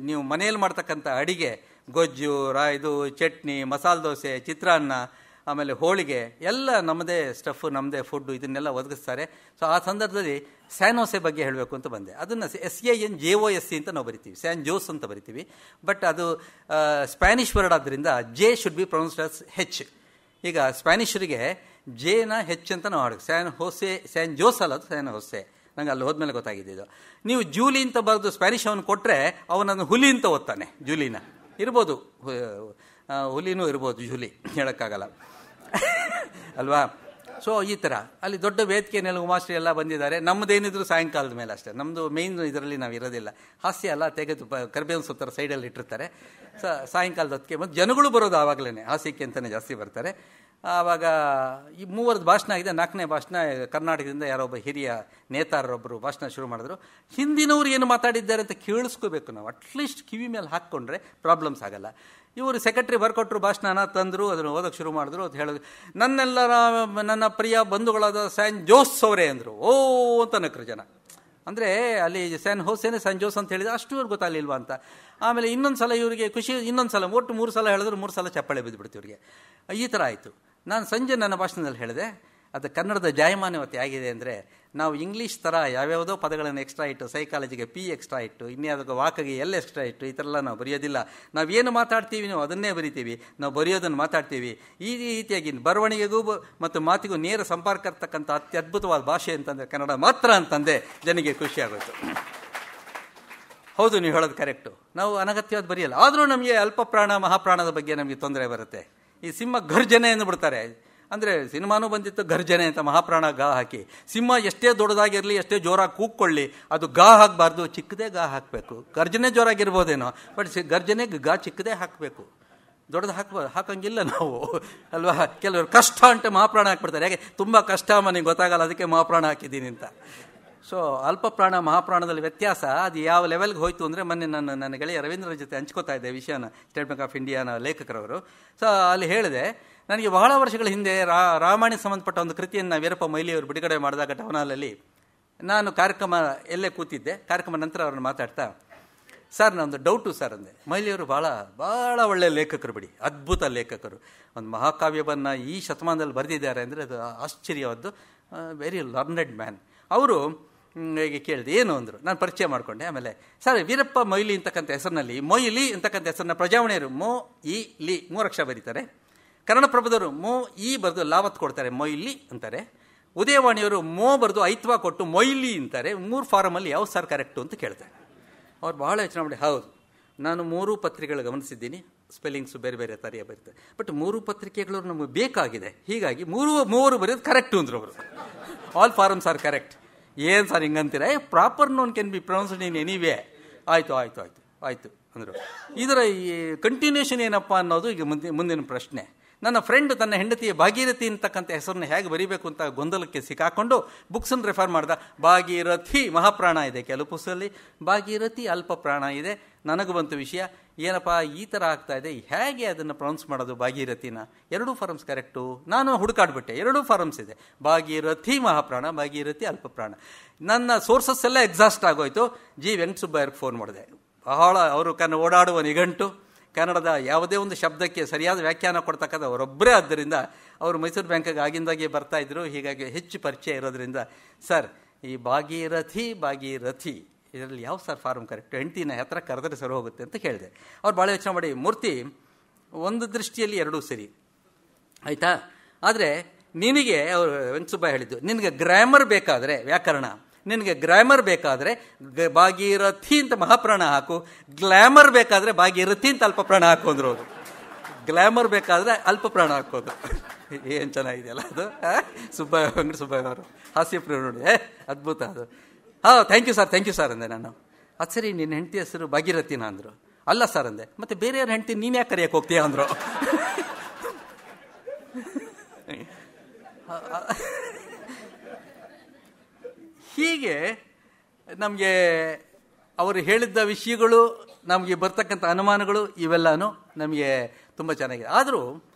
ನೀವು ಮನೆಯಲ್ಲಿ ಮಾಡ್ತಕ್ಕಂಥ ಅಡಿಗೆ, ಗೊಜ್ಜು, ಇದು ಚಟ್ನಿ, ಮಸಾಲೆ ದೋಸೆ, ಚಿತ್ರಾನ್ನ, ಆಮೇಲೆ ಹೋಳಿಗೆ ಎಲ್ಲ ನಮ್ಮದೇ ಸ್ಟಫು, ನಮ್ಮದೇ ಫುಡ್ಡು, ಇದನ್ನೆಲ್ಲ ಒದಗಿಸ್ತಾರೆ. ಸೊ ಆ ಸಂದರ್ಭದಲ್ಲಿ ಸ್ಯಾನ್ ಹೋಸೆ ಬಗ್ಗೆ ಹೇಳಬೇಕು ಅಂತ ಬಂದೆ. ಅದನ್ನು SANJOSC ಅಂತ ನಾವು ಬರಿತೀವಿ, ಸ್ಯಾನ್ ಜೋಸ್ ಅಂತ ಬರಿತೀವಿ. ಬಟ್ ಅದು ಸ್ಪ್ಯಾನಿಷ್ ವರ್ಡ್ ಆದ್ದರಿಂದ J should be pronounced as H. ಈಗ ಸ್ಪ್ಯಾನಿಷರಿಗೆ ಜೇನ ಹೆಚ್ ಅಂತ ನಾವು ಹಾಡು. ಸ್ಯಾನ್ ಹೋಸೆ, ಸ್ಯಾನ್ ಜೋಸ್ ಅಲ್ಲ, ಅದು ಸ್ಯಾನ್ ಹೋಸೆ. ನಂಗೆ ಅಲ್ಲಿ ಹೋದ್ಮೇಲೆ ಗೊತ್ತಾಗಿದ್ದು. ನೀವು ಜೂಲಿ ಅಂತ ಬರೆದು ಸ್ಪ್ಯಾನಿಷ್ ಅವನು ಕೊಟ್ಟರೆ ಅವನನ್ನು ಹುಲಿ ಅಂತ ಓದ್ತಾನೆ. ಜೂಲಿನ ಇರ್ಬೋದು, ಹುಲಿನೂ ಇರ್ಬೋದು, ಜೂಲಿ ಹೇಳೋಕ್ಕಾಗಲ್ಲ ಅಲ್ವಾ. ಸೊ ಈ ಥರ ಅಲ್ಲಿ ದೊಡ್ಡ ವೇದಿಕೆಯಲ್ಲಿ ಉಮಾಶ್ರೀ ಎಲ್ಲ ಬಂದಿದ್ದಾರೆ. ನಮ್ಮದೇನಿದ್ರು ಸಾಯಂಕಾಲದ ಮೇಲೆ ಅಷ್ಟೇ, ನಮ್ಮದು ಮೇಯ್ನ್ ಇದರಲ್ಲಿ ನಾವು ಇರೋದಿಲ್ಲ. ಹಾಸ್ಯ ಎಲ್ಲ ತೆಗೆದು ಕರಿಬೇವಿನ ಸೊಪ್ಪು ಸೈಡಲ್ಲಿ ಇಟ್ಟಿರ್ತಾರೆ. ಸಾಯಂಕಾಲದ ಹೊತ್ತಿಗೆ ಮತ್ತು ಜನಗಳು ಬರೋದು ಆವಾಗಲೇ ಹಾಸ್ಯಕ್ಕೆ ಅಂತಲೇ ಜಾಸ್ತಿ ಬರ್ತಾರೆ. ಆವಾಗ ಈ 3 ಭಾಷಣ ಆಗಿದೆ. 4ನೇ ಭಾಷಣ ಕರ್ನಾಟಕದಿಂದ ಯಾರೊಬ್ಬ ಹಿರಿಯ ನೇತಾರರೊಬ್ಬರು ಭಾಷಣ ಶುರು ಮಾಡಿದ್ರು. ಹಿಂದಿನವ್ರು ಏನು ಮಾತಾಡಿದ್ದಾರೆ ಅಂತ ಕೇಳಿಸ್ಕೋಬೇಕು ನಾವು. ಅಟ್ಲೀಸ್ಟ್ ಕಿವಿ ಮೇಲೆ ಹಾಕ್ಕೊಂಡ್ರೆ ಪ್ರಾಬ್ಲಮ್ಸ್ ಆಗಲ್ಲ. ಇವರು ಸೆಕ್ರೆಟರಿ ಬರ್ಕೊಟ್ರು, ಭಾಷಣನ ತಂದರು, ಅದನ್ನು ಓದೋಕ್ಕೆ ಶುರು ಮಾಡಿದ್ರು. ಅದು ಹೇಳಿದ್ರು, ನನ್ನ ಪ್ರಿಯ ಬಂಧುಗಳಾದ ಸ್ಯಾನ್ ಜೋಸ್ ಅವರೇ ಅಂದರು. ಓ ಅಂತ ನಕ್ರು ಜನ. ಅಂದರೆ ಅಲ್ಲಿ ಸ್ಯಾನ್ ಹೋಸೇನೆ ಸ್ಯಾನ್ ಜೋಸ್ ಅಂತ ಹೇಳಿದ್ರೆ ಅಷ್ಟು ಇವ್ರಿಗೆ ಗೊತ್ತಾಗಲಿಲ್ವಾ ಅಂತ. ಆಮೇಲೆ ಇನ್ನೊಂದು ಸಲ ಇವರಿಗೆ ಖುಷಿ, ಇನ್ನೊಂದು ಸಲ ಒಟ್ಟು 3 ಸಲ ಹೇಳಿದ್ರು, 3 ಸಲ ಚಪ್ಪಾಳೆ ಬಿದ್ದುಬಿಡ್ತು ಇವರಿಗೆ. ಈ ಥರ ಆಯಿತು. ನಾನು ಸಂಜೆ ನನ್ನ ಭಾಷಣದಲ್ಲಿ ಹೇಳಿದೆ, ಅದು ಕನ್ನಡದ ಜಾಯಮಾನವತೆ ಆಗಿದೆ ಅಂದರೆ ನಾವು ಇಂಗ್ಲೀಷ್ ಥರ ಯಾವ್ಯಾವುದೋ ಪದಗಳನ್ನು ಎಕ್ಸ್ಟ್ರಾ ಇಟ್ಟು, ಸೈಕಾಲಜಿಗೆ P ಎಕ್ಸ್ಟ್ರಾ ಇಟ್ಟು, ಇನ್ಯಾವುದಕ್ಕೆ ವಾಕಿಗೆ L ಎಕ್ಸ್ಟ್ರಾ ಇಟ್ಟು, ಈ ಥರ ಎಲ್ಲ ನಾವು ಬರೆಯೋದಿಲ್ಲ. ನಾವೇನು ಮಾತಾಡ್ತೀವಿ ನಾವು ಅದನ್ನೇ ಬರಿತೀವಿ, ನಾವು ಬರೆಯೋದನ್ನು ಮಾತಾಡ್ತೀವಿ. ಈ ರೀತಿಯಾಗಿ ಬರವಣಿಗೆಗೂ ಮತ್ತು ಮಾತಿಗೂ ನೇರ ಸಂಪರ್ಕ ಇರ್ತಕ್ಕಂಥ ಅತ್ಯದ್ಭುತವಾದ ಭಾಷೆ ಅಂತಂದರೆ ಕನ್ನಡ ಮಾತ್ರ ಅಂತಂದೆ ಜನಗೆ ಖುಷಿಯಾಗೋಯ್ತು. ಹೌದು, ನೀವು ಹೇಳೋದು ಕರೆಕ್ಟು. ನಾವು ಅನಗತ್ಯವಾದ ಬರೆಯಲ್ಲ. ಆದರೂ ನಮಗೆ ಅಲ್ಪ ಪ್ರಾಣ ಮಹಾಪ್ರಾಣದ ಬಗ್ಗೆ ನಮಗೆ ತೊಂದರೆ ಬರುತ್ತೆ. ಈ ಸಿಂಹ ಗರ್ಜನೆ ಅಂದ್ಬಿಡ್ತಾರೆ. ಅಂದರೆ ಸಿನಿಮಾನೂ ಬಂದಿತ್ತು ಗರ್ಜನೆ ಅಂತ, ಮಹಾಪ್ರಾಣ ಗಾ ಹಾಕಿ. ಸಿಂಹ ಎಷ್ಟೇ ದೊಡ್ಡದಾಗಿರಲಿ, ಎಷ್ಟೇ ಜೋರಾಗಿ ಕೂಕ್ಕೊಳ್ಳಿ, ಅದು ಗಾ ಹಾಕಬಾರ್ದು, ಚಿಕ್ಕದೇ ಗಾ ಹಾಕಬೇಕು. ಗರ್ಜನೆ ಜೋರಾಗಿರ್ಬೋದೇನೋ, ಬಟ್ ಗರ್ಜನೆಗೆ ಗಾ ಚಿಕ್ಕದೇ ಹಾಕಬೇಕು, ದೊಡ್ಡದು ಹಾಕಂಗಿಲ್ಲ ನಾವು ಅಲ್ವಾ. ಕೆಲವರು ಕಷ್ಟ ಅಂತ ಮಹಾಪ್ರಾಣ ಹಾಕ್ಬಿಡ್ತಾರೆ. ಯಾಕೆ ತುಂಬ ಕಷ್ಟ ನನಗೆ ಗೊತ್ತಾಗಲ್ಲ, ಅದಕ್ಕೆ ಮಹಾಪ್ರಾಣ ಹಾಕಿದ್ದೀನಿ ಅಂತ. ಸೊ ಅಲ್ಪ ಪ್ರಾಣ ಮಹಾಪ್ರಾಣದಲ್ಲಿ ವ್ಯತ್ಯಾಸ ಅದು ಯಾವ ಲೆವೆಲ್ಗೆ ಹೋಯ್ತು ಅಂದರೆ, ಮೊನ್ನೆ ನನ್ನ ಗೆಳೆಯ ರವೀಂದ್ರ ಜೊತೆ ಹಂಚ್ಕೋತಾ ಇದ್ದೆ ವಿಷಯನ, ಸ್ಟೇಟ್ ಬ್ಯಾಂಕ್ ಆಫ್ ಇಂಡಿಯಾನ ಲೇಖಕರವರು. ಸೊ ಅಲ್ಲಿ ಹೇಳಿದೆ, ನನಗೆ ಬಹಳ ವರ್ಷಗಳ ಹಿಂದೆ ರಾಮಾಯಣಕ್ಕೆ ಸಂಬಂಧಪಟ್ಟ ಒಂದು ಕೃತಿಯನ್ನು ವೀರಪ್ಪ ಮೊಯ್ಲಿಯವರು ಬಿಡುಗಡೆ ಮಾಡಿದಾಗ ಟೌನ್ ಹಾಲಲ್ಲಿ ನಾನು ಕಾರ್ಯಕ್ರಮ ಎಲ್ಲೇ ಕೂತಿದ್ದೆ. ಕಾರ್ಯಕ್ರಮ ನಂತರ ಅವ್ರನ್ನ ಮಾತಾಡ್ತಾ, ಸರ್ ನನ್ನದು ಡೌಟು ಸರ್ ಅಂದೆ. ಮೊಯ್ಲಿಯವರು ಭಾಳ ಒಳ್ಳೆಯ ಲೇಖಕರು ಬಿಡಿ, ಅದ್ಭುತ ಲೇಖಕರು. ಒಂದು ಮಹಾಕಾವ್ಯವನ್ನು ಈ ಶತಮಾನದಲ್ಲಿ ಬರೆದಿದ್ದಾರೆ ಅಂದರೆ ಅದು ಆಶ್ಚರ್ಯವಾದ್ದು. Very learned man. ಅವರು ಹೇಗೆ ಕೇಳಿದೆ, ಏನು ಅಂದರು. ನಾನು ಪರಿಚಯ ಮಾಡಿಕೊಂಡೆ. ಆಮೇಲೆ ಸರ್ ವೀರಪ್ಪ ಮೊಯ್ಲಿ ಅಂತಕ್ಕಂಥ ಹೆಸರಿನಲ್ಲಿ, ಮೊಯ್ಲಿ ಅಂತಕ್ಕಂಥ ಹೆಸರನ್ನ ಪ್ರಜಾವಣೆಯರು ಮೊ ಇ ಲಿ 3 ಅಕ್ಷರ ಬರೀತಾರೆ. ಕನ್ನಡಪ್ರಭದವರು ಮೊ ಇ ಬರೆದು ಲಾವತ್ ಕೊಡ್ತಾರೆ, ಮೊಯ್ಲಿ ಅಂತಾರೆ. ಉದಯವಾಣಿಯವರು ಮೊ ಬರೆದು ಐತ್ವ ಕೊಟ್ಟು ಮೊಯ್ಲಿ ಅಂತಾರೆ. 3 ಫಾರಮಲ್ಲಿ ಯಾವ ಸರ್ ಕರೆಕ್ಟು ಅಂತ ಕೇಳ್ತಾರೆ. ಅವ್ರು ಬಹಳ ಯೋಚನೆ ಮಾಡಿ, ಹೌದು ನಾನು 3 ಪತ್ರಿಕೆಗಳು ಗಮನಿಸಿದ್ದೀನಿ, ಸ್ಪೆಲ್ಲಿಂಗ್ಸು ಬೇರೆ ಬೇರೆ ಥರ ಬರೀತಾರೆ. ಬಟ್ 3 ಪತ್ರಿಕೆಗಳು ನಮಗೆ ಬೇಕಾಗಿದೆ, ಹೀಗಾಗಿ 3 ಬರೆಯೋದು ಕರೆಕ್ಟು ಅಂದರು ಅವರು. All forms are correct. ಏನು ಸರ್ ಹಿಂಗಂತೀರ? Proper noun can be pronounced in anyway. ಆಯಿತು ಅಂದರು. ಇದರ ಈ ಕಂಟಿನ್ಯೂಷನ್ ಏನಪ್ಪ ಅನ್ನೋದು ಈಗ ಮುಂದಿನ ಪ್ರಶ್ನೆ. ನನ್ನ ಫ್ರೆಂಡ್ ತನ್ನ ಹೆಂಡತಿಯ ಭಾಗೀರಥಿ ಅಂತಕ್ಕಂಥ ಹೆಸರನ್ನು ಹೇಗೆ ಬರೀಬೇಕು ಅಂತ ಗೊಂದಲಕ್ಕೆ ಸಿಕ್ಕಾಕೊಂಡು ಬುಕ್ಸನ್ನು ರೆಫರ್ ಮಾಡ್ದ. ಭಾಗೀರಥಿ ಮಹಾಪ್ರಾಣ ಇದೆ ಕೆಲವು ಪುಸ್ತಕದಲ್ಲಿ, ಭಾಗೀರಥಿ ಅಲ್ಪ ಪ್ರಾಣ ಇದೆ. ನನಗೂ ಬಂತು ವಿಷಯ, ಏನಪ್ಪ ಈ ಥರ ಆಗ್ತಾ ಇದೆ, ಹೇಗೆ ಅದನ್ನು ಪ್ರೊನೌನ್ಸ್ ಮಾಡೋದು ಭಾಗೀರಥಿನ? 2 ಫಾರಮ್ಸ್ ಕರೆಕ್ಟು. ನಾನು ಹುಡುಕಾಡ್ಬಿಟ್ಟೆ, 2 ಫಾರಮ್ಸ್ ಇದೆ, ಭಾಗೀರಥಿ ಮಹಾಪ್ರಾಣ, ಭಾಗೀರಥಿ ಅಲ್ಪ ಪ್ರಾಣ. ನನ್ನ ಸೋರ್ಸಸ್ ಎಲ್ಲ ಎಕ್ಸಾಸ್ಟ್ ಆಗೋಯ್ತು. ಜಿ ವೆಂಕಟಸುಬ್ಬಯ್ಯರ್ಗೆ ಫೋನ್ ಮಾಡಿದೆ. ಬಹಳ ಅವರು ಓಡಾಡುವ ನಿಘಂಟು, ಕನ್ನಡದ ಯಾವುದೇ ಒಂದು ಶಬ್ದಕ್ಕೆ ಸರಿಯಾದ ವ್ಯಾಖ್ಯಾನ ಕೊಡ್ತಕ್ಕಂಥ ಅವರೊಬ್ಬರೇ. ಆದ್ದರಿಂದ ಅವರು ಮೈಸೂರು ಬ್ಯಾಂಕಿಗೆ ಆಗಿಂದಾಗೆ ಬರ್ತಾಯಿದ್ರು. ಹೀಗಾಗಿ ಹೆಚ್ಚು ಪರಿಚಯ ಇರೋದ್ರಿಂದ, ಸರ್ ಈ ಭಾಗೀರಥಿ ಇದರಲ್ಲಿ ಯಾವ ಸರ್ ಫಾರ್ಮ್ ಕರೆಕ್ಟು? ಹೆಂಡ್ತಿನ ಹತ್ರ ಕರೆದ್ರೆ ಸರಿ ಹೋಗುತ್ತೆ ಅಂತ ಕೇಳಿದೆ. ಅವ್ರು ಭಾಳ ಯೋಚನೆ ಮಾಡಿ, ಮೂರ್ತಿ ಒಂದು ದೃಷ್ಟಿಯಲ್ಲಿ 2 ಸರಿ ಆಯಿತಾ, ಆದರೆ ನಿನಗೆ ಅವರು ವೆಂಕಟಸುಬ್ಬ ಹೇಳಿದ್ದು, ನಿನಗೆ ಗ್ರಾಮರ್ ಬೇಕಾದರೆ, ವ್ಯಾಕರಣ ನಿನಗೆ ಗ್ರಾಮರ್ ಬೇಕಾದರೆ ಭಾಗೀರಥಿ ಅಂತ ಮಹಾಪ್ರಾಣ ಹಾಕು, ಗ್ಲಾಮರ್ ಬೇಕಾದರೆ ಭಾಗೀರಥಿ ಅಂತ ಅಲ್ಪ ಪ್ರಾಣ ಹಾಕು ಅಂದರು ಅವರು. ಗ್ಲಾಮರ್ ಬೇಕಾದರೆ ಅಲ್ಪ ಪ್ರಾಣ ಹಾಕೋದು. ಏನು ಚೆನ್ನಾಗಿದೆಯಲ್ಲ ಅದು. ವೆಂಕಟಸುಬ್ಬಯ್ಯ ಅವರು ಹಾಸ್ಯಪ್ರಿಯ ನೋಡಿ, ಅದ್ಭುತ ಅದು. ಥ್ಯಾಂಕ್ ಯು ಸರ್ ಅಂದೆ ನಾನು. ಅದು ಸರಿ, ನಿನ್ನ ಹೆಂಡತಿ ಹೆಸರು ಭಾಗೀರಥಿನ ಅಂದರು. ಅಲ್ಲ ಸರ್ ಅಂದೆ. ಮತ್ತು ಬೇರೆಯವ್ರ ಹೆಂಡತಿ ನೀನು ಯಾಕೆ ಕರೆಯೋಕೆ ಹೋಗ್ತೀಯ ಅಂದರು. ಹೀಗೆ ನಮಗೆ ಅವರು ಹೇಳಿದ್ದ ವಿಷಯಗಳು ನಮಗೆ ಬರ್ತಕ್ಕಂಥ ಅನುಮಾನಗಳು ಇವೆಲ್ಲನೂ ನಮಗೆ ತುಂಬ ಚೆನ್ನಾಗಿದೆ. ಆದರೂ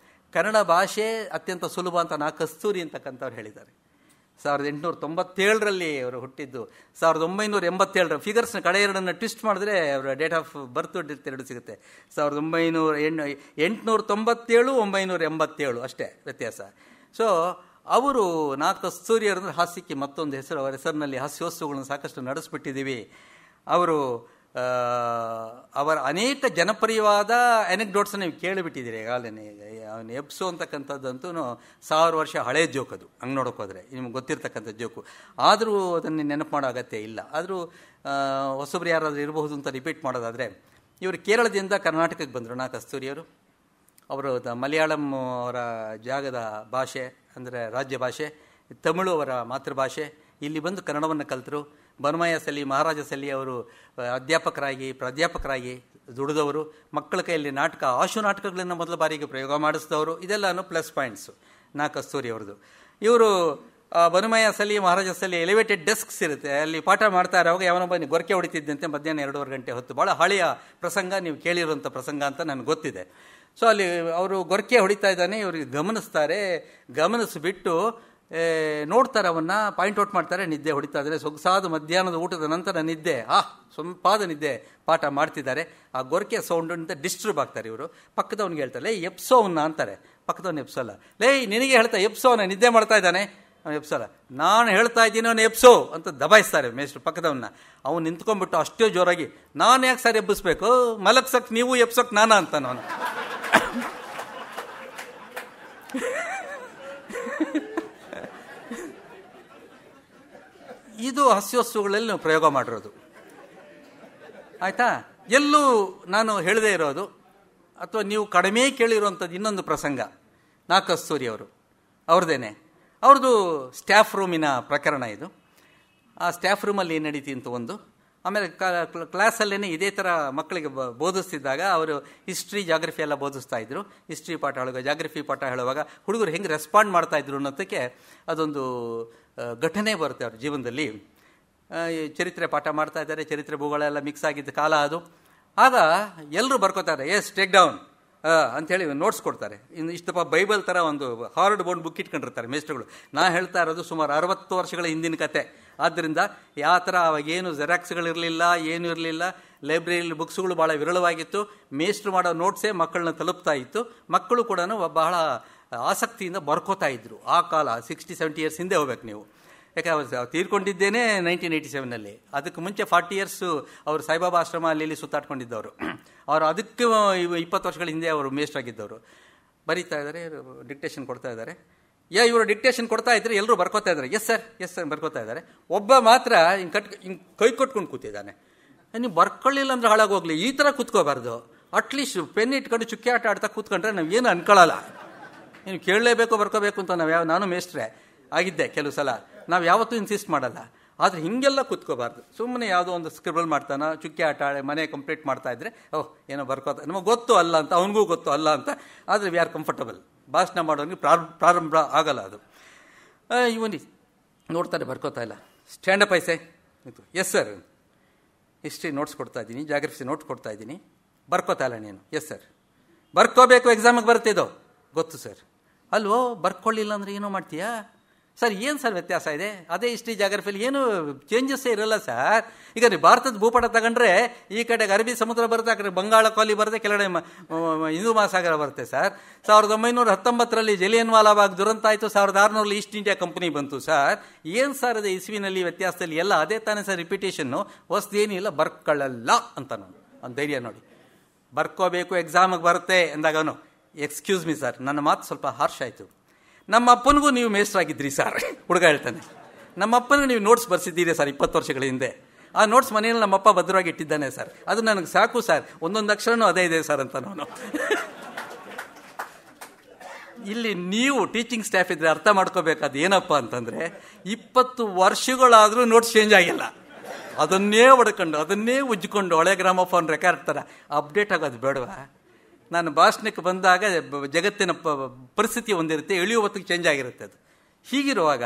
ಕನ್ನಡ ಭಾಷೆ ಅತ್ಯಂತ ಸುಲಭ ಅಂತ ಕಸ್ತೂರಿ ಅಂತಕ್ಕಂಥವ್ರು ಹೇಳಿದ್ದಾರೆ. 1897ರಲ್ಲಿ ಅವರು ಹುಟ್ಟಿದ್ದು. 1987 ಫಿಗರ್ಸ್ನ ಕಡೆ ಎರಡನ್ನು ಟ್ವಿಸ್ಟ್ ಮಾಡಿದ್ರೆ ಅವರ ಡೇಟ್ ಆಫ್ ಬರ್ತ್ ಎರಡು ಸಿಗುತ್ತೆ. 1897 1987 ಅಷ್ಟೇ ವ್ಯತ್ಯಾಸ. ಸೊ ಅವರು ಕಸ್ತೂರಿಯವರಂದ್ರೆ ಹಾಸ್ಯಕ್ಕೆ ಮತ್ತೊಂದು ಹೆಸರು. ಅವರ ಹೆಸರಿನಲ್ಲಿ ಹಾಸ್ಯೋತ್ಸವಗಳನ್ನು ಸಾಕಷ್ಟು ನಡೆಸ್ಬಿಟ್ಟಿದ್ದೀವಿ. ಅವರು ಅವರ ಅನೇಕ ಜನಪ್ರಿಯವಾದ ಅನೆಕ್ಡೋಟ್ಸ್ ನೀವು ಕೇಳಿಬಿಟ್ಟಿದ್ದೀರಿ ಈಗಾಗಲೇ. ಅವನು ಎಬ್ಸೋ ಅಂತಕ್ಕಂಥದ್ದಂತೂ 1000 ವರ್ಷ ಹಳೆಯ ಜೋಕ್, ಅದು ಹಂಗೆ ನೋಡೋಕೆ ಹೋದರೆ ನಿಮ್ಗೆ ಗೊತ್ತಿರ್ತಕ್ಕಂಥ ಜೋಕು. ಆದರೂ ಅದನ್ನು ನೆನಪು ಮಾಡೋ ಅಗತ್ಯ ಇಲ್ಲ. ಆದರೂ ಹೊಸಬ್ರು ಯಾರಾದರೂ ಇರಬಹುದು ಅಂತ ರಿಪೀಟ್ ಮಾಡೋದಾದರೆ, ಇವರು ಕೇರಳದಿಂದ ಕರ್ನಾಟಕಕ್ಕೆ ಬಂದರು ಕಸ್ತೂರಿಯವರು. ಅವರು ಮಲಯಾಳಂ ಅವರ ಜಾಗದ ಭಾಷೆ, ಅಂದರೆ ರಾಜ್ಯ ಭಾಷೆ, ತಮಿಳು ಅವರ ಮಾತೃಭಾಷೆ. ಇಲ್ಲಿ ಬಂದು ಕನ್ನಡವನ್ನು ಕಲಿತರು. ಬನಮಯ್ಯ ಸಲಿ, ಮಹಾರಾಜ ಸಲಿ ಅವರು ಪ್ರಾಧ್ಯಾಪಕರಾಗಿ ದುಡಿದವರು. ಮಕ್ಕಳ ಕೈಯಲ್ಲಿ ಆಶು ನಾಟಕಗಳನ್ನು ಮೊದಲ ಬಾರಿಗೆ ಪ್ರಯೋಗ ಮಾಡಿಸಿದವರು. ಇದೆಲ್ಲನೂ ಪ್ಲಸ್ ಪಾಯಿಂಟ್ಸು ಕಸ್ತೂರಿ ಅವ್ರದ್ದು. ಇವರು ಬನಮಯ್ಯ ಸಲಿ, ಮಹಾರಾಜ ಸಲಿ ಎಲಿವೇಟೆಡ್ ಡೆಸ್ಕ್ಸ್ ಇರುತ್ತೆ, ಅಲ್ಲಿ ಪಾಠ ಮಾಡ್ತಾ ಇರೋವಾಗ ಯಾವನೊಬ್ಬ ಗೊರಕೆ ಹೊಡಿತಿದ್ದಂತೆ ಮಧ್ಯಾಹ್ನ 2:30 ಗಂಟೆ ಹೊತ್ತು. ಭಾಳ ಹಳೆಯ ಪ್ರಸಂಗ, ನೀವು ಕೇಳಿರುವಂಥ ಪ್ರಸಂಗ ಅಂತ ನನಗೆ ಗೊತ್ತಿದೆ. ಸೊ ಅಲ್ಲಿ ಅವರು ಗೊರಕೆ ಹೊಡಿತಾ ಇದ್ದಾನೆ, ಇವರಿಗೆ ಗಮನಿಸ್ತಾರೆ. ಗಮನಿಸಿಬಿಟ್ಟು ನೋಡ್ತಾರೆ, ಅವನ್ನ ಪಾಯಿಂಟ್ ಔಟ್ ಮಾಡ್ತಾರೆ. ನಿದ್ದೆ ಹೊಡಿತಾ ಇದ್ದಾರೆ. ಸೊಗಸಾದ ಮಧ್ಯಾಹ್ನದ ಊಟದ ನಂತರ ನಿದ್ದೆ, ಸೊಂಪಾದ ನಿದ್ದೆ, ಪಾಠ ಮಾಡ್ತಿದ್ದಾರೆ. ಆ ಗೊರಕೆ ಸೌಂಡಿಂದ ಡಿಸ್ಟರ್ಬ್ ಆಗ್ತಾರೆ ಇವರು. ಪಕ್ಕದವನಿಗೆ ಹೇಳ್ತಾರೆ, ಲೇ ಎಪ್ಸೋವನ್ನ ಅಂತಾರೆ. ಪಕ್ಕದವನು ಎಪ್ಸೋಲ್ಲ. ಲೇ ನಿನಗೆ ಹೇಳ್ತಾ ಎಪ್ಸೋವನ್ನ, ನಿದ್ದೆ ಮಾಡ್ತಾ ಇದ್ದಾನೆ. ಅವ್ನು ಎಪ್ಸೋಲ್ಲ. ನಾನು ಹೇಳ್ತಾ ಇದ್ದೀನಿ ಅವನು ಎಪ್ಸೋ ಅಂತ ದಬಾಯಿಸ್ತಾರೆ ಮೇಷ್ಟ್ರು ಪಕ್ಕದವನ್ನ. ಅವನು ನಿಂತ್ಕೊಂಡ್ಬಿಟ್ಟು ಅಷ್ಟೇ ಜೋರಾಗಿ, ನಾನು ಯಾಕೆ ಸರ್ ಎಬ್ಬಿಸ್ಬೇಕು, ಮಲಗ್ಸಕ್ ನೀವು ಎಬ್ಸಕ್ ನಾನಾ ಅಂತ ನಾನು. ಇದು ಹಾಸ್ಯೋತ್ಸವಗಳಲ್ಲಿ ನಾವು ಪ್ರಯೋಗ ಮಾಡಿರೋದು, ಆಯ್ತಾ. ಎಲ್ಲೂ ನಾನು ಹೇಳದೇ ಇರೋದು ಅಥವಾ ನೀವು ಕಡಿಮೆ ಕೇಳಿರುವಂಥದ್ದು ಇನ್ನೊಂದು ಪ್ರಸಂಗ ಕಸ್ತೂರಿ ಅವರು ಅವ್ರದ್ದೇನೆ. ಅವ್ರದ್ದು ಸ್ಟಾಫ್ ರೂಮಿನ ಪ್ರಕರಣ ಇದು. ಆ ಸ್ಟಾಫ್ ರೂಮಲ್ಲಿ ಏನು ನಡೀತಿ ಅಂತ ಒಂದು. ಆಮೇಲೆ ಕ್ಲಾಸಲ್ಲೇ ಇದೇ ಥರ ಮಕ್ಕಳಿಗೆ ಬೋಧಿಸ್ತಿದ್ದಾಗ ಅವರು ಹಿಸ್ಟ್ರಿ ಜಾಗ್ರಫಿ ಎಲ್ಲ ಬೋಧಿಸ್ತಾ ಇದ್ರು. ಹಿಸ್ಟ್ರಿ ಪಾಠ ಹೇಳುವಾಗ, ಜಾಗ್ರಫಿ ಪಾಠ ಹೇಳುವಾಗ ಹುಡುಗರು ಹೆಂಗೆ ರೆಸ್ಪಾಂಡ್ ಮಾಡ್ತಾ ಇದ್ರು ಅನ್ನೋದಕ್ಕೆ ಅದೊಂದು ಘಟನೆ ಬರುತ್ತೆ ಅವ್ರ ಜೀವನದಲ್ಲಿ. ಚರಿತ್ರೆ ಪಾಠ ಮಾಡ್ತಾ ಇದ್ದಾರೆ, ಚರಿತ್ರೆ ಭೂಗೋಳ ಎಲ್ಲ ಮಿಕ್ಸ್ ಆಗಿದ್ದ ಕಾಲ ಅದು. ಆಗ ಎಲ್ಲರೂ ಬರ್ಕೋತಾರೆ, ಎಸ್ ಟೇಕ್ ಡೌನ್ ಅಂಥೇಳಿ ನೋಟ್ಸ್ ಕೊಡ್ತಾರೆ. ಇನ್ನು ಇಷ್ಟಪ್ಪ ಬೈಬಲ್ ಥರ ಒಂದು ಹಾರ್ಡ್ ಬೋರ್ಡ್ ಬುಕ್ ಇಟ್ಕೊಂಡಿರ್ತಾರೆ ಮೇಸ್ಟ್ರುಗಳು. ನಾ ಹೇಳ್ತಾ ಇರೋದು ಸುಮಾರು 60 ವರ್ಷಗಳ ಹಿಂದಿನ ಕತೆ. ಆದ್ದರಿಂದ ಯಾವ ಥರ ಅವಾಗೇನು ಜೆರಾಕ್ಸ್ಗಳಿರಲಿಲ್ಲ, ಏನೂ ಇರಲಿಲ್ಲ. ಲೈಬ್ರರಿಯಲ್ಲಿ ಬುಕ್ಸ್ಗಳು ಭಾಳ ವಿರಳವಾಗಿತ್ತು. ಮೇಸ್ಟ್ರು ಮಾಡೋ ನೋಟ್ಸೇ ಮಕ್ಕಳನ್ನ ತಲುಪ್ತಾ ಇತ್ತು. ಮಕ್ಕಳು ಕೂಡ ಬಹಳ ಆಸಕ್ತಿಯಿಂದ ಬರ್ಕೋತಾ ಇದ್ರು. ಆ ಕಾಲ 60-70 ಇಯರ್ಸ್ ಹಿಂದೆ ಹೋಗ್ಬೇಕು ನೀವು. ಯಾಕೆ ತೀರ್ಕೊಂಡಿದ್ದೇನೆ 1987ನಲ್ಲಿ. ಅದಕ್ಕೆ ಮುಂಚೆ 40 ಇಯರ್ಸು ಅವರು ಸಾಯಿಬಾಬಾ ಆಶ್ರಮ ಅಲ್ಲಿ ಸುತ್ತಾಡ್ಕೊಂಡಿದ್ದವರು. ಅವರು ಅದಕ್ಕೆ 20 ವರ್ಷಗಳ ಹಿಂದೆ ಅವರು ಮೇಸ್ಟ್ರಾಗಿದ್ದವರು. ಬರೀತಾ ಇದ್ದಾರೆ, ಡಿಕ್ಟೇಷನ್ ಕೊಡ್ತಾ ಇದ್ದಾರೆ. ಇವರು ಡಿಕ್ಟೇಷನ್ ಕೊಡ್ತಾ ಇದ್ರೆ ಎಲ್ಲರೂ ಬರ್ಕೋತಾ ಇದ್ದಾರೆ. ಎಸ್ ಸರ್ ಬರ್ಕೋತಾ ಇದ್ದಾರೆ. ಒಬ್ಬ ಮಾತ್ರ ಹಿಂಗೆ ಕೈ ಕೊಟ್ಕೊಂಡು ಕೂತಿದ್ದಾನೆ. ನೀವು ಬರ್ಕೊಳ್ಳಿಲ್ಲ ಅಂದ್ರೆ ಹಾಳಾಗೋಗ್ಲಿ, ಈ ಥರ ಕೂತ್ಕೋಬಾರ್ದು. ಅಟ್ಲೀಸ್ಟ್ ಪೆನ್ ಇಟ್ಕೊಂಡು ಚುಕ್ಕೆ ಆಟ ಆಡ್ತಾ ಕೂತ್ಕೊಂಡ್ರೆ ನಾವು ಏನು ಅನ್ಕೊಳ್ಳಲ್ಲ. ನೀವು ಕೇಳಲೇಬೇಕು, ಬರ್ಕೋಬೇಕು ಅಂತ ನಾನು ಮೇಸ್ಟ್ರೆ ಆಗಿದ್ದೆ ಕೆಲವು ಸಲ. ನಾವು ಯಾವತ್ತೂ ಇನ್ಸಿಸ್ಟ್ ಮಾಡಲ್ಲ. ಆದರೆ ಹೀಗೆಲ್ಲ ಕೂತ್ಕೋಬಾರ್ದು. ಸುಮ್ಮನೆ ಯಾವುದೋ ಒಂದು ಸ್ಕ್ರಿಬಲ್ ಮಾಡ್ತಾನೆ, ಚುಕ್ಕೆ ಆಟ ಆಡಿ ಮನೆ ಕಂಪ್ಲೀಟ್ ಮಾಡ್ತಾ ಇದ್ರೆ ಏನೋ ಬರ್ಕೋತ, ನಮಗೆ ಗೊತ್ತು ಅಲ್ಲ ಅಂತ, ಅವನಿಗೂ ಗೊತ್ತು ಅಲ್ಲ ಅಂತ. ಆದರೆ ವಿ ಆರ್ ಕಂಫರ್ಟಬಲ್. ಭಾಷಣ ಮಾಡೋನಿಗೆ ಪ್ರಾರಂಭ ಆಗಲ್ಲ ಅದು. ಇವನಿಗೆ ನೋಡ್ತಾರೆ, ಬರ್ಕೋತಾ ಇಲ್ಲ. Stand up I say, yes sir. History notes ಕೊಡ್ತಾ ಇದ್ದೀನಿ, ಜಾಗ್ರಫಿ ನೋಟ್ಸ್ ಕೊಡ್ತಾ ಇದ್ದೀನಿ, ಬರ್ಕೋತಾ ಇಲ್ಲ ನೀನು. Yes sir. ಬರ್ಕೋಬೇಕು, ಎಕ್ಸಾಮಿಗೆ ಬರ್ತಿದ್ದೋ ಗೊತ್ತು ಸರ್. ಅಲ್ವೋ, ಬರ್ಕೊಳ್ಳಿಲ್ಲ ಅಂದರೆ ಏನೋ ಮಾಡ್ತೀಯಾ ಸರ್? ಏನು ಸರ್ ವ್ಯತ್ಯಾಸ ಇದೆ? ಅದೇ ಹಿಸ್ಟ್ರಿ ಜಾಗ್ರಫಿಲಿ ಏನು ಚೇಂಜಸ್ಸೇ ಇರಲ್ಲ ಸರ್. ಈಗ ನೀವು ಭಾರತದ ಭೂಪಟ ತಗೊಂಡ್ರೆ ಈ ಕಡೆಗೆ ಅರಬ್ಬಿ ಸಮುದ್ರ ಬರುತ್ತೆ, ಆ ಕಡೆ ಬಂಗಾಳ ಕೊಲ್ಲಿ ಬರುತ್ತೆ, ಕೆಳಗಡೆ ಹಿಂದೂ ಮಹಾಸಾಗರ ಬರುತ್ತೆ ಸರ್. 1919ರಲ್ಲಿ ಜಲಿಯನ್ ವಾಲಾಬಾಗ್ ದುರಂತ ಆಯಿತು. 1600ರಲ್ಲಿ ಈಸ್ಟ್ ಇಂಡಿಯಾ ಕಂಪನಿ ಬಂತು ಸರ್. ಏನು ಸರ್ ಅದೇ ಇಸ್ವಿನಲ್ಲಿ ವ್ಯತ್ಯಾಸದಲ್ಲಿ ಎಲ್ಲ ಅದೇ ತಾನೇ ಸರ್. ರಿಪಿಟೇಷನ್ನು ಹೊಸದೇನಿಲ್ಲ, ಬರ್ಕೊಳ್ಳಲ್ಲ ಅಂತ ನಾನು ಒಂದು ಧೈರ್ಯ ನೋಡಿ. ಬರ್ಕೋಬೇಕು, ಎಕ್ಸಾಮಿಗೆ ಬರುತ್ತೆ ಎಂದಾಗನು ಎಕ್ಸ್ಕ್ಯೂಸ್ ಮಿ ಸರ್, ನನ್ನ ಮಾತು ಸ್ವಲ್ಪ ಹಾರ್ಷ್ ಆಯಿತು. ನಮ್ಮ ಅಪ್ಪನಿಗೂ ನೀವು ಮೇಸ್ಟ್ರಾಗಿದ್ರಿ ಸರ್. ಹುಡುಗ ಹೇಳ್ತಾನೆ, ನಮ್ಮ ಅಪ್ಪನಿಗೂ ನೀವು ನೋಟ್ಸ್ ಬರ್ಸಿದ್ದೀರಿ ಸರ್ 20 ವರ್ಷಗಳ ಹಿಂದೆ. ಆ ನೋಟ್ಸ್ ಮನೆಯಲ್ಲಿ ನಮ್ಮಪ್ಪ ಭದ್ರವಾಗಿ ಇಟ್ಟಿದ್ದಾನೆ ಸರ್, ಅದು ನನಗೆ ಸಾಕು ಸರ್, ಒಂದೊಂದು ಅಕ್ಷರನೂ ಅದೇ ಇದೆ ಸರ್ ಅಂತ ನಾನು. ಇಲ್ಲಿ ನೀವು ಟೀಚಿಂಗ್ ಸ್ಟಾಫ್ ಇದ್ರೆ ಅರ್ಥ ಮಾಡ್ಕೋಬೇಕಾದ ಏನಪ್ಪ ಅಂತಂದರೆ, 20 ವರ್ಷಗಳಾದರೂ ನೋಟ್ಸ್ ಚೇಂಜ್ ಆಗಿಲ್ಲ. ಅದನ್ನೇ ಹೊಡ್ಕೊಂಡು, ಅದನ್ನೇ ಉಜ್ಜಿಕೊಂಡು ಹಳೆ ಗ್ರಾಮೋಫೋನ್ ರೆಕಾರ್ಡ್ ಥರ ಅಪ್ಡೇಟ್ ಆಗೋದು ಬೇಡವಾ? ನಾನು ಭಾಷಣಕ್ಕೆ ಬಂದಾಗ ಜಗತ್ತಿನ ಪರಿಸ್ಥಿತಿ ಒಂದಿರುತ್ತೆ, ಎಳೆಯುವ ಹೊತ್ತಿಗೆ ಚೇಂಜ್ ಆಗಿರುತ್ತೆ. ಅದು ಹೀಗಿರುವಾಗ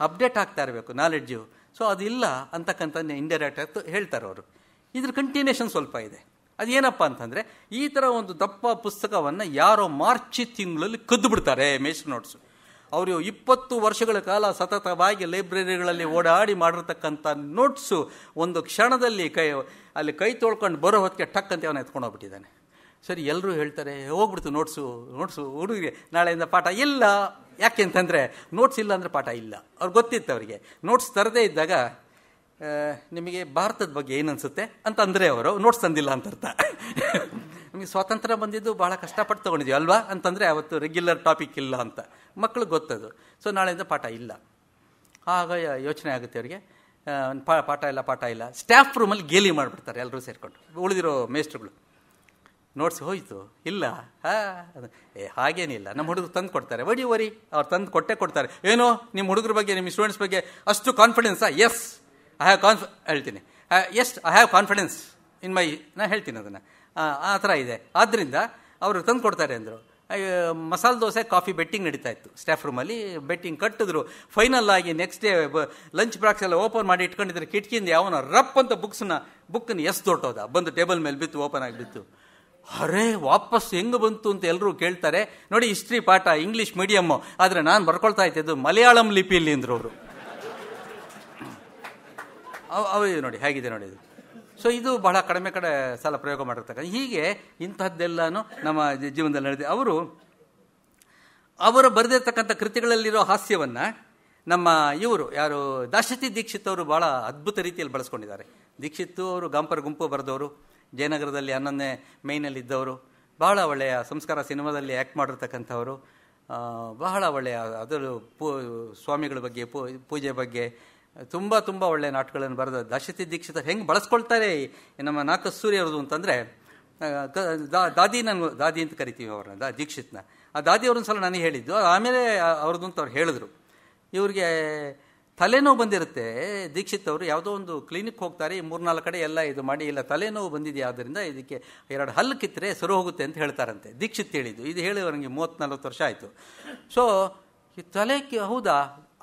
ಅಪ್ಡೇಟ್ ಆಗ್ತಾ ಇರಬೇಕು ನಾಲೆಡ್ಜು. ಸೊ ಅದಿಲ್ಲ ಅಂತಕ್ಕಂಥ ಇಂಡೈರೆಕ್ಟ್ ಹೇಳ್ತಾರೆ ಅವರು. ಇದ್ರ ಕಂಟಿನ್ಯೂಷನ್ ಸ್ವಲ್ಪ ಇದೆ. ಅದೇನಪ್ಪ ಅಂತಂದರೆ, ಈ ಥರ ಒಂದು ದಪ್ಪ ಪುಸ್ತಕವನ್ನು ಯಾರೋ ಮಾರ್ಚ್ ತಿಂಗಳಲ್ಲಿ ಕದ್ದು ಬಿಡ್ತಾರೆ ಮೇಸ್ಟ್ರು ನೋಟ್ಸು. ಅವರು 20 ವರ್ಷಗಳ ಕಾಲ ಸತತವಾಗಿ ಲೈಬ್ರರಿಗಳಲ್ಲಿ ಓಡಾಡಿ ಮಾಡಿರ್ತಕ್ಕಂಥ ನೋಟ್ಸು ಒಂದು ಕ್ಷಣದಲ್ಲಿ ಅಲ್ಲಿ ಕೈ ತೊಳ್ಕೊಂಡು ಬರೋ ಹೊತ್ತಿಗೆ ಟಕ್ ಅಂತ ಅವನು ಎತ್ಕೊಂಡು ಹೋಗ್ಬಿಟ್ಟಿದ್ದಾನೆ. ಸರಿ, ಎಲ್ಲರೂ ಹೇಳ್ತಾರೆ ಹೋಗ್ಬಿಡ್ತು ನೋಟ್ಸು ಹುಡುಗರಿಗೆ ನಾಳೆಯಿಂದ ಪಾಠ ಇಲ್ಲ. ಯಾಕೆ ಅಂತಂದರೆ ನೋಟ್ಸ್ ಇಲ್ಲ ಅಂದರೆ ಪಾಠ ಇಲ್ಲ. ಅವ್ರಿಗೆ ಗೊತ್ತಿತ್ತು. ಅವರಿಗೆ ನೋಟ್ಸ್ ತರದೇ ಇದ್ದಾಗ ನಿಮಗೆ ಭಾರತದ ಬಗ್ಗೆ ಏನು ಅನಿಸುತ್ತೆ ಅಂತಂದರೆ ಅವರು ನೋಟ್ಸ್ ತಂದಿಲ್ಲ ಅಂತ ಅರ್ಥ. ನಮಗೆ ಸ್ವಾತಂತ್ರ್ಯ ಬಂದಿದ್ದು ಭಾಳ ಕಷ್ಟಪಟ್ಟು ತೊಗೊಂಡಿದ್ವಿ ಅಲ್ವಾ ಅಂತಂದರೆ ಅವತ್ತು ರೆಗ್ಯುಲರ್ ಟಾಪಿಕ್ ಇಲ್ಲ ಅಂತ ಮಕ್ಕಳಿಗೆ ಗೊತ್ತದು. ಸೊ ನಾಳೆಯಿಂದ ಪಾಠ ಇಲ್ಲ. ಆಗ ಯೋಚನೆ ಆಗುತ್ತೆ ಅವರಿಗೆ, ಪಾಠ ಇಲ್ಲ. ಸ್ಟಾಫ್ ರೂಮಲ್ಲಿ ಗೇಲಿ ಮಾಡಿಬಿಡ್ತಾರೆ ಎಲ್ಲರೂ ಸೇರಿಕೊಂಡು, ಉಳಿದಿರೋ ಮೇಸ್ಟ್ರುಗಳು. ನೋಟ್ಸ್ ಹೋಯ್ತು ಇಲ್ಲ, ಹಾಗೇನಿಲ್ಲ, ನಮ್ಮ ಹುಡುಗರು ತಂದು ಕೊಡ್ತಾರೆ, ವರಿ ಅವ್ರು ತಂದು ಕೊಡ್ತಾರೆ. ಏನೋ ನಿಮ್ಮ ಹುಡುಗರ ಬಗ್ಗೆ, ನಿಮ್ಮ ಸ್ಟೂಡೆಂಟ್ಸ್ ಬಗ್ಗೆ ಅಷ್ಟು ಕಾನ್ಫಿಡೆನ್ಸಾ? Yes I have confidence in my, ನಾನು ಹೇಳ್ತೀನಿ ಅದನ್ನು, ಆ ಥರ ಇದೆ. ಆದ್ದರಿಂದ ಅವರು ತಂದು ಕೊಡ್ತಾರೆ ಅಂದರು. ಮಸಾಲೆ ದೋಸೆ ಕಾಫಿ ಬೆಟ್ಟಿಂಗ್ ನಡೀತಾ ಇತ್ತು ಸ್ಟಾಫ್ ರೂಮಲ್ಲಿ. ಬೆಟ್ಟಿಂಗ್ ಕಟ್ಟಿದ್ರು. ಫೈನಲ್ ಆಗಿ ನೆಕ್ಸ್ಟ್ ಡೇ ಲಂಚ್ ಬಾಕ್ಸ್ ಎಲ್ಲ ಓಪನ್ ಮಾಡಿ ಇಟ್ಕೊಂಡಿದ್ರೆ ಕಿಟಕಿಯಿಂದ ಯಾವನ ರಪ್ ಅಂತ ಬುಕ್ಕನ್ನು ದೊಡ್ಡೋದ ಬಂದು ಟೇಬಲ್ ಮೇಲೆ ಬಿತ್ತು, ಓಪನ್ ಆಗಿಬಿತ್ತು. ಅರೇ ವಾಪಸ್ ಹೆಂಗೆ ಬಂತು ಅಂತ ಎಲ್ಲರೂ ಕೇಳ್ತಾರೆ. ನೋಡಿ, ಹಿಸ್ಟ್ರಿ ಪಾಠ ಇಂಗ್ಲೀಷ್ ಮೀಡಿಯಮ್ಮು, ಆದರೆ ನಾನು ಬರ್ಕೊಳ್ತಾ ಇದ್ದದ್ದು ಮಲಯಾಳಂ ಲಿಪಿಯಲ್ಲಿ ಅಂದರು ಅವರು. ನೋಡಿ ಹೇಗಿದೆ ನೋಡಿ ಇದು. ಸೊ ಇದು ಬಹಳ ಕಡಿಮೆ ಸಲ ಪ್ರಯೋಗ ಮಾಡಿರ್ತಕ್ಕಂಥ. ಹೀಗೆ ಇಂತಹದ್ದೆಲ್ಲನೂ ನಮ್ಮ ಜೀವನದಲ್ಲಿ ನಡೆದಿದೆ. ಅವರು ಬರೆದಿರ್ತಕ್ಕಂಥ ಕೃತಿಗಳಲ್ಲಿರೋ ಹಾಸ್ಯವನ್ನು ನಮ್ಮ ಇವರು ಯಾರು ದಾಶರಥಿ ದೀಕ್ಷಿತ್ ಅವರು ಭಾಳ ಅದ್ಭುತ ರೀತಿಯಲ್ಲಿ ಬಳಸ್ಕೊಂಡಿದ್ದಾರೆ. ದೀಕ್ಷಿತ್ ಅವರು ಗಾಂಪರ್ ಗುಂಪು ಬರೆದವರು, ಜಯನಗರದಲ್ಲಿ 11ನೇ ಮೈನಲ್ಲಿದ್ದವರು, ಬಹಳ ಒಳ್ಳೆಯ ಸಂಸ್ಕಾರ ಸಿನಿಮಾದಲ್ಲಿ ಆ್ಯಕ್ಟ್ ಮಾಡಿರ್ತಕ್ಕಂಥವರು, ಬಹಳ ಒಳ್ಳೆಯ ಅದರ ಸ್ವಾಮಿಗಳ ಬಗ್ಗೆ, ಪೂಜೆ ಬಗ್ಗೆ ತುಂಬ ತುಂಬ ಒಳ್ಳೆಯ ನಾಟಕಗಳನ್ನು ಬರೆದ ದಾಶರಥಿ ದೀಕ್ಷಿತ್ ಹೆಂಗೆ ಬಳಸ್ಕೊಳ್ತಾರೆ ನಮ್ಮ ನಾಕಸ್ತೂರಿ ಅವ್ರದ್ದು ಅಂತಂದರೆ, ದಾದಿ ಅಂತ ಕರಿತೀವಿ ಅವ್ರನ್ನ, ದೀಕ್ಷಿತ್ನ. ಆ ದಾದಿ ಅವ್ರನ್ನ ಸಲ ನನಗೆ ಹೇಳಿದ್ದು, ಆಮೇಲೆ ಅವ್ರದ್ದು ಅಂತ ಅವ್ರು ಹೇಳಿದ್ರು. ಇವ್ರಿಗೆ ತಲೆನೋವು ಬಂದಿರುತ್ತೆ. ದೀಕ್ಷಿತ್ ಅವರು ಯಾವುದೋ ಒಂದು ಕ್ಲಿನಿಕ್ ಹೋಗ್ತಾರೆ, 3-4 ಕಡೆ ಎಲ್ಲ ಇದು ಮಾಡಿ, ಇಲ್ಲ ತಲೆನೋವು ಬಂದಿದೆಯಾ, ಆದ್ದರಿಂದ ಇದಕ್ಕೆ 2 ಹಲ್ಲು ಕಿತ್ತರೆ ಸರಿ ಹೋಗುತ್ತೆ ಅಂತ ಹೇಳ್ತಾರಂತೆ. ದೀಕ್ಷಿತ್ ಹೇಳಿದ್ದು. ಇದು ಹೇಳಿ ಅವ್ರಿಗೆ 30-40 ವರ್ಷ ಆಯಿತು. ಸೊ ಈ ತಲೆಗೆ ಹೌದಾ,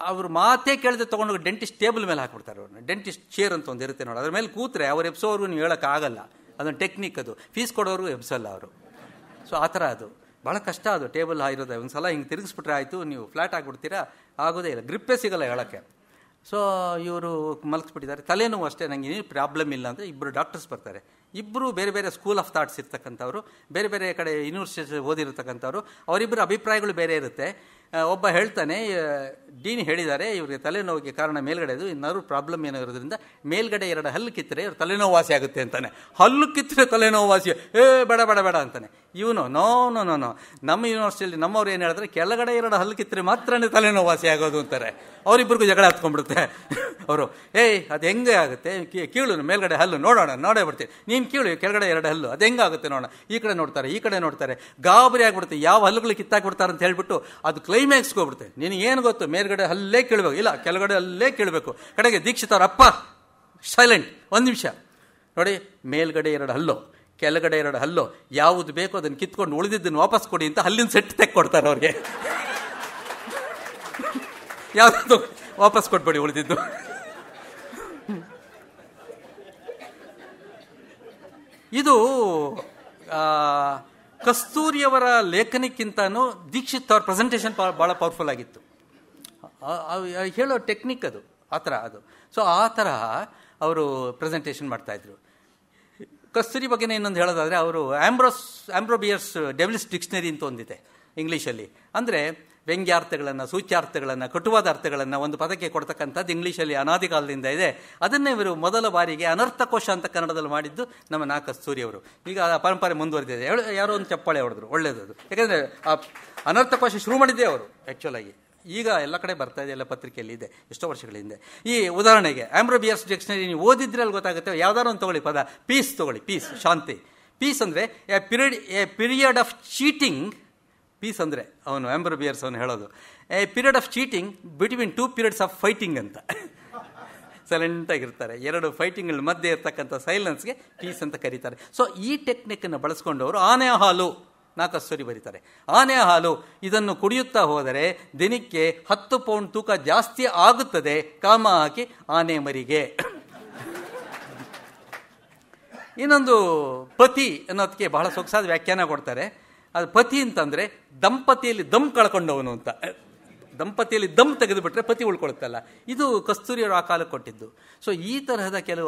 ಅವ್ರ ಮಾತೇ ಕೇಳಿದ್ರೆ ತೊಗೊಂಡೋಗಿ ಡೆಂಟಿಸ್ಟ್ ಟೇಬಲ್ ಮೇಲೆ ಹಾಕ್ಬಿಡ್ತಾರೆ ಅವ್ರನ್ನ. ಡೆಂಟಿಸ್ಟ್ ಚೇರ್ ಅಂತ ಒಂದು ಇರುತ್ತೆ ನೋಡಿ, ಅದ್ರ ಮೇಲೆ ಕೂತ್ರೆ ಅವ್ರು ಎಬ್ಸೋವ್ರಿಗೂ ನೀವು ಹೇಳೋಕ್ಕಾಗಲ್ಲ. ಅದೊಂದು ಟೆಕ್ನಿಕ್, ಅದು ಫೀಸ್ ಕೊಡೋರು ಎಬ್ಸಲ್ಲ ಅವರು. ಸೊ ಆ ಥರ ಅದು ಭಾಳ ಕಷ್ಟ. ಅದು ಟೇಬಲ್ ಇರೋದು ಒಂದು ಸಲ ಹಿಂಗೆ ತಿರುಗಿಸ್ಬಿಟ್ರೆ ಆಯಿತು, ನೀವು ಫ್ಲ್ಯಾಟ್ ಆಗಿಬಿಡ್ತೀರಾ, ಆಗೋದೇ ಇಲ್ಲ, ಗ್ರಿಪ್ಪೇ ಸಿಗೋಲ್ಲ ಹೇಳೋಕ್ಕೆ. ಸೊ ಇವರು ಮಲಗಿಸ್ಬಿಟ್ಟಿದ್ದಾರೆ. ತಲೆನೋವು ಅಷ್ಟೇ, ನನಗೆ ಏನು ಪ್ರಾಬ್ಲಮ್ ಇಲ್ಲ ಅಂದರೆ 2 ಡಾಕ್ಟರ್ಸ್ ಬರ್ತಾರೆ. 2 ಬೇರೆ ಬೇರೆ ಸ್ಕೂಲ್ ಆಫ್ ಥಾಟ್ಸ್ ಇರ್ತಕ್ಕಂಥವ್ರು, ಬೇರೆ ಬೇರೆ ಕಡೆ ಯೂನಿವರ್ಸಿಟಿ ಓದಿರ್ತಕ್ಕಂಥವ್ರು. ಅವರಿಬ್ಬರ ಅಭಿಪ್ರಾಯಗಳು ಬೇರೆ ಇರುತ್ತೆ. ಒಬ್ಬ ಹೇಳ್ತಾನೆ, ಡೀನ್ ಹೇಳಿದ್ದಾರೆ ಇವ್ರಿಗೆ ತಲೆನೋವಿಗೆ ಕಾರಣ ಮೇಲ್ಗಡೆದು, ಇನ್ನೂ ಪ್ರಾಬ್ಲಮ್ ಏನೋ ಇರೋದ್ರಿಂದ ಮೇಲ್ಗಡೆ 2 ಹಲ್ಲು ಕಿತ್ತರೆ ಇವ್ರು ತಲೆನೋವು ವಾಸಿ ಆಗುತ್ತೆ ಅಂತಾನೆ. ಹಲ್ಲು ಕಿತ್ತರೆ ತಲೆನೋವು ವಾಸಿ, ಬೇಡ ಅಂತಾನೆ. ಇವನು ನೋ ನಮ್ಮ ಯೂನಿವರ್ಸಿಟಿಯಲ್ಲಿ ನಮ್ಮವ್ರು ಏನು ಹೇಳಿದ್ರೆ, ಕೆಳಗಡೆ 2 ಹಲ್ಲು ಕಿತ್ತರೆ ಮಾತ್ರ ತಲೆನೋವು ವಾಸಿ ಆಗೋದು ಅಂತಾರೆ. ಅವರಿಬ್ಬರಿಗೂ ಜಗಳ ಹತ್ಕೊಂಡ್ಬಿಡುತ್ತೆ. ಅವರು ಅದು ಹೆಂಗೆ ಆಗುತ್ತೆ, ಕೀಳು ಮೇಲ್ಗಡೆ ಹಲ್ಲು ನೋಡೇ ಬಿಡ್ತೀವಿ, ನೀನು ಕೀಳು ಕೆಳಗಡೆ 2 ಹಲ್ಲು, ಅದು ಹೆಂಗಾಗುತ್ತೆ ನೋಡೋಣ. ಈ ಕಡೆ ನೋಡ್ತಾರೆ, ಗಾಬರಿ ಆಗ್ಬಿಡುತ್ತೆ. ಯಾವ ಹಲ್ಲುಗಳು ಕಿತ್ತಾಕ್ಬಿಡ್ತಾರೆ ಅಂತ ಹೇಳ್ಬಿಟ್ಟು ಅದು ಕ್ಲೈಮ್ಯಾಕ್ಸ್ಗೆ ಹೋಗ್ಬಿಡುತ್ತೆ. ನಿನಗೇನು ಗೊತ್ತು, ಮೇಲ್ಗಡೆ ಹಲ್ಲೇ ಕೇಳಬೇಕು, ಇಲ್ಲ ಕೆಳಗಡೆ ಹಲ್ಲೇ ಕೇಳಬೇಕು. ಕಡೆಗೆ ದೀಕ್ಷಿತ್ ಅವ್ರ ಅಪ್ಪ ಸೈಲೆಂಟ್, 1 ನಿಮಿಷ ನೋಡಿ, ಮೇಲ್ಗಡೆ 2 ಹಲ್ಲು, ಕೆಳಗಡೆ 2 ಹಲ್ಲು, ಯಾವುದು ಬೇಕೋ ಅದನ್ನು ಕಿತ್ಕೊಂಡು ಉಳಿದಿದ್ದನ್ನು ವಾಪಸ್ ಕೊಡಿ ಅಂತ ಹಲ್ಲಿನ ಸೆಟ್ ತೆಕ್ಕೊಡ್ತಾರೆ ಅವ್ರಿಗೆ. ಯಾವುದು ವಾಪಸ್ ಕೊಟ್ಬಿಡಿ ಉಳಿದಿದ್ದು. ಇದು ಕಸ್ತೂರಿಯವರ ಲೇಖನಕ್ಕಿಂತನೂ ದೀಕ್ಷಿತ್ ಅವ್ರ ಪ್ರೆಸೆಂಟೇಷನ್ ಭಾಳ ಪವರ್ಫುಲ್ ಆಗಿತ್ತು. ಹೇಳೋ ಟೆಕ್ನಿಕ್ ಅದು ಆ ಥರ ಅದು. ಸೊ ಆ ಥರ ಅವರು ಪ್ರೆಸೆಂಟೇಷನ್ ಮಾಡ್ತಾಯಿದ್ರು. ಕಸ್ತೂರಿ ಬಗ್ಗೆನೇ ಇನ್ನೊಂದು ಹೇಳೋದಾದರೆ, ಅವರು ಆಂಬ್ರೋಬಿಯರ್ಸ್ ಡೆವಿಲ್ಸ್ ಡಿಕ್ಷನರಿ ಅಂತ ಒಂದಿದೆ ಇಂಗ್ಲೀಷಲ್ಲಿ. ಅಂದರೆ ವ್ಯಂಗ್ಯಾರ್ಥಗಳನ್ನು, ಸೂಚ್ಯಾರ್ಥಗಳನ್ನು, ಕಟುವಾದ ಅರ್ಥಗಳನ್ನು ಒಂದು ಪದಕ್ಕೆ ಕೊಡ್ತಕ್ಕಂಥದ್ದು ಇಂಗ್ಲೀಷಲ್ಲಿ ಅನಾದಿ ಕಾಲದಿಂದ ಇದೆ. ಅದನ್ನೇ ಇವರು ಮೊದಲ ಬಾರಿಗೆ ಅನರ್ಥಕೋಶ ಅಂತ ಕನ್ನಡದಲ್ಲಿ ಮಾಡಿದ್ದು ನಮ್ಮ ನಾ ಕಸ್ತೂರಿ ಅವರು. ಈಗ ಆ ಪರಂಪರೆ ಮುಂದುವರೆದಿದೆ. ಯಾರೋ ಒಂದು ಚಪ್ಪಾಳೆ ಹೊಡೆದ್ರು, ಒಳ್ಳೆಯದು. ಯಾಕೆಂದರೆ ಆ ಅನರ್ಥಕೋಶ ಶುರು ಮಾಡಿದ್ದೇ ಅವರು ಆ್ಯಕ್ಚುಲಾಗಿ. ಈಗ ಎಲ್ಲ ಕಡೆ ಬರ್ತಾ ಇದೆ, ಎಲ್ಲ ಪತ್ರಿಕೆಯಲ್ಲಿ ಇದೆ, ಎಷ್ಟೋ ವರ್ಷಗಳ ಹಿಂದೆ. ಈ ಉದಾಹರಣೆಗೆ ಆಂಬ್ರೋಬಿಯರ್ಸ್ ಡಿಕ್ಷನರಿ ನೀವು ಓದಿದ್ರೆ ಅಲ್ಲಿ ಗೊತ್ತಾಗುತ್ತೆ. ಯಾವ್ದಾದ್ರು ಒಂದು ತೊಗೊಳ್ಳಿ ಪದ, ಪೀಸ್ ತೊಗೊಳ್ಳಿ, ಪೀಸ್ ಶಾಂತಿ. ಪೀಸ್ ಅಂದರೆ a period of cheating. Peace ಅಂದರೆ ಅವನು ಆಂಬ್ರೋಬಿಯರ್ಸ್ ಅವನು ಹೇಳೋದು a period of cheating between 2 periods of fighting ಅಂತ. ಸೈಲೆಂಟಾಗಿರ್ತಾರೆ, 2 ಫೈಟಿಂಗ್ಗಳ ಮಧ್ಯೆ ಇರ್ತಕ್ಕಂಥ ಸೈಲೆನ್ಸ್ಗೆ ಪೀಸ್ ಅಂತ ಕರೀತಾರೆ. ಸೊ ಈ ಟೆಕ್ನಿಕ್ಕನ್ನು ಬಳಸ್ಕೊಂಡವರು ಆನೆಯ ಹಾಲು ನಾ ಕಸ್ತೂರಿ ಬರೀತಾರೆ. ಆನೆಯ ಹಾಲು ಇದನ್ನು ಕುಡಿಯುತ್ತಾ ಹೋದರೆ ದಿನಕ್ಕೆ 10 ಪೌಂಡ್ ತೂಕ ಜಾಸ್ತಿ ಆಗುತ್ತದೆ, ಕಾಮ ಹಾಕಿ ಆನೆ ಮರಿಗೆ. ಇನ್ನೊಂದು ಪತಿ ಅನ್ನೋದಕ್ಕೆ ಬಹಳ ಸೊಗಸಾದ ವ್ಯಾಖ್ಯಾನ ಕೊಡ್ತಾರೆ. ಅದು ಪತಿ ಅಂತಂದರೆ ದಂಪತಿಯಲ್ಲಿ ದಮ್ ಕಳ್ಕೊಂಡವನು ಅಂತ. ದಂಪತಿಯಲ್ಲಿ ದಮ್ ತೆಗೆದುಬಿಟ್ರೆ ಪತಿ ಉಳ್ಕೊಳುತ್ತಲ್ಲ. ಇದು ಕಸ್ತೂರಿಯವರು ಆ ಕಾಲಕ್ಕೆ ಕೊಟ್ಟಿದ್ದು. ಸೊ ಈ ತರಹದ ಕೆಲವು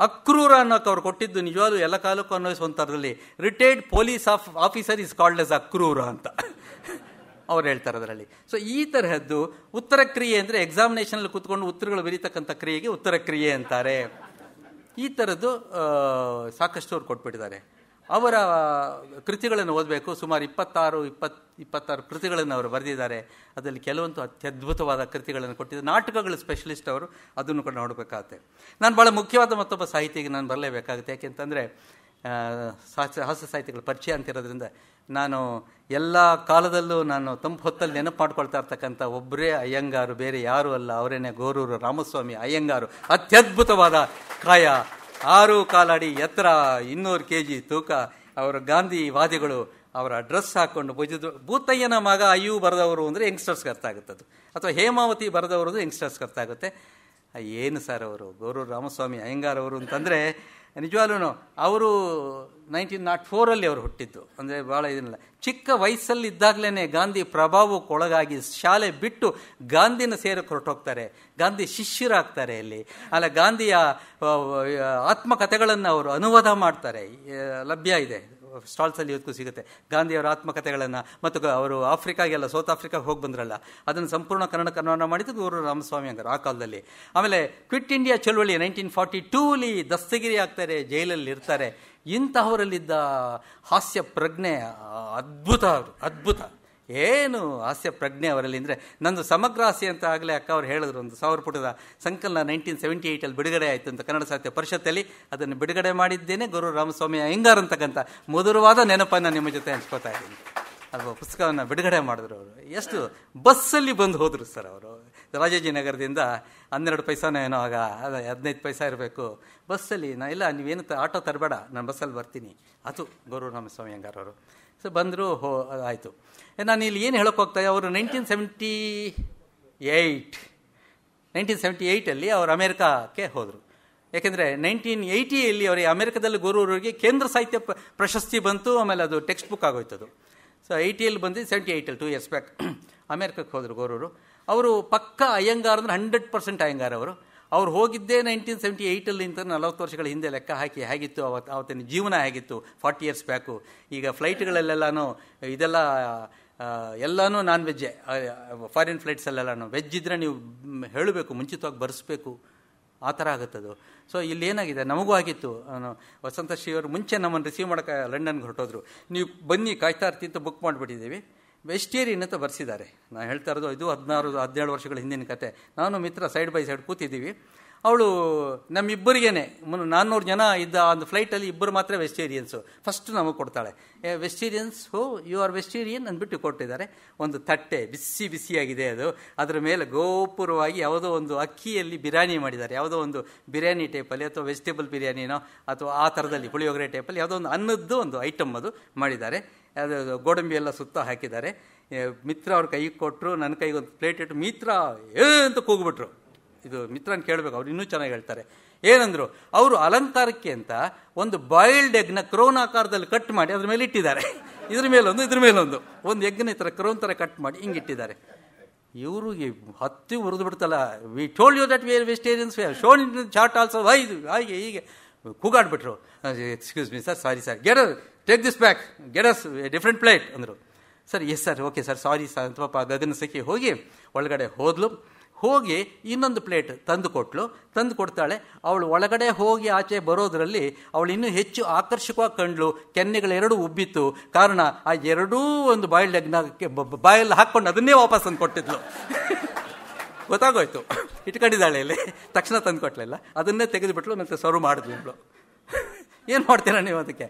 ಅಕ್ರೂರ ಅನ್ನೋಕೆ ಅವ್ರು ಕೊಟ್ಟಿದ್ದು ನಿಜವಾಗ್ಲೂ ಎಲ್ಲ ಕಾಲಕ್ಕೂ ಅನ್ನಿಸುವಂಥದ್ರಲ್ಲಿ retired police officer is called S Akrura ಅಂತ ಅವ್ರು ಹೇಳ್ತಾರೆ ಅದರಲ್ಲಿ. ಸೊ ಈ ತರಹದ್ದು ಉತ್ತರ ಕ್ರಿಯೆ ಅಂದರೆ ಎಕ್ಸಾಮಿನೇಷನಲ್ಲಿ ಕೂತ್ಕೊಂಡು ಉತ್ತರಗಳು ಬರೀತಕ್ಕಂಥ ಕ್ರಿಯೆಗೆ ಉತ್ತರ ಕ್ರಿಯೆ ಅಂತಾರೆ. ಈ ಥರದ್ದು ಸಾಕಷ್ಟು ಅವ್ರು ಕೊಟ್ಬಿಟ್ಟಿದ್ದಾರೆ. ಅವರ ಕೃತಿಗಳನ್ನು ಓದಬೇಕು. ಸುಮಾರು 26 ಕೃತಿಗಳನ್ನು ಅವರು ಬರೆದಿದ್ದಾರೆ. ಅದರಲ್ಲಿ ಕೆಲವೊಂದು ಅತ್ಯದ್ಭುತವಾದ ಕೃತಿಗಳನ್ನು ಕೊಟ್ಟಿದ್ದಾರೆ. ನಾಟಕಗಳು ಸ್ಪೆಷಲಿಸ್ಟ್ ಅವರು, ಅದನ್ನು ಕೂಡ ನೋಡಬೇಕಾಗುತ್ತೆ. ನಾನು ಭಾಳ ಮುಖ್ಯವಾದ ಮತ್ತೊಬ್ಬ ಸಾಹಿತಿಗೆ ನಾನು ಬರಲೇಬೇಕಾಗುತ್ತೆ. ಯಾಕೆಂತಂದರೆ ಹಾಸ್ಯ ಸಾಹಿತಿಗಳ ಪರಿಚಯ ಅಂತಿರೋದ್ರಿಂದ ನಾನು ಎಲ್ಲ ಕಾಲದಲ್ಲೂ ನಾನು ತಂಪು ಹೊತ್ತಲ್ಲಿ ನೆನಪು ಮಾಡ್ಕೊಳ್ತಾ ಇರ್ತಕ್ಕಂಥ ಒಬ್ಬರೇ ಅಯ್ಯಂಗಾರು, ಬೇರೆ ಯಾರೂ ಅಲ್ಲ, ಅವರೇನೆ ಗೋರೂರು ರಾಮಸ್ವಾಮಿ ಅಯ್ಯಂಗಾರು. ಅತ್ಯದ್ಭುತವಾದ ಕಾಯ, 6 ಕಾಲಡಿ ಎತ್ತರ, 200 kg ತೂಕ. ಅವರ ಗಾಂಧಿವಾದಿಗಳು ಅವರ ಡ್ರೆಸ್ ಹಾಕ್ಕೊಂಡು ಭೂತಯ್ಯನ ಮಗ ಅಯ್ಯೂ ಬರೆದವರು ಅಂದರೆ ಯಂಗ್ಸ್ಟರ್ಸ್ಗೆ ಅರ್ಥ ಆಗುತ್ತದು, ಅಥವಾ ಹೇಮಾವತಿ ಬರೆದವರು ಅಂದರೆ ಯಂಗ್ಸ್ಟರ್ಸ್ಗೆ ಅರ್ಥ ಆಗುತ್ತೆ. ಏನು ಸರ್ ಅವರು ಗೋರೂರು ರಾಮಸ್ವಾಮಿ ಅಯ್ಯಂಗಾರ್ ಅವರು ಅಂತಂದರೆ ನಿಜವಾಗ್ಲೂ ಅವರು 1904 ಅವರು ಹುಟ್ಟಿದ್ದು. ಅಂದರೆ ಭಾಳ ಇದನ್ನಿಲ್ಲ. ಚಿಕ್ಕ ವಯಸ್ಸಲ್ಲಿದ್ದಾಗಲೇ ಗಾಂಧಿ ಪ್ರಭಾವಕ್ಕೊಳಗಾಗಿ ಶಾಲೆ ಬಿಟ್ಟು ಗಾಂಧಿನ ಸೇರಕ್ಕೆ ಹೊರಟೋಗ್ತಾರೆ. ಗಾಂಧಿ ಶಿಷ್ಯರಾಗ್ತಾರೆ. ಅಲ್ಲಿ ಅಲ್ಲ, ಗಾಂಧಿಯ ಆತ್ಮಕಥೆಗಳನ್ನು ಅವರು ಅನುವಾದ ಮಾಡ್ತಾರೆ. ಲಭ್ಯ ಇದೆ, ಸ್ಟಾಲ್ಸಲ್ಲಿ ಇವತ್ತಿಗೂ ಸಿಗುತ್ತೆ ಗಾಂಧಿಯವರ ಆತ್ಮಕಥೆಗಳನ್ನು. ಮತ್ತು ಅವರು ಆಫ್ರಿಕಾಗೆಲ್ಲ, ಸೌತ್ ಆಫ್ರಿಕಾಗೆ ಹೋಗಿ ಬಂದ್ರಲ್ಲ, ಅದನ್ನು ಸಂಪೂರ್ಣ ಕನ್ನಡ ಮಾಡಿದ್ದು ಗೋರೂರು ರಾಮಸ್ವಾಮಿ ಅಂಗಾರು ಆ ಕಾಲದಲ್ಲಿ. ಆಮೇಲೆ ಕ್ವಿಟ್ ಇಂಡಿಯಾ ಚಳವಳಿ 1942 ದಸ್ತಗಿರಿ ಆಗ್ತಾರೆ, ಜೈಲಲ್ಲಿ ಇರ್ತಾರೆ. ಇಂತಹವರಲ್ಲಿದ್ದ ಹಾಸ್ಯ ಪ್ರಜ್ಞೆ ಅದ್ಭುತ. ಅದ್ಭುತ ಏನು ಹಾಸ್ಯ ಪ್ರಜ್ಞೆ ಅವರಲ್ಲಿ ಅಂದರೆ, ನಂದು ಸಮಗ್ರ ಹಾಸ್ಯ ಅಂತ ಆಗಲೇ ಅಕ್ಕ ಅವ್ರು ಹೇಳಿದ್ರು. ಒಂದು 1000 ಪುಟದ ಸಂಕಲನ 1978 ಬಿಡುಗಡೆ ಆಯಿತು ಅಂತ ಕನ್ನಡ ಸಾಹಿತ್ಯ ಪರಿಷತ್ತಲ್ಲಿ. ಅದನ್ನು ಬಿಡುಗಡೆ ಮಾಡಿದ್ದೇನೆ ಗೋರೂರು ರಾಮಸ್ವಾಮಿ ಅಯ್ಯಂಗಾರ್ ಅಂತಕ್ಕಂಥ ಮಧುರವಾದ ನೆನಪನ್ನು ನಿಮ್ಮ ಜೊತೆ ಹಂಚ್ಕೋತಾ ಇದ್ದೀನಿ. ಅದು ಪುಸ್ತಕವನ್ನು ಬಿಡುಗಡೆ ಮಾಡಿದ್ರು ಅವರು. ಎಷ್ಟು ಬಸ್ಸಲ್ಲಿ ಬಂದು ಹೋದರು ಸರ್ ಅವರು, ರಾಜಾಜಿನಗರದಿಂದ 12 ಪೈಸಾನೋ ಏನೋ, ಆಗ 15 ಪೈಸಾ ಇರಬೇಕು ಬಸ್ಸಲ್ಲಿ. ಇಲ್ಲ ನೀವೇನು ಆಟೋ ತರಬೇಡ, ನಾನು ಬಸ್ಸಲ್ಲಿ ಬರ್ತೀನಿ. ಅದು ಗೋರೂರು ರಾಮಸ್ವಾಮಿ ಅಯ್ಯಂಗಾರ್ ಅವರು. ಸೊ ಬಂದರು, ಆಯಿತು. ನಾನು ಇಲ್ಲಿ ಏನು ಹೇಳೋಕೆ ಹೋಗ್ತಾ, ಅವರು 1978 ಅವರು ಅಮೇರಿಕಾಕ್ಕೆ ಹೋದರು. ಯಾಕೆಂದರೆ 1980 ಅವರಿಗೆ ಅಮೇರಿಕಾದಲ್ಲಿ ಗೋರೂರಿಗೆ ಕೇಂದ್ರ ಸಾಹಿತ್ಯ ಪ್ರಶಸ್ತಿ ಬಂತು. ಆಮೇಲೆ ಅದು ಟೆಕ್ಸ್ಟ್ ಬುಕ್ ಆಗೋಯ್ತದು. ಸೊ 80 ಬಂದಿದ್ದು 78 2 years ಬ್ಯಾಕ್ ಅಮೇರಿಕಕ್ಕೆ ಹೋದರು ಗೋರೂರು. ಅವರು ಪಕ್ಕ ಅಯ್ಯಂಗಾರ್ ಅಂದರೆ 100% ಅಯ್ಯಂಗಾರ್ ಅವರು. ಅವ್ರು ಹೋಗಿದ್ದೇ 1978 ಅಂತ 40 ವರ್ಷಗಳ ಹಿಂದೆ ಲೆಕ್ಕ ಹಾಕಿ ಹೇಗಿತ್ತು ಆವತ್ತಿನ ಜೀವನ ಹೇಗಿತ್ತು 40 years ಬ್ಯಾಕು. ಈಗ ಫ್ಲೈಟ್ಗಳಲ್ಲೆಲ್ಲನೂ ಇದೆಲ್ಲ ಎಲ್ಲನೂ ನಾನ್ ವೆಜ್ಜೇ. ಫಾರಿನ್ ಫ್ಲೈಟ್ಸಲ್ಲೆಲ್ಲನೂ ವೆಜ್ ಇದ್ದರೆ ನೀವು ಹೇಳಬೇಕು, ಮುಂಚಿತವಾಗಿ ಬರೆಸ್ಬೇಕು, ಆ ಥರ ಆಗುತ್ತದು. ಸೊ ಇಲ್ಲೇನಾಗಿದೆ, ನಮಗೂ ಆಗಿತ್ತು. ವಸಂತ ಶ್ರೀಯವರು ಮುಂಚೆ ನಮ್ಮನ್ನು ರಿಸೀವ್ ಮಾಡೋಕ್ಕೆ ಲಂಡನ್ಗೆ ಹೊರಟೋದ್ರು. ನೀವು ಬನ್ನಿ, ಕಾಯ್ತಾ ಇರ್ತಿ ಅಂತ ಬುಕ್ ಮಾಡಿಬಿಟ್ಟಿದ್ದೀವಿ. ವೆಜಿಟೇರಿಯನ್ ಅಂತ ಬರ್ಸಿದ್ದಾರೆ. ನಾನು ಹೇಳ್ತಾ ಇರೋದು ಇದು 16-17 ವರ್ಷಗಳ ಹಿಂದಿನ ಕತೆ. ನಾನು ಮಿತ್ರ ಸೈಡ್ ಬೈ ಸೈಡ್ ಕೂತಿದ್ದೀವಿ. ಅವಳು ನಮ್ಮಿಬ್ಬರಿಗೇನೆ 400 ಜನ ಇದ್ದ ಒಂದು ಫ್ಲೈಟಲ್ಲಿ ಇಬ್ಬರು ಮಾತ್ರ ವೆಜಿಟೇರಿಯನ್ಸು. ಫಸ್ಟ್ ನಮಗೆ ಕೊಡ್ತಾಳೆ, ವೆಜಿಟೇರಿಯನ್ಸ್ ಯು ಆರ್ ವೆಜಿಟೇರಿಯನ್ ಅಂದ್ಬಿಟ್ಟು ಕೊಟ್ಟಿದ್ದಾರೆ. ಒಂದು ತಟ್ಟೆ ಬಿಸಿಯಾಗಿದೆ ಅದು. ಅದರ ಮೇಲೆ ಗೋಪುರವಾಗಿ ಯಾವುದೋ ಒಂದು ಅಕ್ಕಿಯಲ್ಲಿ ಬಿರಿಯಾನಿ ಮಾಡಿದ್ದಾರೆ. ಯಾವುದೋ ಒಂದು ಬಿರಿಯಾನಿ ಟೈಪಲ್ಲಿ, ಅಥವಾ ವೆಜಿಟೇಬಲ್ ಬಿರಿಯಾನಿನೋ ಅಥವಾ ಆ ಥರದಲ್ಲಿ ಪುಳಿಯೋಗರೆ ಟೈಪಲ್ಲಿ ಯಾವುದೋ ಒಂದು ಅನ್ನದ್ದು ಒಂದು ಐಟಮ್ ಅದು ಮಾಡಿದ್ದಾರೆ. ಅದು ಗೋಡಂಬಿ ಎಲ್ಲ ಸುತ್ತ ಹಾಕಿದ್ದಾರೆ. ಮಿತ್ರ ಅವ್ರ ಕೈಗೆ ಕೊಟ್ಟರು, ನನ್ನ ಕೈಗೆ ಒಂದು ಪ್ಲೇಟ್ ಇಟ್ಟು ಮಿತ್ರ ಅಂತ ಕೂಗ್ಬಿಟ್ರು. ಇದು ಮಿತ್ರನ ಕೇಳಬೇಕು, ಅವ್ರು ಇನ್ನೂ ಚೆನ್ನಾಗಿ ಹೇಳ್ತಾರೆ. ಏನಂದ್ರು, ಅವರು ಅಲಂಕಾರಕ್ಕೆ ಅಂತ ಒಂದು ಬಾಯ್ಲ್ಡ್ ಎಗ್ನ ಕ್ರೋನ್ ಆಕಾರದಲ್ಲಿ ಕಟ್ ಮಾಡಿ ಅದ್ರ ಮೇಲೆ ಇಟ್ಟಿದ್ದಾರೆ. ಇದ್ರ ಮೇಲೊಂದು ಇದ್ರ ಮೇಲೊಂದು ಒಂದು ಎಗ್ನ ಈ ಥರ ಕ್ರೋನ್ ಥರ ಕಟ್ ಮಾಡಿ ಹಿಂಗೆ ಇಟ್ಟಿದ್ದಾರೆ. ಇವ್ರಿಗೆ ಹತ್ತಿ ಉರಿದು ಬಿಡ್ತಲ್ಲ, we told you that we are vegetarians, we have shown in chart also. ಹಾಗೆ ಹೀಗೆ ಕೂಗಾಡ್ಬಿಟ್ರು. Excuse me sir, sorry sir, take this back, get us different plate ಅಂದರು. Sir yes sir, okay sir, sorry sir ಅಂತ ಪಾಪ ಗಗನ ಸಖಿ ಹೋಗಿ ಒಳಗಡೆ ಹೋದ್ಲು. ಹೋಗಿ ಇನ್ನೊಂದು ಪ್ಲೇಟ್ ತಂದು ಕೊಡ್ತಾಳೆ. ಅವಳು ಒಳಗಡೆ ಹೋಗಿ ಆಚೆ ಬರೋದ್ರಲ್ಲಿ ಅವಳು ಇನ್ನೂ ಹೆಚ್ಚು ಆಕರ್ಷಕವಾಗಿ ಕಂಡ್ಲು. ಕೆನ್ನೆಗಳೆರಡೂ ಉಬ್ಬಿತ್ತು. ಕಾರಣ ಆ ಎರಡೂ ಒಂದು ಬಾಯ್ಲ್ಡ್ ಎಗ್ನಕ್ಕೆ ಬಾಯಲ್ಲಿ ಹಾಕ್ಕೊಂಡು ಅದನ್ನೇ ವಾಪಸ್ ತಂದು ಕೊಟ್ಟಿದ್ಲು. ಗೊತ್ತಾಗೋಯ್ತು, ಇಟ್ಕೊಂಡಿದ್ದಾಳೆ ಇಲ್ಲಿ. ತಕ್ಷಣ ತಂದು ಕೊಟ್ಟಲಿಲ್ಲ, ಅದನ್ನೇ ತೆಗೆದುಬಿಟ್ಲು. ಮತ್ತು ಸರ್ವ್ ಮಾಡಿದ್ಲು. ಏನು ಮಾಡ್ತೀರಾ ನೀವು ಅದಕ್ಕೆ?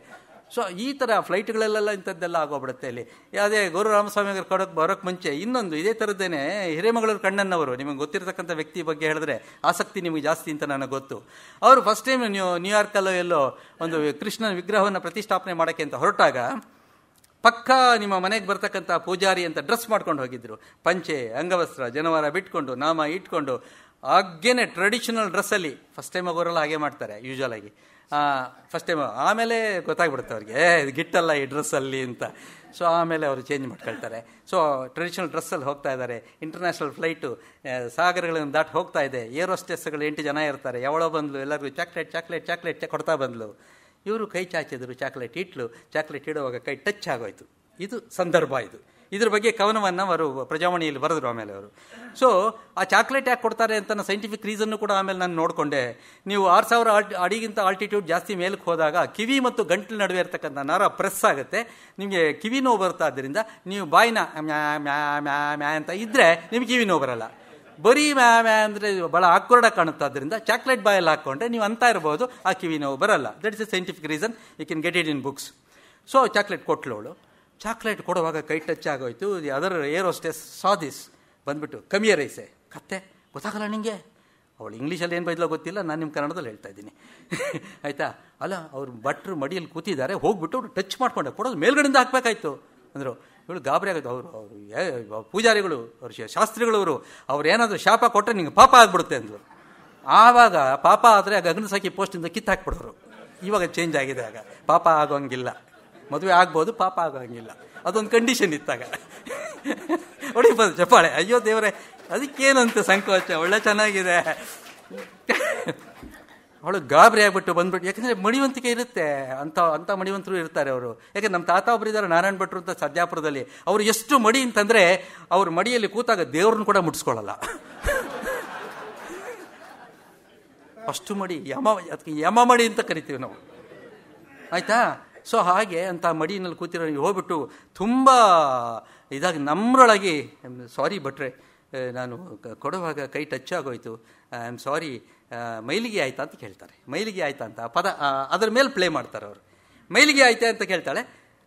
ಸೊ ಈ ಥರ ಫ್ಲೈಟ್ಗಳಲ್ಲೆಲ್ಲ ಇಂಥದ್ದೆಲ್ಲ ಆಗೋಗ್ಬಿಡುತ್ತೆ ಇಲ್ಲಿ. ಅದೇ ಗೋರೂರು ರಾಮಸ್ವಾಮಿ ಅವ್ರ ಬರೋಕ್ಕೆ ಮುಂಚೆ ಇನ್ನೊಂದು ಇದೇ ಥರದ್ದೇನೆ ಹಿರೇಮಗಳೂರು ಕಣ್ಣನ್ನವರು, ನಿಮಗೆ ಗೊತ್ತಿರತಕ್ಕಂಥ ವ್ಯಕ್ತಿ ಬಗ್ಗೆ ಹೇಳಿದ್ರೆ ಆಸಕ್ತಿ ನಿಮಗೆ ಜಾಸ್ತಿ ಅಂತ ನನಗೆ ಗೊತ್ತು. ಅವರು ಫಸ್ಟ್ ಟೈಮ್ ನ್ಯೂಯಾರ್ಕಲ್ಲೋ ಎಲ್ಲೋ ಒಂದು ಕೃಷ್ಣನ ವಿಗ್ರಹವನ್ನು ಪ್ರತಿಷ್ಠಾಪನೆ ಮಾಡೋಕ್ಕೆ ಅಂತ ಹೊರಟಾಗ ಪಕ್ಕ ನಿಮ್ಮ ಮನೆಗೆ ಬರ್ತಕ್ಕಂಥ ಪೂಜಾರಿ ಅಂತ ಡ್ರೆಸ್ ಮಾಡ್ಕೊಂಡು ಹೋಗಿದ್ರು. ಪಂಚೆ, ಅಂಗವಸ್ತ್ರ, ಜನವಾರ ಬಿಟ್ಕೊಂಡು, ನಾಮ ಇಟ್ಕೊಂಡು ಹಾಗೇನೆ ಟ್ರೆಡಿಷನಲ್ ಡ್ರೆಸ್ಸಲ್ಲಿ ಫಸ್ಟ್ ಟೈಮ್ ಆಗೋರೆಲ್ಲ ಹಾಗೆ ಮಾಡ್ತಾರೆ ಯೂಶುವಲ್ ಆಗಿ. ಫಸ್ಟ್ ಟೈಮ್, ಆಮೇಲೆ ಗೊತ್ತಾಗ್ಬಿಡುತ್ತೆ ಅವ್ರಿಗೆ ಇದು ಗಿಟ್ಟಲ್ಲ ಈ ಡ್ರೆಸ್ಸಲ್ಲಿ ಅಂತ. ಸೊ ಆಮೇಲೆ ಅವರು ಚೇಂಜ್ ಮಾಡ್ಕೊಳ್ತಾರೆ. ಸೊ ಟ್ರೆಡಿಷನಲ್ ಡ್ರೆಸ್ಸಲ್ಲಿ ಹೋಗ್ತಾ ಇದ್ದಾರೆ. ಇಂಟರ್ನ್ಯಾಷನಲ್ ಫ್ಲೈಟು ಸಾಗರಗಳನ್ನು ದಾಟಿ ಹೋಗ್ತಾ ಇದೆ. ಏರ್ ಹೋಸ್ಟೆಸ್ಗಳು 8 ಜನ ಇರ್ತಾರೆ. ಯಾವಳೋ ಬಂದ್ಲು, ಎಲ್ಲರಿಗೂ ಚಾಕ್ಲೇಟ್ ಕೊಡ್ತಾ ಬಂದ್ಲು. ಇವರು ಕೈ ಚಾಚಿದ್ರು, ಚಾಕ್ಲೇಟ್ ಇಟ್ಲು. ಚಾಕ್ಲೇಟ್ ಇಡುವಾಗ ಕೈ ಟಚ್ ಆಗೋಯ್ತು. ಇದು ಸಂದರ್ಭ. ಇದ್ರ ಬಗ್ಗೆ ಕವನವನ್ನು ಅವರು ಪ್ರಜಾವಾಣಿಯಲ್ಲಿ ಬರೆದ್ರು ಆಮೇಲೆ ಅವರು. ಸೊ ಆ ಚಾಕ್ಲೇಟ್ ಯಾಕೆ ಕೊಡ್ತಾರೆ ಅಂತ ಸೈಂಟಿಫಿಕ್ ರೀಸನ್ನು ಕೂಡ ಆಮೇಲೆ ನಾನು ನೋಡಿಕೊಂಡೆ. ನೀವು 6000 ಅಡಿಗಿಂತ ಆಲ್ಟಿಟ್ಯೂಡ್ ಜಾಸ್ತಿ ಮೇಲಕ್ಕೆ ಹೋದಾಗ ಕಿವಿ ಮತ್ತು ಗಂಟಲು ನಡುವೆ ಇರ್ತಕ್ಕಂಥ ನರ ಪ್ರೆಸ್ ಆಗುತ್ತೆ, ನಿಮಗೆ ಕಿವಿ ನೋವು ಬರುತ್ತೆ. ಆದ್ದರಿಂದ ನೀವು ಬಾಯಿನ ಮ್ಯಾ ಮ್ಯಾ ಮ್ಯಾ ಮ್ಯಾ ಅಂತ ಇದ್ದರೆ ನಿಮ್ಗೆ ಕಿವಿ ನೋವು ಬರಲ್ಲ. ಬರೀ ಮ್ಯಾ ಮ್ಯಾ ಅಂದರೆ ಭಾಳ ಆಕ್ವರ್ಡ್ ಕಾಣುತ್ತೆ. ಆದ್ದರಿಂದ ಚಾಕ್ಲೇಟ್ ಬಾಯಲ್ಲಿ ಹಾಕ್ಕೊಂಡ್ರೆ ನೀವು ಅಂತ ಇರ್ಬೋದು, ಆ ಕಿವಿ ನೋವು ಬರಲ್ಲ. That is a scientific reason. You can get it in books. So chocolate ಕೊಟ್ಲವಳು. ಚಾಕ್ಲೇಟ್ ಕೊಡುವಾಗ ಕೈ ಟಚ್ ಆಗೋಯ್ತು. ಅದರ ಏರ್ ಹೋಸ್ಟೆಸ್ ಸಾ ದಿಸ್, ಬಂದ್ಬಿಟ್ಟು ಕಮ್ಮಿಯ ರೈಸೆ ಕತ್ತೆ ಗೊತ್ತಾಗಲ್ಲ ನಿಮಗೆ. ಅವಳು ಇಂಗ್ಲೀಷಲ್ಲಿ ಏನು ಬೈದ್ಲೋ ಗೊತ್ತಿಲ್ಲ, ನಾನು ನಿಮ್ಮ ಕನ್ನಡದಲ್ಲಿ ಹೇಳ್ತಾ ಇದ್ದೀನಿ ಆಯಿತಾ. ಅಲ್ಲ, ಅವ್ರು ಭಟ್ರು ಮಡಿಯಲ್ಲಿ ಕೂತಿದ್ದಾರೆ, ಹೋಗ್ಬಿಟ್ಟು ಅವ್ರು ಟಚ್ ಮಾಡ್ಕೊಂಡೆ, ಕೊಡೋದು ಮೇಲ್ಗಡೆಯಿಂದ ಹಾಕ್ಬೇಕಾಯ್ತು ಅಂದರು. ಇವಳು ಗಾಬರಿ ಆಗೋದು. ಅವರು ಪೂಜಾರಿಗಳು, ಅವ್ರ ಶಾಸ್ತ್ರಿಗಳವರು, ಅವ್ರು ಏನಾದರೂ ಶಾಪ ಕೊಟ್ಟರೆ ನಿಂಗೆ ಪಾಪ ಆಗಿಬಿಡುತ್ತೆ ಅಂದರು. ಆವಾಗ ಪಾಪ ಆದರೆ ಗಗನ ಸಾಕಿ ಪೋಸ್ಟಿಂದ ಕಿತ್ತು ಹಾಕ್ಬಿಡೋರು. ಇವಾಗ ಚೇಂಜ್ ಆಗಿದೆ. ಆಗ ಪಾಪ ಆಗೋಂಗಿಲ್ಲ, ಮದುವೆ ಆಗ್ಬೋದು, ಪಾಪ ಆಗೋಂಗಿಲ್ಲ. ಅದೊಂದು ಕಂಡೀಷನ್ ಇತ್ತಾಗ. ಹೊಡಿಬೋದು ಚಪ್ಪಾಳೆ. ಅಯ್ಯೋ ದೇವರೇ, ಅದಕ್ಕೇನಂತ ಸಂಕೋಚ, ಒಳ್ಳೆ ಚೆನ್ನಾಗಿದೆ. ಅವಳು ಗಾಬರಿ ಆಗ್ಬಿಟ್ಟು ಬಂದ್ಬಿಟ್ಟು, ಯಾಕಂದರೆ ಮಣಿವಂತಿಕೆ ಇರುತ್ತೆ, ಅಂಥ ಮಣಿವಂತರು ಇರ್ತಾರೆ ಅವರು. ಯಾಕಂದ್ರೆ ನಮ್ಮ ತಾತ ಒಬ್ಬರು ಇದ್ದಾರೆ, ನಾರಾಯಣ ಭಟ್ರು ಅಂತ ಸದ್ಯಾಪುರದಲ್ಲಿ. ಅವರು ಎಷ್ಟು ಮಡಿ ಅಂತಂದರೆ ಅವ್ರ ಮಡಿಯಲ್ಲಿ ಕೂತಾಗ ದೇವ್ರನ್ನ ಕೂಡ ಮುಟ್ಸ್ಕೊಳ್ಳಲ್ಲ, ಅಷ್ಟು ಮಡಿ. ಅದಕ್ಕೆ ಯಮ ಮಡಿ ಅಂತ ಕರಿತೀವಿ ನಾವು, ಆಯಿತಾ. ಸೊ ಹಾಗೆ ಅಂತ ಮಡಿನಲ್ಲಿ ಕೂತಿರೋ ನೀವು ಹೋಗ್ಬಿಟ್ಟು ತುಂಬ ಇದಾಗಿ ನಮ್ರೊಳಗೆ, ಸಾರಿ ಭಟ್ರೆ, ನಾನು ಕೊಡುವಾಗ ಕೈ ಟಚ್ ಆಗೋಯ್ತು, ಐ ಆಮ್ ಸಾರಿ, ಮೈಲಿಗೆ ಆಯ್ತಾ ಅಂತ ಕೇಳ್ತಾರೆ. ಮೈಲಿಗೆ ಆಯ್ತಾ ಅಂತ ಪದ ಅದರ ಮೇಲೆ ಪ್ಲೇ ಮಾಡ್ತಾರೆ ಅವರು. ಮೈಲಿಗೆ ಆಯ್ತಾ ಅಂತ ಕೇಳ್ತಾಳೆ.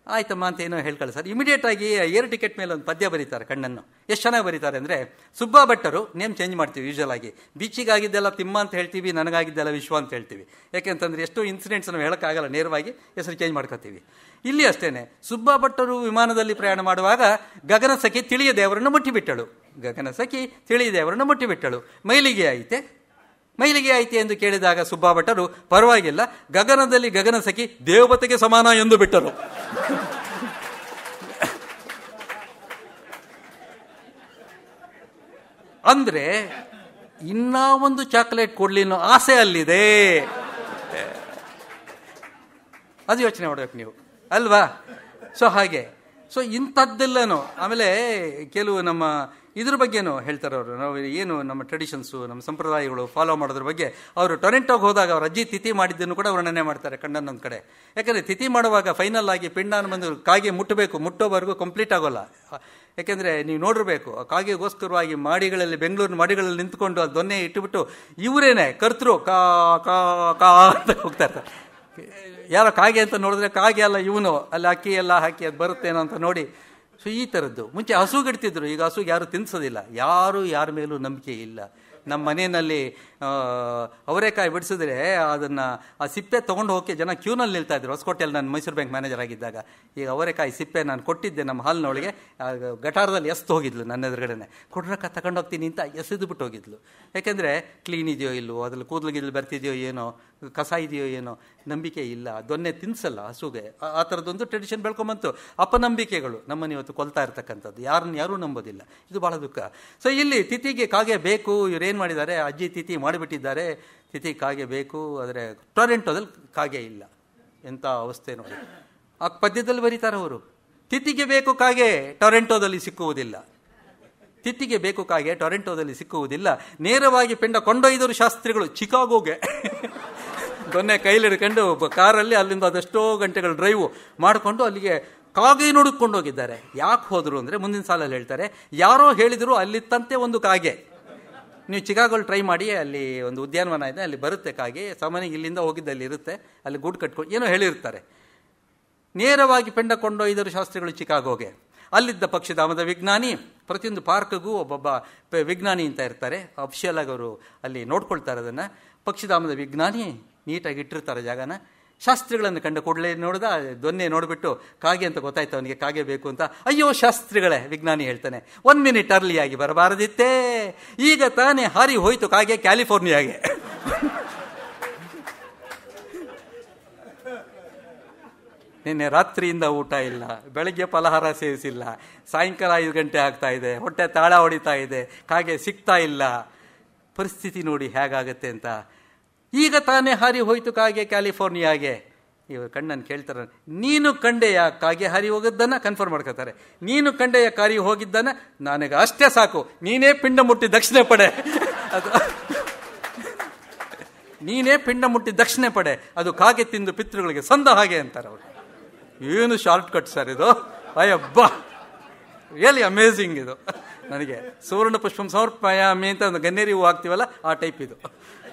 ಆಯ್ತಮ್ಮ ಅಂತ ಏನೋ ಹೇಳ್ಕೊಳ್ಳಿ ಸರ್. ಇಮಿಡಿಯೇಟಾಗಿ ಏರ್ ಟಿಕೆಟ್ ಮೇಲೆ ಒಂದು ಪದ್ಯ ಬರೀತಾರೆ, ಕಣ್ಣನ್ನು. ಎಷ್ಟು ಚೆನ್ನಾಗಿ ಬರೀತಾರೆ ಅಂದರೆ, ಸುಬ್ಬಾ ಭಟ್ಟರು ನೇಮ್ ಚೇಂಜ್ ಮಾಡ್ತೀವಿ ಯೂಶುವಲ್ ಆಗಿ. ಬೀಚಿಗಾಗಿದ್ದೆಲ್ಲ ತಿಮ್ಮ ಅಂತ ಹೇಳ್ತೀವಿ, ನನಗಾಗಿದ್ದೆಲ್ಲ ವಿಶ್ವ ಅಂತ ಹೇಳ್ತೀವಿ. ಯಾಕೆಂತಂದರೆ ಎಷ್ಟೋ ಇನ್ಸಿಡೆಂಟ್ಸ್ ನಾವು ಹೇಳೋಕ್ಕಾಗಲ್ಲ, ನೇರವಾಗಿ ಹೆಸರು ಚೇಂಜ್ ಮಾಡ್ಕೋತೀವಿ. ಇಲ್ಲಿ ಅಷ್ಟೇ, ಸುಬ್ಬಾ ಭಟ್ಟರು ವಿಮಾನದಲ್ಲಿ ಪ್ರಯಾಣ ಮಾಡುವಾಗ ಗಗನ ಸಖಿ ತಿಳಿಯ ದೇವರನ್ನು ಮುಟ್ಟಿಬಿಟ್ಟಳು. ಗಗನ ಸಖಿ ತಿಳಿಯ ದೇವರನ್ನು ಮುಟ್ಟಿಬಿಟ್ಟಳು. ಮೈಲಿಗೆ ಆಯ್ತೆ ಎಂದು ಕೇಳಿದಾಗ ಸುಬ್ಬಾ ಭಟ್ಟರು, ಪರವಾಗಿಲ್ಲ, ಗಗನದಲ್ಲಿ ಗಗನ ಸಖಿ ದೇವತೆಗೆ ಸಮಾನ ಎಂದು ಬಿಟ್ಟರು. ಅಂದ್ರೆ ಇನ್ನ ಒಂದು ಚಾಕ್ಲೇಟ್ ಕೊಡ್ಲಿ ಅನ್ನೋ ಆಸೆ ಅಲ್ಲಿದೆ. ಅದು ಯೋಚನೆ ಮಾಡ್ಬೇಕು ನೀವು, ಅಲ್ವಾ? ಸೊ ಹಾಗೆ, ಸೊ ಇಂಥದ್ದೆಲ್ಲನೂ. ಆಮೇಲೆ ಕೆಲವು ನಮ್ಮ ಇದ್ರ ಬಗ್ಗೆನೂ ಹೇಳ್ತಾರೆ ಅವರು. ನಾವು ಏನು ನಮ್ಮ ಟ್ರೆಡಿಷನ್ಸು, ನಮ್ಮ ಸಂಪ್ರದಾಯಗಳು ಫಾಲೋ ಮಾಡೋದ್ರ ಬಗ್ಗೆ ಅವರು ಟೊರೆಂಟೋಗೆ ಹೋದಾಗ ಅವ್ರ ಅಜ್ಜಿ ತಿಥಿ ಮಾಡಿದ್ದನ್ನು ಕೂಡ ವರ್ಣನೆ ಮಾಡ್ತಾರೆ ಕಣ್ಣನ್ನೊಂದು ಕಡೆ. ಯಾಕಂದರೆ ತಿಥಿ ಮಾಡುವಾಗ ಫೈನಲ್ ಆಗಿ ಪಿಂಡಾನ ಬಂದು ಕಾಗೆ ಮುಟ್ಟೋವರೆಗೂ ಕಂಪ್ಲೀಟ್ ಆಗೋಲ್ಲ. ಯಾಕೆಂದರೆ ನೀವು ನೋಡಿರ್ಬೇಕು, ಕಾಗೆಗೋಸ್ಕರವಾಗಿ ಮಾಡಿಗಳಲ್ಲಿ, ಬೆಂಗಳೂರಿನ ಮಾಡಿಗಳಲ್ಲಿ ನಿಂತ್ಕೊಂಡು ಅದು ದೊನ್ನೆ ಇಟ್ಟುಬಿಟ್ಟು ಇವರೇನೆ ಕರ್ತರು ಕಾ ಕಾ ಕಾ ಅಂತ ಹೋಗ್ತಾ ಇರ್ತಾರೆ. ಯಾರೋ ಕಾಗೆ ಅಂತ ನೋಡಿದ್ರೆ ಕಾಗೆ ಅಲ್ಲ ಇವನು, ಅಲ್ಲಿ ಅಕ್ಕಿ ಎಲ್ಲ ಹಾಕಿ ಅದು ಬರುತ್ತೇನೋ ಅಂತ ನೋಡಿ. ಸೊ ಈ ಥರದ್ದು. ಮುಂಚೆ ಹಸುಗಿಡ್ತಿದ್ರು, ಈಗ ಹಸುಗೆ ಯಾರು ತಿನ್ನಿಸೋದಿಲ್ಲ, ಯಾರ ಮೇಲೂ ನಂಬಿಕೆ ಇಲ್ಲ. ನಮ್ಮ ಮನೆಯಲ್ಲಿ ಅವರೆಕಾಯಿ ಬಿಡಿಸಿದ್ರೆ ಅದನ್ನು ಆ ಸಿಪ್ಪೆ ತೊಗೊಂಡು ಹೋಗಿ ಜನ ಕ್ಯೂನಲ್ಲಿ ನಿಲ್ತಾಯಿದ್ರು. ಹೊಸಕೋಟೆಯಲ್ಲಿ ನಾನು ಮೈಸೂರು ಬ್ಯಾಂಕ್ ಮ್ಯಾನೇಜರ್ ಆಗಿದ್ದಾಗ. ಈಗ ಅವರೆಕಾಯಿ ಸಿಪ್ಪೆ ನಾನು ಕೊಟ್ಟಿದ್ದೆ ನಮ್ಮ ಹಾಲಿನೊಳಗೆ, ಗಟಾರದಲ್ಲಿ ಎಸ್ದು ಹೋಗಿದ್ಲು ನನ್ನ ಎದುರುಗಡೆನೆ. ಕೊಡ್ರಕ್ಕ ತಗೊಂಡೋಗ್ತೀನಿ ಅಂತ ಎಸೆದು ಬಿಟ್ಟು ಹೋಗಿದ್ಲು. ಯಾಕೆಂದರೆ ಕ್ಲೀನ್ ಇದೆಯೋ ಇಲ್ಲವೋ, ಅದ್ರಲ್ಲಿ ಕೂದಲು ಬರ್ತಿದೆಯೋ ಏನೋ, ಕಸ ಇದೆಯೋ ಏನೋ, ನಂಬಿಕೆ ಇಲ್ಲ. ದೊನ್ನೆ ತಿನ್ಸಲ್ಲ ಹಸುಗೆ. ಆ ಥರದ್ದೊಂದು ಟ್ರೆಡಿಷನ್ ಬೆಳ್ಕೊಂಬಂತು. ಅಪನಂಬಿಕೆಗಳು ನಮ್ಮನ್ನು ಇವತ್ತು ಕೊಲ್ತಾ ಇರ್ತಕ್ಕಂಥದ್ದು. ಯಾರೂ ನಂಬೋದಿಲ್ಲ. ಇದು ಭಾಳ ದುಃಖ. ಸೊ ಇಲ್ಲಿ ತಿಥಿಗೆ ಕಾಗೆ ಬೇಕು. ಇವರೇನು ಮಾಡಿದ್ದಾರೆ, ಅಜ್ಜಿ ತಿಥಿ ಮಾಡಿಬಿಟ್ಟಿದ್ದಾರೆ, ತಿಥಿ ಕಾಗೆ ಬೇಕು. ಆದರೆ ಟೊರೆಂಟೋದಲ್ಲಿ ಕಾಗೆ ಇಲ್ಲ. ಎಂಥ ಅವಸ್ಥೆ ನೋಡಿ. ಆ ಪದ್ಯದಲ್ಲಿ ಬರೀತಾರೆ ಅವರು, ತಿಥಿಗೆ ಬೇಕು ಕಾಗೆ, ಟೊರೆಂಟೋದಲ್ಲಿ ಸಿಕ್ಕುವುದಿಲ್ಲ. ತಿಥಿಗೆ ಬೇಕು ಕಾಗೆ, ಟೊರೆಂಟೋದಲ್ಲಿ ಸಿಕ್ಕುವುದಿಲ್ಲ. ನೇರವಾಗಿ ಪಿಂಡ ಕೊಂಡೊಯ್ದರು ಶಾಸ್ತ್ರಿಗಳು ಚಿಕಾಗೋಗೆ. ದೊನ್ನೆ ಕೈಲಿ ಹಿಡ್ಕೊಂಡು ಕಾರಲ್ಲಿ ಅಲ್ಲಿಂದ ಅದೆಷ್ಟೋ ಗಂಟೆಗಳು ಡ್ರೈವ್ ಮಾಡಿಕೊಂಡು ಅಲ್ಲಿಗೆ ಕಾಗೆ ನೋಡಿಕೊಂಡು ಹೋಗಿದ್ದಾರೆ. ಯಾಕೆ ಹೋದರು ಅಂದರೆ, ಮುಂದಿನ ಸಾಲಲ್ಲಿ ಹೇಳ್ತಾರೆ, ಯಾರೋ ಹೇಳಿದರು ಅಲ್ಲಿತ್ತಂತೆ ಒಂದು ಕಾಗೆ. ನೀವು ಚಿಕಾಗೋಲ್ಲಿ ಟ್ರೈ ಮಾಡಿ, ಅಲ್ಲಿ ಒಂದು ಉದ್ಯಾನವನ ಇದೆ, ಅಲ್ಲಿ ಬರುತ್ತೆ ಕಾಗೆ. ಸಾಮಾನ್ಯ ಇಲ್ಲಿಂದ ಹೋಗಿದ್ದು ಅಲ್ಲಿ ಇರುತ್ತೆ, ಅಲ್ಲಿ ಗೂಡು ಕಟ್ಕೊಂಡು ಏನೋ ಹೇಳಿರ್ತಾರೆ. ನೇರವಾಗಿ ಪೆಂಡ ಕೊಂಡೊಯ್ದರು ಶಾಸ್ತ್ರಿಗಳು ಚಿಕಾಗೋಗೆ. ಅಲ್ಲಿದ್ದ ಪಕ್ಷಿಧಾಮದ ವಿಜ್ಞಾನಿ, ಪ್ರತಿಯೊಂದು ಪಾರ್ಕ್ಗೂ ಒಬ್ಬೊಬ್ಬ ವಿಜ್ಞಾನಿ ಅಂತ ಇರ್ತಾರೆ, ಅಫಿಷಿಯಲ್ ಆಗಿ ಅವರು ಅಲ್ಲಿ ನೋಡ್ಕೊಳ್ತಾರೆ ಅದನ್ನು. ಪಕ್ಷಿಧಾಮದ ವಿಜ್ಞಾನಿ ನೀಟಾಗಿ ಇಟ್ಟಿರ್ತಾರೆ ಜಾಗನ. ಶಾಸ್ತ್ರಿಗಳನ್ನು ಕಂಡ ಕೂಡಲೇ ನೋಡಿದ, ದೊನ್ನೆ ನೋಡಿಬಿಟ್ಟು ಕಾಗೆ ಅಂತ ಗೊತ್ತಾಯ್ತು ಅವನಿಗೆ, ಕಾಗೆ ಬೇಕು ಅಂತ. ಅಯ್ಯೋ ಶಾಸ್ತ್ರಿಗಳೇ, ವಿಜ್ಞಾನಿ ಹೇಳ್ತಾನೆ, 1 ಮಿನಿಟ್ ಅರ್ಲಿಯಾಗಿ ಬರಬಾರದಿತ್ತೇ, ಈಗ ತಾನೇ ಹಾರಿ ಹೋಯ್ತು ಕಾಗೆ ಕ್ಯಾಲಿಫೋರ್ನಿಯಾಗೆ. ನಿನ್ನೆ ರಾತ್ರಿಯಿಂದ ಊಟ ಇಲ್ಲ, ಬೆಳಗ್ಗೆ ಫಲಹಾರ ಸೇವಿಸಿಲ್ಲ, ಸಾಯಂಕಾಲ 5 ಗಂಟೆ ಆಗ್ತಾ ಇದೆ, ಹೊಟ್ಟೆ ತಾಳ ಹೊಡಿತಾ ಇದೆ, ಕಾಗೆ ಸಿಗ್ತಾ ಇಲ್ಲ. ಪರಿಸ್ಥಿತಿ ನೋಡಿ ಹೇಗಾಗತ್ತೆ ಅಂತ. ಈಗ ತಾನೇ ಹಾರಿ ಹೋಯ್ತು ಕಾಗೆ ಕ್ಯಾಲಿಫೋರ್ನಿಯಾಗೆ. ಇವರು ಕಣ್ಣನ್ನು ಕೇಳ್ತಾರೆ, ನೀನು ಕಂಡೆಯ ಕಾಗೆ ಹಾರಿ ಹೋಗಿದ್ದನ್ನ ಕನ್ಫರ್ಮ್ ಮಾಡ್ಕೋತಾರೆ. ನೀನು ಕಂಡೆಯ ಕಾರಿ ಹೋಗಿದ್ದನ್ನ, ನನಗೆ ಅಷ್ಟೇ ಸಾಕು, ನೀನೇ ಪಿಂಡ ಮುಟ್ಟಿ ದಕ್ಷಿಣೆ ಪಡೆ, ಅದು ನೀನೇ ಪಿಂಡ ಮುಟ್ಟಿ ದಕ್ಷಿಣೆ ಪಡೆ, ಅದು ಕಾಗೆ ತಿಂದು ಪಿತೃಗಳಿಗೆ ಸಂದ ಹಾಗೆ ಅಂತಾರೆ ಅವರು. ಏನು ಶಾರ್ಟ್ ಕಟ್ ಸರ್ ಇದು, ಅಯ್ಯಬ್ಬಾ, ರಿಯಲಿ ಅಮೇಝಿಂಗ್ ಇದು. ನನಗೆ ಸುವರ್ಣ ಪುಷ್ಪಂ ಸಮರ್ಪಯಾಮಿ ಅಂತ ಒಂದು ಗನ್ನೇರಿ ಹೂ ಹಾಕ್ತೀವಲ್ಲ, ಆ ಟೈಪ್ ಇದು.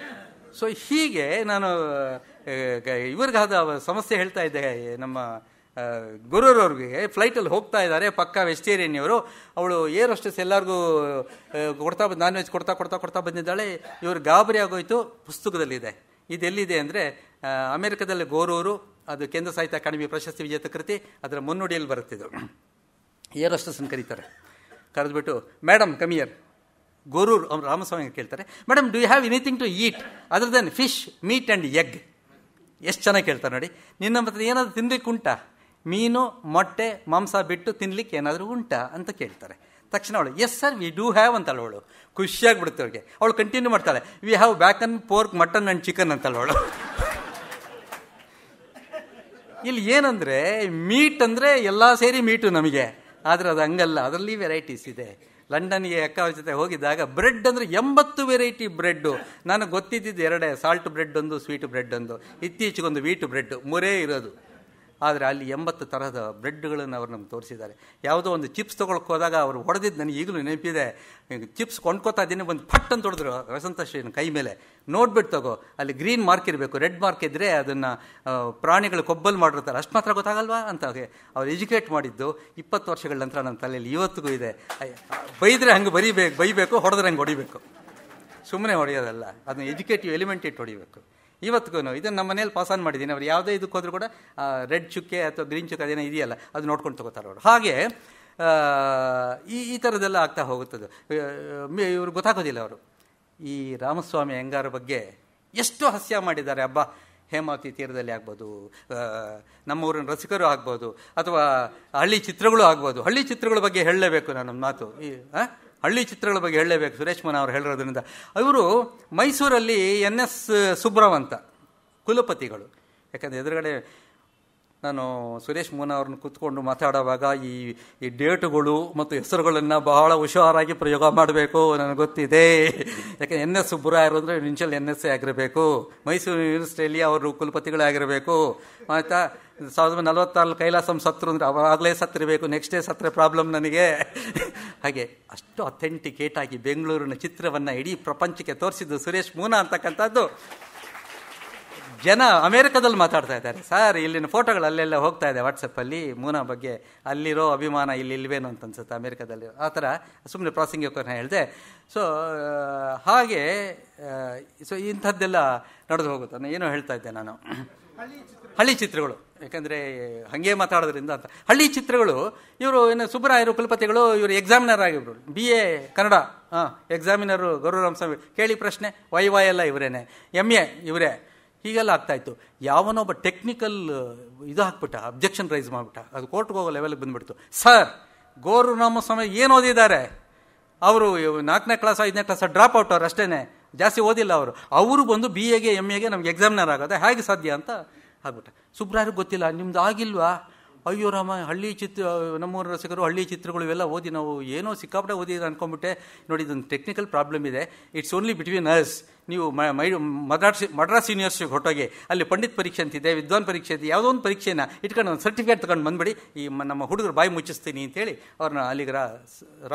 ಸೊ ಹೀಗೆ ನಾನು ಇವ್ರಿಗಾದ ಸಮಸ್ಯೆ ಹೇಳ್ತಾ ಇದ್ದೆ. ನಮ್ಮ ಗುರುರವ್ರಿಗೆ ಫ್ಲೈಟಲ್ಲಿ ಹೋಗ್ತಾ ಇದ್ದಾರೆ, ಪಕ್ಕಾ ವೆಜಿಟೇರಿಯನ್ ಅವರು. ಅವಳು ಏರ್ ಅಷ್ಟೇ ಎಲ್ಲರಿಗೂ ಕೊಡ್ತಾ ನಾನ್ ವೆಜ್ ಕೊಡ್ತಾ ಬಂದಿದ್ದಾಳೆ. ಇವರು ಗಾಬರಿ ಆಗೋಯ್ತು. ಪುಸ್ತಕದಲ್ಲಿದೆ, ಇದೆಲ್ಲಿದೆ ಅಂದರೆ ಅಮೆರಿಕದಲ್ಲಿ ಗೋರೂರು, ಅದು ಕೇಂದ್ರ ಸಾಹಿತ್ಯ ಅಕಾಡೆಮಿ ಪ್ರಶಸ್ತಿ ವಿಜೇತ ಕೃತಿ, ಅದರ ಮುನ್ನುಡಿಯಲ್ಲಿ ಬರುತ್ತಿದ್ದು. ಏರ್ ಅಷ್ಟನ್ನು ಕರೀತಾರೆ, ಕರೆದ್ಬಿಟ್ಟು ಮೇಡಮ್ ಕಮಿಯರ್. ಗೋರೂರು ಅವ್ರು ರಾಮಸ್ವಾಮಿ ಕೇಳ್ತಾರೆ, madam do you have anything to eat other than fish, meat and egg? ಎಷ್ಟು ಚೆನ್ನಾಗಿ ಕೇಳ್ತಾರೆ ನೋಡಿ. ನಿನ್ನ ಹತ್ರ ಏನಾದರೂ ತಿನ್ಲಿಕ್ಕೆ ಉಂಟಾ? ಮೀನು, ಮೊಟ್ಟೆ, ಮಾಂಸ ಬಿಟ್ಟು ತಿನ್ಲಿಕ್ಕೆ ಏನಾದರೂ ಉಂಟಾ ಅಂತ ಕೇಳ್ತಾರೆ. ತಕ್ಷಣ ಅವಳು yes sir we do have ಅಂತಾಳೆ. ಅವಳು ಖುಷಿಯಾಗಿಬಿಡುತ್ತೆ ಅವ್ರಿಗೆ. ಅವಳು ಕಂಟಿನ್ಯೂ ಮಾಡ್ತಾಳೆ, we have bacon, pork, mutton and chicken ಅಂತಾಳೆ ಅವಳು. ಇಲ್ಲಿ ಏನಂದರೆ ಮೀಟ್ ಅಂದರೆ ಎಲ್ಲ ಸೇರಿ ಮೀಟು ನಮಗೆ, ಆದರೆ ಅದು ಹಂಗಲ್ಲ, ಅದರಲ್ಲಿ ವೆರೈಟೀಸ್ ಇದೆ. ಲಂಡನ್ಗೆ ಅಕ್ಕ ಜೊತೆ ಹೋಗಿದ್ದಾಗ ಬ್ರೆಡ್ ಅಂದರೆ 80 ವೆರೈಟಿ ಬ್ರೆಡ್ಡು. ನನಗೆ ಗೊತ್ತಿದ್ದಿದ್ದು 2, ಸಾಲ್ಟ್ ಬ್ರೆಡ್ ಒಂದು, ಸ್ವೀಟ್ ಬ್ರೆಡ್ ಒಂದು, ಇತ್ತೀಚೆಗೊಂದು ವೀಟ್ ಬ್ರೆಡ್, 3 ಇರೋದು. ಆದರೆ ಅಲ್ಲಿ 80 ತರಹದ ಬ್ರೆಡ್ಗಳನ್ನು ಅವ್ರು ನಮ್ಗೆ ತೋರಿಸಿದ್ದಾರೆ. ಯಾವುದೋ ಒಂದು ಚಿಪ್ಸ್ ತೊಗೊಳಕ್ಕೆ ಹೋದಾಗ ಅವರು ಹೊಡೆದಿದ್ದು ನನಗೆ ಈಗಲೂ ನೆನಪಿದೆ. ಚಿಪ್ಸ್ ಕೊಂಡ್ಕೋತಾ ಇದ್ದೀನಿ, ಒಂದು ಪಟ್ ಅಂತ ಹೊಡೆದ್ರು ವಸಂತಶ್ರೀನ ಕೈ ಮೇಲೆ. ನೋಡ್ಬಿಟ್ಟು ತಗೋ, ಅಲ್ಲಿ ಗ್ರೀನ್ ಮಾರ್ಕ್ ಇರಬೇಕು, ರೆಡ್ ಮಾರ್ಕ್ ಇದ್ದರೆ ಅದನ್ನು ಪ್ರಾಣಿಗಳು ಕೊಬ್ಬಲ್ ಮಾಡಿರ್ತಾರೆ, ಅಷ್ಟು ಮಾತ್ರ ಗೊತ್ತಾಗಲ್ವಾ ಅಂತ ಅವ್ರು ಎಜುಕೇಟ್ ಮಾಡಿದ್ದು 20 ವರ್ಷಗಳ ನಂತರ ನನ್ನ ತಲೆಯಲ್ಲಿ ಇವತ್ತಿಗೂ ಇದೆ. ಬೈದರೆ ಹಂಗೆ ಬೈಬೇಕು, ಹೊಡೆದ್ರೆ ಹಂಗೆ ಹೊಡಿಬೇಕು, ಸುಮ್ಮನೆ ಹೊಡೆಯೋದಲ್ಲ, ಅದನ್ನ ಎಜುಕೇಟಿವ್ ಎಲಿಮೆಂಟ್ ಇಟ್ಟು ಹೊಡಿಬೇಕು. ಇವತ್ತಿಗೂ ಇದನ್ನು ನಮ್ಮ ಮನೇಲಿ ಪಾಸ್ ಆನ್ ಮಾಡಿದ್ದೀನಿ. ಅವ್ರು ಯಾವುದೇ ಇದಕ್ಕೆ ಹೋದರೂ ಕೂಡ ರೆಡ್ ಚುಕ್ಕೆ ಅಥವಾ ಗ್ರೀನ್ ಚುಕ್ಕೆ ಅದೇನೋ ಇದೆಯಲ್ಲ, ಅದು ನೋಡ್ಕೊಂಡು ತಗೋತಾರೆ ಅವರು. ಹಾಗೆ ಈ ಥರದ್ದೆಲ್ಲ ಆಗ್ತಾ ಹೋಗುತ್ತದೆ. ಇವ್ರು ಗೊತ್ತಾಗೋದಿಲ್ಲ. ಅವರು ಈ ರಾಮಸ್ವಾಮಿ ಅಯ್ಯಂಗಾರ ಬಗ್ಗೆ ಎಷ್ಟು ಹಾಸ್ಯ ಮಾಡಿದ್ದಾರೆ. ಹಬ್ಬ ಹೇಮಾವತಿ ತೀರದಲ್ಲಿ ಆಗ್ಬೋದು, ನಮ್ಮ ಊರಿನ ರಸಿಕರು ಆಗ್ಬೋದು, ಅಥವಾ ಹಳ್ಳಿ ಚಿತ್ರಗಳು ಆಗ್ಬೋದು. ಹಳ್ಳಿ ಚಿತ್ರಗಳ ಬಗ್ಗೆ ಹೇಳಲೇಬೇಕು ನಾನು ಮಾತು. ಹಳ್ಳಿ ಚಿತ್ರಗಳ ಬಗ್ಗೆ ಹೇಳಲೇಬೇಕು. ಸುರೇಶ್ ಮೋನ ಅವರು ಹೇಳಿರೋದ್ರಿಂದ. ಇವರು ಮೈಸೂರಲ್ಲಿ NS ಸುಬ್ರಾವ್ ಅಂತ ಕುಲಪತಿಗಳು. ಯಾಕಂದರೆ ಎದುರುಗಡೆ ನಾನು ಸುರೇಶ್ ಮೋನ ಅವ್ರನ್ನ ಕೂತ್ಕೊಂಡು ಮಾತಾಡುವಾಗ ಈ ಡೇಟುಗಳು ಮತ್ತು ಹೆಸರುಗಳನ್ನು ಬಹಳ ಹುಷಾರಾಗಿ ಪ್ರಯೋಗ ಮಾಡಬೇಕು, ನನಗೆ ಗೊತ್ತಿದೆ. ಯಾಕೆಂದರೆ NS ಸುಬ್ಬರಾಯರು ಅಂದರೆ ಇನ್ಷಿಯಲ್ NS ಆಗಿರಬೇಕು. ಮೈಸೂರು ಯೂನಿವರ್ಸಿಟಿಯಲ್ಲಿ ಅವರು ಕುಲಪತಿಗಳೇ ಆಗಿರಬೇಕು. ಆಯಿತಾ, 1946 ಕೈಲಾಸಂ ಸತ್ರು ಅಂದರೆ ಅವಾಗಲೇ ಸತ್ತಿರಬೇಕು, ನೆಕ್ಸ್ಟ್ ಡೇ ಸತ್ತರೆ ಪ್ರಾಬ್ಲಮ್ ನನಗೆ. ಹಾಗೆ ಅಷ್ಟು ಅಥೆಂಟಿಕೇಟ್ ಆಗಿ ಬೆಂಗಳೂರಿನ ಚಿತ್ರವನ್ನು ಇಡೀ ಪ್ರಪಂಚಕ್ಕೆ ತೋರಿಸಿದ್ದು ಸುರೇಶ್ ಮೋನ ಅಂತಕ್ಕಂಥದ್ದು. ಜನ ಅಮೇರಿಕಾದಲ್ಲಿ ಮಾತಾಡ್ತಾ ಇದ್ದಾರೆ, ಸರ್ ಇಲ್ಲಿನ ಫೋಟೋಗಳು ಅಲ್ಲೆಲ್ಲ ಹೋಗ್ತಾ ಇದೆ ವಾಟ್ಸಪ್ಪಲ್ಲಿ ಮೂನಾ ಬಗ್ಗೆ, ಅಲ್ಲಿರೋ ಅಭಿಮಾನ ಇಲ್ಲಿ ಇಲ್ವೇನೋ ಅಂತ ಅನ್ಸುತ್ತೆ ಅಮೇರಿಕಾದಲ್ಲಿ. ಆ ಥರ ಸುಮ್ಮನೆ ಪ್ರಾಸಂಗಿಕನ ಹೇಳಿದೆ. ಸೊ ಹಾಗೆ ಇಂಥದ್ದೆಲ್ಲ ನಡೆದು ಹೋಗುತ್ತೆ. ಏನೋ ಹೇಳ್ತಾ ಇದ್ದೆ ನಾನು, ಹಳ್ಳಿ ಚಿತ್ರಗಳು. ಯಾಕಂದರೆ ಹಾಗೆ ಮಾತಾಡೋದ್ರಿಂದ ಅಂತ ಹಳ್ಳಿ ಚಿತ್ರಗಳು. ಇವರು ಏನು ಸುಬ್ಬರಾಯರು ಕುಲಪತಿಗಳು, ಇವರು ಎಕ್ಸಾಮಿನರ್ ಆಗಿದ್ರು, BA ಕನ್ನಡ ಎಕ್ಸಾಮಿನರು ಗೌರವರಾಮಸ್ವಾಮಿ. ಕೇಳಿ ಪ್ರಶ್ನೆ, ವೈ ಎಲ್ಲ ಇವರೇನೆ, MA ಇವರೇ. ಹೀಗೆಲ್ಲ ಆಗ್ತಾಯಿತ್ತು. ಯಾವನೊಬ್ಬ ಟೆಕ್ನಿಕಲ್ ಇದು ಹಾಕ್ಬಿಟ್ಟ, ಅಬ್ಜೆಕ್ಷನ್ ರೈಸ್ ಮಾಡಿಬಿಟ್ಟ, ಅದು ಕೋರ್ಟ್ಗೆ ಹೋಗೋ ಲೆವೆಲ್ಗೆ ಬಂದುಬಿಡ್ತು. ಸರ್ ಗೌರವರಾಮಸ್ವಾಮಿ ಏನು ಓದಿದ್ದಾರೆ? ಅವರು 4ನೇ ಕ್ಲಾಸ್ 5ನೇ ಕ್ಲಾಸ್ ಡ್ರಾಪ್ ಔಟ್ ಅವ್ರು ಅಷ್ಟೇ, ಜಾಸ್ತಿ ಓದಿಲ್ಲ ಅವರು. ಅವರು ಬಂದು BAಗೆ MAಗೆ ನಮ್ಗೆ ಎಕ್ಸಾಮಿನರ್ ಆಗೋದೆ ಹೇಗೆ ಸಾಧ್ಯ ಅಂತ ಆಗ್ಬಿಟ್ಟ. ಸುಬ್ರಾಯರಿಗೆ ಗೊತ್ತಿಲ್ಲ, ನಿಮ್ದು ಆಗಿಲ್ವಾ? ಅಯ್ಯೋ ರಾಮ, ಹಳ್ಳಿ ಚಿತ್ರ, ನಮ್ಮೂರ ರಸಿಕರು ಹಳ್ಳಿ ಚಿತ್ರಗಳು ಇವೆಲ್ಲ ಓದಿ ನಾವು ಏನೋ ಸಿಕ್ಕಾಪಟ್ಟೆ ಓದಿದ್ರೆ ಅನ್ಕೊಂಡ್ಬಿಟ್ಟೆ. ನೋಡಿ, ಇದೊಂದು ಟೆಕ್ನಿಕಲ್ ಪ್ರಾಬ್ಲಮ್ ಇದೆ. It's only between us. ನೀವು ಮಡ್ರಾಸ್ ಯೂನಿವರ್ಸಿಟಿಗೆ ಹೊರಟೋಗಿ ಅಲ್ಲಿ ಪಂಡಿತ್ ಪರೀಕ್ಷೆ ಅಂತಿದೆ, ವಿದ್ವಾನ್ ಪರೀಕ್ಷೆ ಇದೆ, ಯಾವುದೋ ಒಂದು ಪರೀಕ್ಷೆನ ಇಟ್ಕೊಂಡು ಒಂದು ಸರ್ಟಿಫಿಕೇಟ್ ತೊಗೊಂಡು ಬಂದುಬಿಡಿ, ಈ ನಮ್ಮ ಹುಡುಗರು ಬಾಯಿ ಮುಚ್ಚಿಸ್ತೀನಿ ಅಂತೇಳಿ ಅವ್ರನ್ನ ಅಲ್ಲಿಗೆ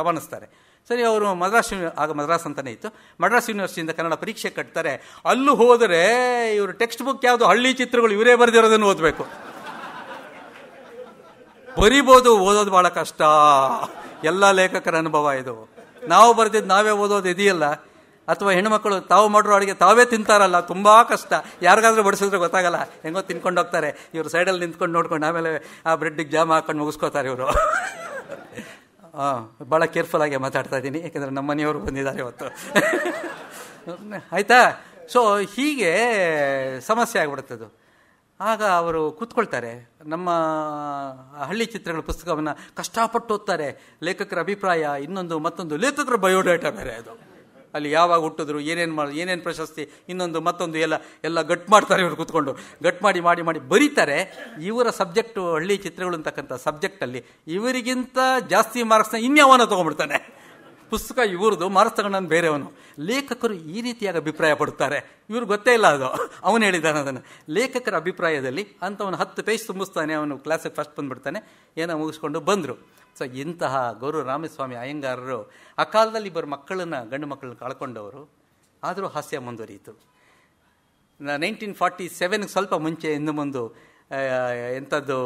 ರವಾನಿಸ್ತಾರೆ. ಸರಿ, ಅವರು ಮದ್ರಾಸ್ ಅಂತಲೇ ಇತ್ತು, ಮಡ್ರಾಸ್ ಯೂನಿವರ್ಸಿಟಿಯಿಂದ ಕನ್ನಡ ಪರೀಕ್ಷೆ ಕಟ್ತಾರೆ. ಅಲ್ಲೂ ಹೋದರೆ ಇವರು ಟೆಕ್ಸ್ಟ್ ಬುಕ್ ಯಾವುದು ಹಳ್ಳಿ ಚಿತ್ರಗಳು ಇವರೇ ಬರೆದಿರೋದನ್ನು ಓದಬೇಕು. ಬರಿಬೋದು, ಓದೋದು ಭಾಳ ಕಷ್ಟ. ಎಲ್ಲ ಲೇಖಕರ ಅನುಭವ ಇದು. ನಾವು ಬರೆದಿದ್ದು ನಾವೇ ಓದೋದು ಇದೆಯಲ್ಲ, ಅಥವಾ ಹೆಣ್ಣುಮಕ್ಕಳು ತಾವು ಮಾಡೋ ಅಡುಗೆ ತಾವೇ ತಿಂತಾರಲ್ಲ, ತುಂಬ ಕಷ್ಟ. ಯಾರಿಗಾದ್ರೂ ಬಡಿಸಿದ್ರೆ ಗೊತ್ತಾಗಲ್ಲ, ಹೆಂಗೋ ತಿನ್ಕೊಂಡು ಹೋಗ್ತಾರೆ. ಇವರು ಸೈಡಲ್ಲಿ ನಿಂತ್ಕೊಂಡು ನೋಡ್ಕೊಂಡು ಆಮೇಲೆ ಆ ಬ್ರೆಡ್ಡಿಗೆ ಜಾಮ್ ಹಾಕೊಂಡು ಮುಗಿಸ್ಕೋತಾರೆ ಇವರು. ಭಾಳ ಕೇರ್ಫುಲ್ಲಾಗಿ ಮಾತಾಡ್ತಾ ಇದ್ದೀನಿ, ಯಾಕೆಂದರೆ ನಮ್ಮ ಮನೆಯವರು ಬಂದಿದ್ದಾರೆ ಇವತ್ತು. ಆಯಿತಾ? ಸೊ ಹೀಗೆ ಸಮಸ್ಯೆ ಆಗ್ಬಿಡುತ್ತದು. ಆಗ ಅವರು ಕೂತ್ಕೊಳ್ತಾರೆ, ನಮ್ಮ ಹಳ್ಳಿ ಚಿತ್ರಗಳ ಪುಸ್ತಕವನ್ನು ಕಷ್ಟಪಟ್ಟು ಓದ್ತಾರೆ. ಲೇಖಕರ ಅಭಿಪ್ರಾಯ ಇನ್ನೊಂದು, ಮತ್ತೊಂದು, ಲೇಖಕರ ಬಯೋಡೇಟಾ ಬೇರೆ ಅದು. ಅಲ್ಲಿ ಯಾವಾಗ ಹುಟ್ಟಿದ್ರು, ಏನೇನು ಪ್ರಶಸ್ತಿ, ಇನ್ನೊಂದು ಮತ್ತೊಂದು ಎಲ್ಲ ಗಟ್ ಮಾಡ್ತಾರೆ. ಇವರು ಕೂತ್ಕೊಂಡು ಗಟ್ ಮಾಡಿ ಮಾಡಿ ಮಾಡಿ ಬರೀತಾರೆ. ಇವರ ಸಬ್ಜೆಕ್ಟು ಹಳ್ಳಿ ಚಿತ್ರಗಳು ಅಂತಕ್ಕಂಥ ಸಬ್ಜೆಕ್ಟಲ್ಲಿ ಇವರಿಗಿಂತ ಜಾಸ್ತಿ ಮಾರ್ಕ್ಸ್ನ ಇನ್ಯಾವನ ತೊಗೊಂಡ್ಬಿಡ್ತಾನೆ. ಪುಸ್ತಕ ಇವ್ರದ್ದು, ಮಾರ್ಕ್ಸ್ ತಗೊಂಡು ಬೇರೆಯವನು. ಲೇಖಕರು ಈ ರೀತಿಯಾಗಿ ಅಭಿಪ್ರಾಯ ಪಡುತ್ತಾರೆ. ಇವ್ರಿಗೆ ಗೊತ್ತೇ ಇಲ್ಲ ಅದು, ಅವನು ಹೇಳಿದ್ದಾನೆ ಅದನ್ನು. ಲೇಖಕರ ಅಭಿಪ್ರಾಯದಲ್ಲಿ ಅಂಥವನು 10 ಪೇಜ್ ತುಂಬಿಸ್ತಾನೆ, ಅವನು ಕ್ಲಾಸಿಗೆ ಫಸ್ಟ್ ಬಂದುಬಿಡ್ತಾನೆ. ಏನೋ ಮುಗಿಸ್ಕೊಂಡು ಬಂದರು. ಸೊ ಇಂತಹ ಗೌರವ ರಾಮಸ್ವಾಮಿ ಅಯ್ಯಂಗಾರರು ಆ ಕಾಲದಲ್ಲಿ ಇಬ್ಬರು ಗಂಡು ಮಕ್ಕಳನ್ನ ಕಳ್ಕೊಂಡವರು. ಆದರೂ ಹಾಸ್ಯ ಮುಂದುವರಿಯಿತು. 1947 ಸ್ವಲ್ಪ ಮುಂಚೆ ಇನ್ನು ಮುಂದೆ ಎಂಥದ್ದು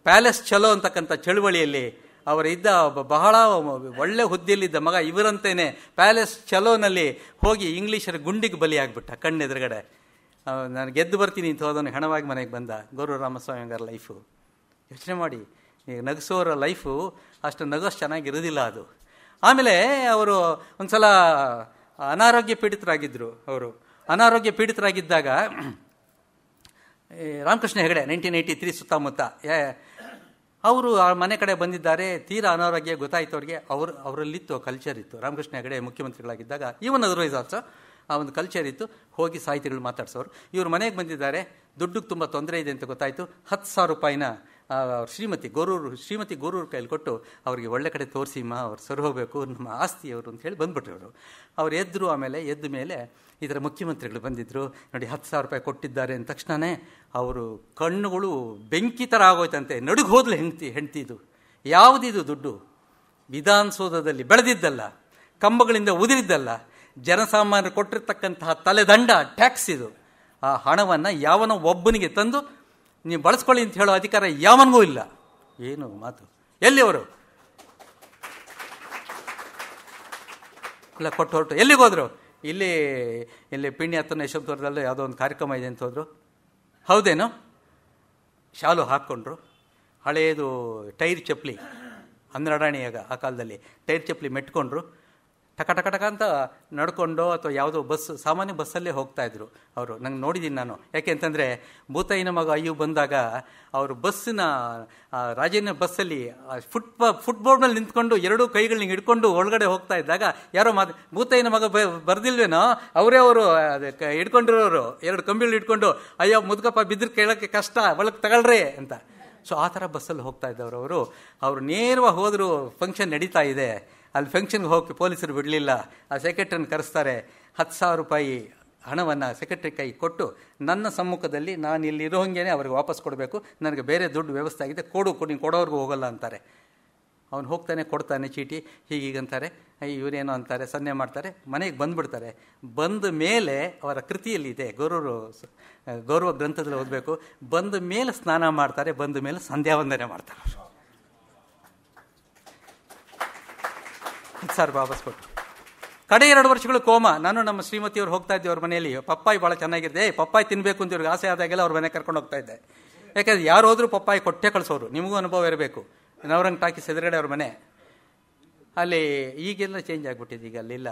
ಪ್ಯಾಲೇಸ್ ಚಲೋ ಅಂತಕ್ಕಂಥ ಚಳುವಳಿಯಲ್ಲಿ ಅವರಿದ್ದ ಬಹಳ ಒಳ್ಳೆ ಹುದ್ದೆಯಲ್ಲಿದ್ದ ಮಗ ಇವರಂತೇನೆ ಪ್ಯಾಲೇಸ್ ಚಲೋನಲ್ಲಿ ಹೋಗಿ ಇಂಗ್ಲೀಷರ ಗುಂಡಿಗೆ ಬಲಿಯಾಗ್ಬಿಟ್ಟ ಕಣ್ಣೆದುರುಗಡೆ. ನಾನು ಗೆದ್ದು ಬರ್ತೀನಿ ಅಂತ ಹೋದವನು ಹೆಣವಾಗಿ ಮನೆಗೆ ಬಂದ. ಗೌರವ ರಾಮಸ್ವಾಮಿ ಅಯ್ಯಂಗಾರ ಲೈಫು ಯೋಚನೆ ಮಾಡಿ. ಈಗ ನಗಿಸೋರ ಲೈಫು ಅಷ್ಟು ನಗೋಷ್ಟು ಚೆನ್ನಾಗಿರೋದಿಲ್ಲ ಅದು. ಆಮೇಲೆ ಅವರು ಒಂದು ಸಲ ಅನಾರೋಗ್ಯ ಪೀಡಿತರಾಗಿದ್ದರು. ಅವರು ಅನಾರೋಗ್ಯ ಪೀಡಿತರಾಗಿದ್ದಾಗ ರಾಮಕೃಷ್ಣ ಹೆಗಡೆ 1983 ಸುತ್ತಮುತ್ತ ಅವರು ಆ ಮನೆ ಕಡೆ ಬಂದಿದ್ದಾರೆ. ತೀರಾ ಅನಾರೋಗ್ಯ ಗೊತ್ತಾಯಿತು ಅವ್ರಿಗೆ. ಅವರಲ್ಲಿತ್ತು ಕಲ್ಚರ್ ಇತ್ತು. ರಾಮಕೃಷ್ಣ ಹೆಗಡೆ ಮುಖ್ಯಮಂತ್ರಿಗಳಾಗಿದ್ದಾಗ ಇವನ್ ಅದರ್ವೈಸ್ ಆಲ್ಸೋ ಆ ಒಂದು ಕಲ್ಚರ್ ಇತ್ತು. ಹೋಗಿ ಸಾಹಿತಿಗಳು ಮಾತಾಡ್ಸೋರು. ಇವರು ಮನೆಗೆ ಬಂದಿದ್ದಾರೆ, ದುಡ್ಡಿಗೆ ತುಂಬ ತೊಂದರೆ ಇದೆ ಅಂತ ಗೊತ್ತಾಯಿತು. 10,000 ರೂಪಾಯಿನ ಶ್ರೀಮತಿ ಗೋರೂರು ಕೈಲಿ ಕೊಟ್ಟು ಅವ್ರಿಗೆ ಒಳ್ಳೆ ಕಡೆ ತೋರಿಸಿಮ್ಮ, ಅವ್ರು ಸರಿ ಹೋಗಬೇಕು, ನಮ್ಮ ಆಸ್ತಿ ಅವರು ಅಂತ ಹೇಳಿ ಬಂದ್ಬಿಟ್ರು. ಅವ್ರು ಎದ್ದರು. ಆಮೇಲೆ ಎದ್ದ ಮೇಲೆ ಈ ಥರ ಮುಖ್ಯಮಂತ್ರಿಗಳು ಬಂದಿದ್ದರು ನೋಡಿ, 10,000 ರೂಪಾಯಿ ಕೊಟ್ಟಿದ್ದಾರೆ ಅಂದ ತಕ್ಷಣವೇ ಅವರು ಕಣ್ಣುಗಳು ಬೆಂಕಿ ಥರ ಆಗೋಯ್ತಂತೆ. ನಡುಗೆ ಹೋದ್ಲು ಹೆಂಡ್ತಿದು. ಯಾವುದಿದು ದುಡ್ಡು? ವಿಧಾನಸೌಧದಲ್ಲಿ ಬೆಳೆದಿದ್ದಲ್ಲ, ಕಂಬಗಳಿಂದ ಉದುರಿದ್ದಲ್ಲ, ಜನಸಾಮಾನ್ಯರು ಕೊಟ್ಟಿರ್ತಕ್ಕಂತಹ ತಲೆದಂಡ ಟ್ಯಾಕ್ಸ್ ಇದು. ಆ ಹಣವನ್ನು ಯಾವನೋ ಒಬ್ಬನಿಗೆ ತಂದು ನೀವು ಬಳಸ್ಕೊಳ್ಳಿ ಅಂತ ಹೇಳೋ ಅಧಿಕಾರ ಯಾವನಿಗೂ ಇಲ್ಲ. ಏನು ಮಾತು! ಎಲ್ಲಿ ಅವರು ಇಲ್ಲ ಕೊಟ್ಟು ಹೊರಟು ಎಲ್ಲಿಗೆ ಹೋದರು? ಇಲ್ಲಿ ಪಿಣ್ಯ ಹತ್ತನ ಯಶವಂತಪುರದಲ್ಲೂ ಯಾವುದೋ ಒಂದು ಕಾರ್ಯಕ್ರಮ ಇದೆ ಅಂತ ಹೋದರು. ಹೌದೇನೋ? ಶಾಲು ಹಾಕ್ಕೊಂಡ್ರು. ಹಳೆಯದು ಟೈರ್ ಚಪ್ಪಲಿ, 12 ಆಣೆಯಾಗ ಆ ಕಾಲದಲ್ಲಿ ಟೈರ್ ಚಪ್ಪಲಿ ಮೆಟ್ಕೊಂಡ್ರು. ಟಕ ಅಂತ ನಡ್ಕೊಂಡು ಅಥವಾ ಯಾವುದೋ ಸಾಮಾನ್ಯ ಬಸ್ಸಲ್ಲೇ ಹೋಗ್ತಾಯಿದ್ರು ಅವರು. ನಂಗೆ ನೋಡಿದ್ದೀನಿ ನಾನು. ಯಾಕೆ ಅಂತಂದರೆ ಭೂತಾಯಿನ ಮಗ ಅಯ್ಯು ಬಂದಾಗ ಅವರು ಬಸ್ಸಿನ ರಾಜೇಂದ್ರ ಬಸ್ಸಲ್ಲಿ ಫುಟ್ಬೋರ್ಡ್ನಲ್ಲಿ ನಿಂತ್ಕೊಂಡು 2 ಕೈಗಳನ್ನ ಹಿಡ್ಕೊಂಡು ಒಳಗಡೆ ಹೋಗ್ತಾ ಇದ್ದಾಗ ಯಾರೋ ಭೂತಾಯಿನ ಮಗ ಬರ್ದಿಲ್ವೇನೋ, ಅವರು ಹಿಡ್ಕೊಂಡಿರೋರು 2 ಕಂಬಿಗಳು ಹಿಡ್ಕೊಂಡು, ಅಯ್ಯೋ ಮುದುಕಪ್ಪ ಬಿದ್ದರೆ ಕೇಳೋಕ್ಕೆ ಕಷ್ಟ, ಒಳಗೆ ತಗೊಳ್ರಿ ಅಂತ. ಸೊ ಆ ಥರ ಬಸ್ಸಲ್ಲಿ ಹೋಗ್ತಾ ಇದ್ದವರು. ಅವರು ನೇರವಾಗಿ ಹೋದರೂ ಫಂಕ್ಷನ್ ನಡೀತಾ ಇದೆ. ಅಲ್ಲಿ ಫಂಕ್ಷನ್ಗೆ ಹೋಗಿ ಪೊಲೀಸರು ಬಿಡಲಿಲ್ಲ. ಆ ಸೆಕ್ರೆಟ್ರಿನ ಕರೆಸ್ತಾರೆ. 10,000 ರೂಪಾಯಿ ಹಣವನ್ನು ಸೆಕ್ರೆಟ್ರಿ ಕೈ ಕೊಟ್ಟು, ನನ್ನ ಸಮ್ಮುಖದಲ್ಲಿ ನಾನು ಇಲ್ಲಿ ಇರೋಂಗೇನೆ ಅವ್ರಿಗೆ ವಾಪಸ್ ಕೊಡಬೇಕು, ನನಗೆ ಬೇರೆ ದುಡ್ಡು ವ್ಯವಸ್ಥೆ ಆಗಿದೆ, ನೀನು ಕೊಡೋರ್ಗೂ ಹೋಗಲ್ಲ ಅಂತಾರೆ. ಅವನು ಹೋಗ್ತಾನೆ, ಕೊಡ್ತಾನೆ ಚೀಟಿ. ಹೀಗೀಗಂತಾರೆ. ಇವರೇನೋ ಅಂತಾರೆ, ಸನ್ನೆ ಮಾಡ್ತಾರೆ, ಮನೆಗೆ ಬಂದುಬಿಡ್ತಾರೆ. ಬಂದ ಮೇಲೆ ಅವರ ಕೃತಿಯಲ್ಲಿ ಇದೆ, ಗೌರವ ಗ್ರಂಥದಲ್ಲಿ ಓದಬೇಕು. ಬಂದ ಮೇಲೆ ಸ್ನಾನ ಮಾಡ್ತಾರೆ, ಬಂದ ಮೇಲೆ ಸಂಧ್ಯಾ ವಂದನೆ ಮಾಡ್ತಾರೆ. 10,000 ವಾಪಸ್ ಕೊಟ್ಟು ಕಡೆ 2 ವರ್ಷಗಳು ಕೋಮ. ನಾನು ನಮ್ಮ ಶ್ರೀಮತಿಯವ್ರು ಹೋಗ್ತಾ ಇದ್ದೆ ಅವ್ರ ಮನೆಯಲ್ಲಿ. ಪಪ್ಪಾಯಿ ಭಾಳ ಚೆನ್ನಾಗಿದೆ, ಪಪ್ಪಾಯಿ ತಿನ್ನಬೇಕು ಅಂತ ಇವ್ರಿಗೆ ಆಸೆ ಆದಾಗೆಲ್ಲ ಅವ್ರ ಮನೆ ಕರ್ಕೊಂಡು ಹೋಗ್ತಾ ಇದ್ದೆ. ಯಾಕಂದ್ರೆ ಯಾರು ಹೋದ್ರೂ ಪಪ್ಪಾಯಿ ಕೊಟ್ಟೆ ಕಳಿಸೋರು. ನಿಮಗೂ ಅನುಭವ ಇರಬೇಕು. ನವರಂಗ್ ಟಾಕೀಸ್ ಎದುರುಗಡೆ ಅವ್ರ ಮನೆ. ಅಲ್ಲಿ ಈಗೆಲ್ಲ ಚೇಂಜ್ ಆಗಿಬಿಟ್ಟಿದೆ. ಈಗ ಅಲ್ಲಿಲ್ಲ.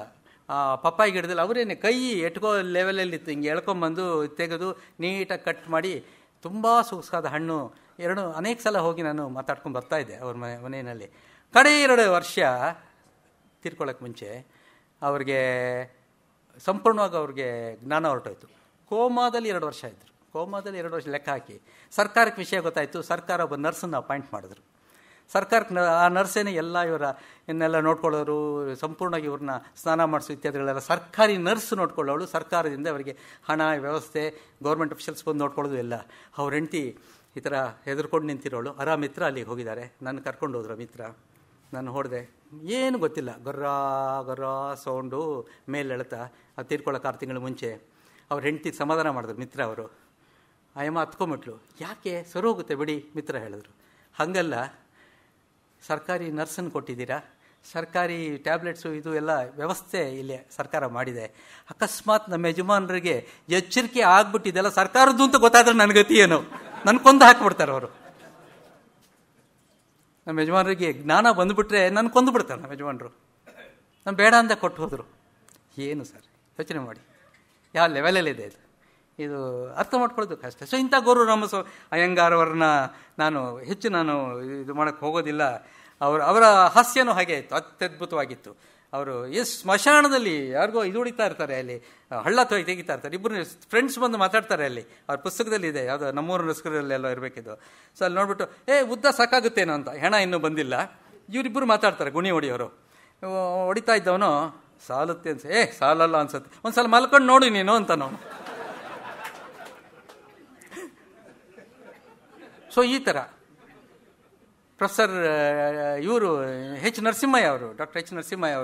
ಪಪ್ಪಾಯಿ ಗಿಡದಲ್ಲಿ ಅವರೇನೆ ಕೈ ಎಟ್ಕೋ ಲೆವೆಲಲ್ಲಿತ್ತು. ಹಿಂಗೆ ಎಳ್ಕೊಂಬಂದು ತೆಗೆದು ನೀಟಾಗಿ ಕಟ್ ಮಾಡಿ ತುಂಬ ಸೊಗಸಾದ ಹಣ್ಣು. ಅನೇಕ ಸಲ ಹೋಗಿ ನಾನು ಮಾತಾಡ್ಕೊಂಡು ಬರ್ತಾಯಿದ್ದೆ ಅವ್ರ ಮನೆಯಲ್ಲಿ. ಕಡೆ 2 ವರ್ಷ ತೀರ್ಕೊಳ್ಳೋಕ್ಕೆ ಮುಂಚೆ ಅವ್ರಿಗೆ ಸಂಪೂರ್ಣವಾಗಿ ಅವ್ರಿಗೆ ಜ್ಞಾನ ಹೊರಟೋಯ್ತು. ಕೋಮಾದಲ್ಲಿ 2 ವರ್ಷ ಇದ್ದರು. ಕೋಮಾದಲ್ಲಿ 2 ವರ್ಷ ಲೆಕ್ಕ ಹಾಕಿ ಸರ್ಕಾರಕ್ಕೆ ವಿಷಯ ಗೊತ್ತಾಯಿತು. ಸರ್ಕಾರ ಒಬ್ಬ ನರ್ಸನ್ನು ಅಪಾಯಿಂಟ್ ಮಾಡಿದ್ರು. ಸರ್ಕಾರಕ್ಕೆ ಆ ನರ್ಸೇನೆ ಇನ್ನೆಲ್ಲ ನೋಡ್ಕೊಳ್ಳೋರು, ಸಂಪೂರ್ಣವಾಗಿ ಇವ್ರನ್ನ ಸ್ನಾನ ಮಾಡಿಸೋ ಇತ್ಯಾದಿಗಳೆಲ್ಲ ಸರ್ಕಾರಿ ನರ್ಸ್ ನೋಡ್ಕೊಳ್ಳೋಳು. ಸರ್ಕಾರದಿಂದ ಅವರಿಗೆ ಹಣ ವ್ಯವಸ್ಥೆ, ಗೌರ್ಮೆಂಟ್ ಅಫಿಷಿಯಲ್ಸ್ ಬಂದು ನೋಡ್ಕೊಳ್ಳೋದು ಎಲ್ಲ. ಅವ್ರ ಹೆಂಡ್ತಿ ಈ ಥರ ಹೆದರ್ಕೊಂಡು ನಿಂತಿರೋಳು. ಮಿತ್ರ ಅಲ್ಲಿಗೆ ಹೋಗಿದ್ದಾರೆ. ನನ್ನ ಕರ್ಕೊಂಡು ಹೋದ್ರು. ಮಿತ್ರ ನಾನು ಹೊಡೆದೆ. ಏನು ಗೊತ್ತಿಲ್ಲ, ಗೊರ್ರ ಸೌಂಡು ಮೇಲೆ ಎಳ್ತಾ. ಅದು ತೀರ್ಕೊಳ್ಳೋಕೆ 6 ತಿಂಗಳು ಮುಂಚೆ ಅವ್ರ ಹೆಂಡ್ತಿಗೆ ಸಮಾಧಾನ ಮಾಡಿದ್ರು ಮಿತ್ರ ಅವರು. ಅಯ್ಯಮ್ಮ ಹತ್ಕೊಂಬಿಟ್ಲು. ಯಾಕೆ ಸರೋಗುತ್ತೆ ಬಿಡಿ ಮಿತ್ರ ಹೇಳಿದ್ರು. ಹಾಗಲ್ಲ, ಸರ್ಕಾರಿ ನರ್ಸನ್ನು ಕೊಟ್ಟಿದ್ದೀರಾ, ಸರ್ಕಾರಿ ಟ್ಯಾಬ್ಲೆಟ್ಸು ಇದು ಎಲ್ಲ ವ್ಯವಸ್ಥೆ ಇಲ್ಲಿ ಸರ್ಕಾರ ಮಾಡಿದೆ. ಅಕಸ್ಮಾತ್ ನಮ್ಮ ಯಜಮಾನರಿಗೆ ಎಚ್ಚರಿಕೆ ಆಗ್ಬಿಟ್ಟಿದೆಲ್ಲ ಸರ್ಕಾರದ್ದು ಅಂತ ಗೊತ್ತಾದ್ರೆ ನನ್ನ ಗತಿ ಏನು, ನನ್ನ ಕೊಂದು ಹಾಕಿಬಿಡ್ತಾರೆ ಅವರು. ನಮ್ಮ ಯಜಮಾನರಿಗೆ ಜ್ಞಾನ ಬಂದುಬಿಟ್ರೆ ನನ್ನ ಕೊಂದು ಬಿಡ್ತಾರೆ ನಮ್ಮ ಯಜಮಾನರು. ನಾನು ಬೇಡ ಅಂತ ಕೊಟ್ಟು ಹೋದರು. ಏನು ಸರ್ ಯೋಚನೆ ಮಾಡಿ ಯಾವ ಲೆವೆಲಲ್ಲಿದೆ ಇದು, ಇದು ಅರ್ಥ ಮಾಡ್ಕೊಳ್ಳೋದು ಕಷ್ಟ. ಸೊ ಇಂಥ ಗೌರವ ನಮ್ಮ ಅಯ್ಯಂಗಾರ್ ಅವ್ರನ್ನ ಹೆಚ್ಚು ಇದು ಮಾಡೋಕ್ಕೆ ಹೋಗೋದಿಲ್ಲ. ಅವರ ಹಾಸ್ಯನೂ ಹಾಗೆ ಇತ್ತು, ಅತ್ಯದ್ಭುತವಾಗಿತ್ತು. ಅವರು ಸ್ಮಶಾನದಲ್ಲಿ ಯಾರಿಗೋ ಇದು ಹೊಡಿತಾ ಇರ್ತಾರೆ, ಅಲ್ಲಿ ಹಳ್ಳ ತೆಗಿತಾ ಇರ್ತಾರೆ, ಇಬ್ಬರು ಫ್ರೆಂಡ್ಸ್ ಬಂದು ಮಾತಾಡ್ತಾರೆ. ಅಲ್ಲಿ ಅವ್ರ ಪುಸ್ತಕದಲ್ಲಿ ಇದೆ, ಯಾವುದೋ ನಮ್ಮೂರು ನಸ್ಕರಲ್ಲಿ ಎಲ್ಲ ಇರಬೇಕಿದ್ದು. ಸೊ ಅಲ್ಲಿ ನೋಡ್ಬಿಟ್ಟು ಉದ್ದ ಸಾಕಾಗುತ್ತೇನೋ ಅಂತ, ಹೆಣ ಇನ್ನೂ ಬಂದಿಲ್ಲ. ಇವರಿಬ್ಬರು ಮಾತಾಡ್ತಾರೆ, ಗುಣಿ ಹೊಡಿಯೋರು. ಹೊಡಿತಾ ಇದ್ದವನು ಸಾಲುತ್ತೆ ಅನ್ಸ, ಸಾಲಲ್ಲ ಅನ್ಸುತ್ತೆ, ಒಂದ್ಸಲ ಮಲ್ಕೊಂಡು ನೋಡಿ ನೀನು ಅಂತ ನಾವು. ಸೊ ಈ ಥರ ಪ್ರೊಫೆಸರ್ ಇವರು ಎಚ್ ನರಸಿಂಹಯ್ಯ ಅವರು, ಡಾಕ್ಟರ್ ಎಚ್ ನರಸಿಂಹಯ್ಯ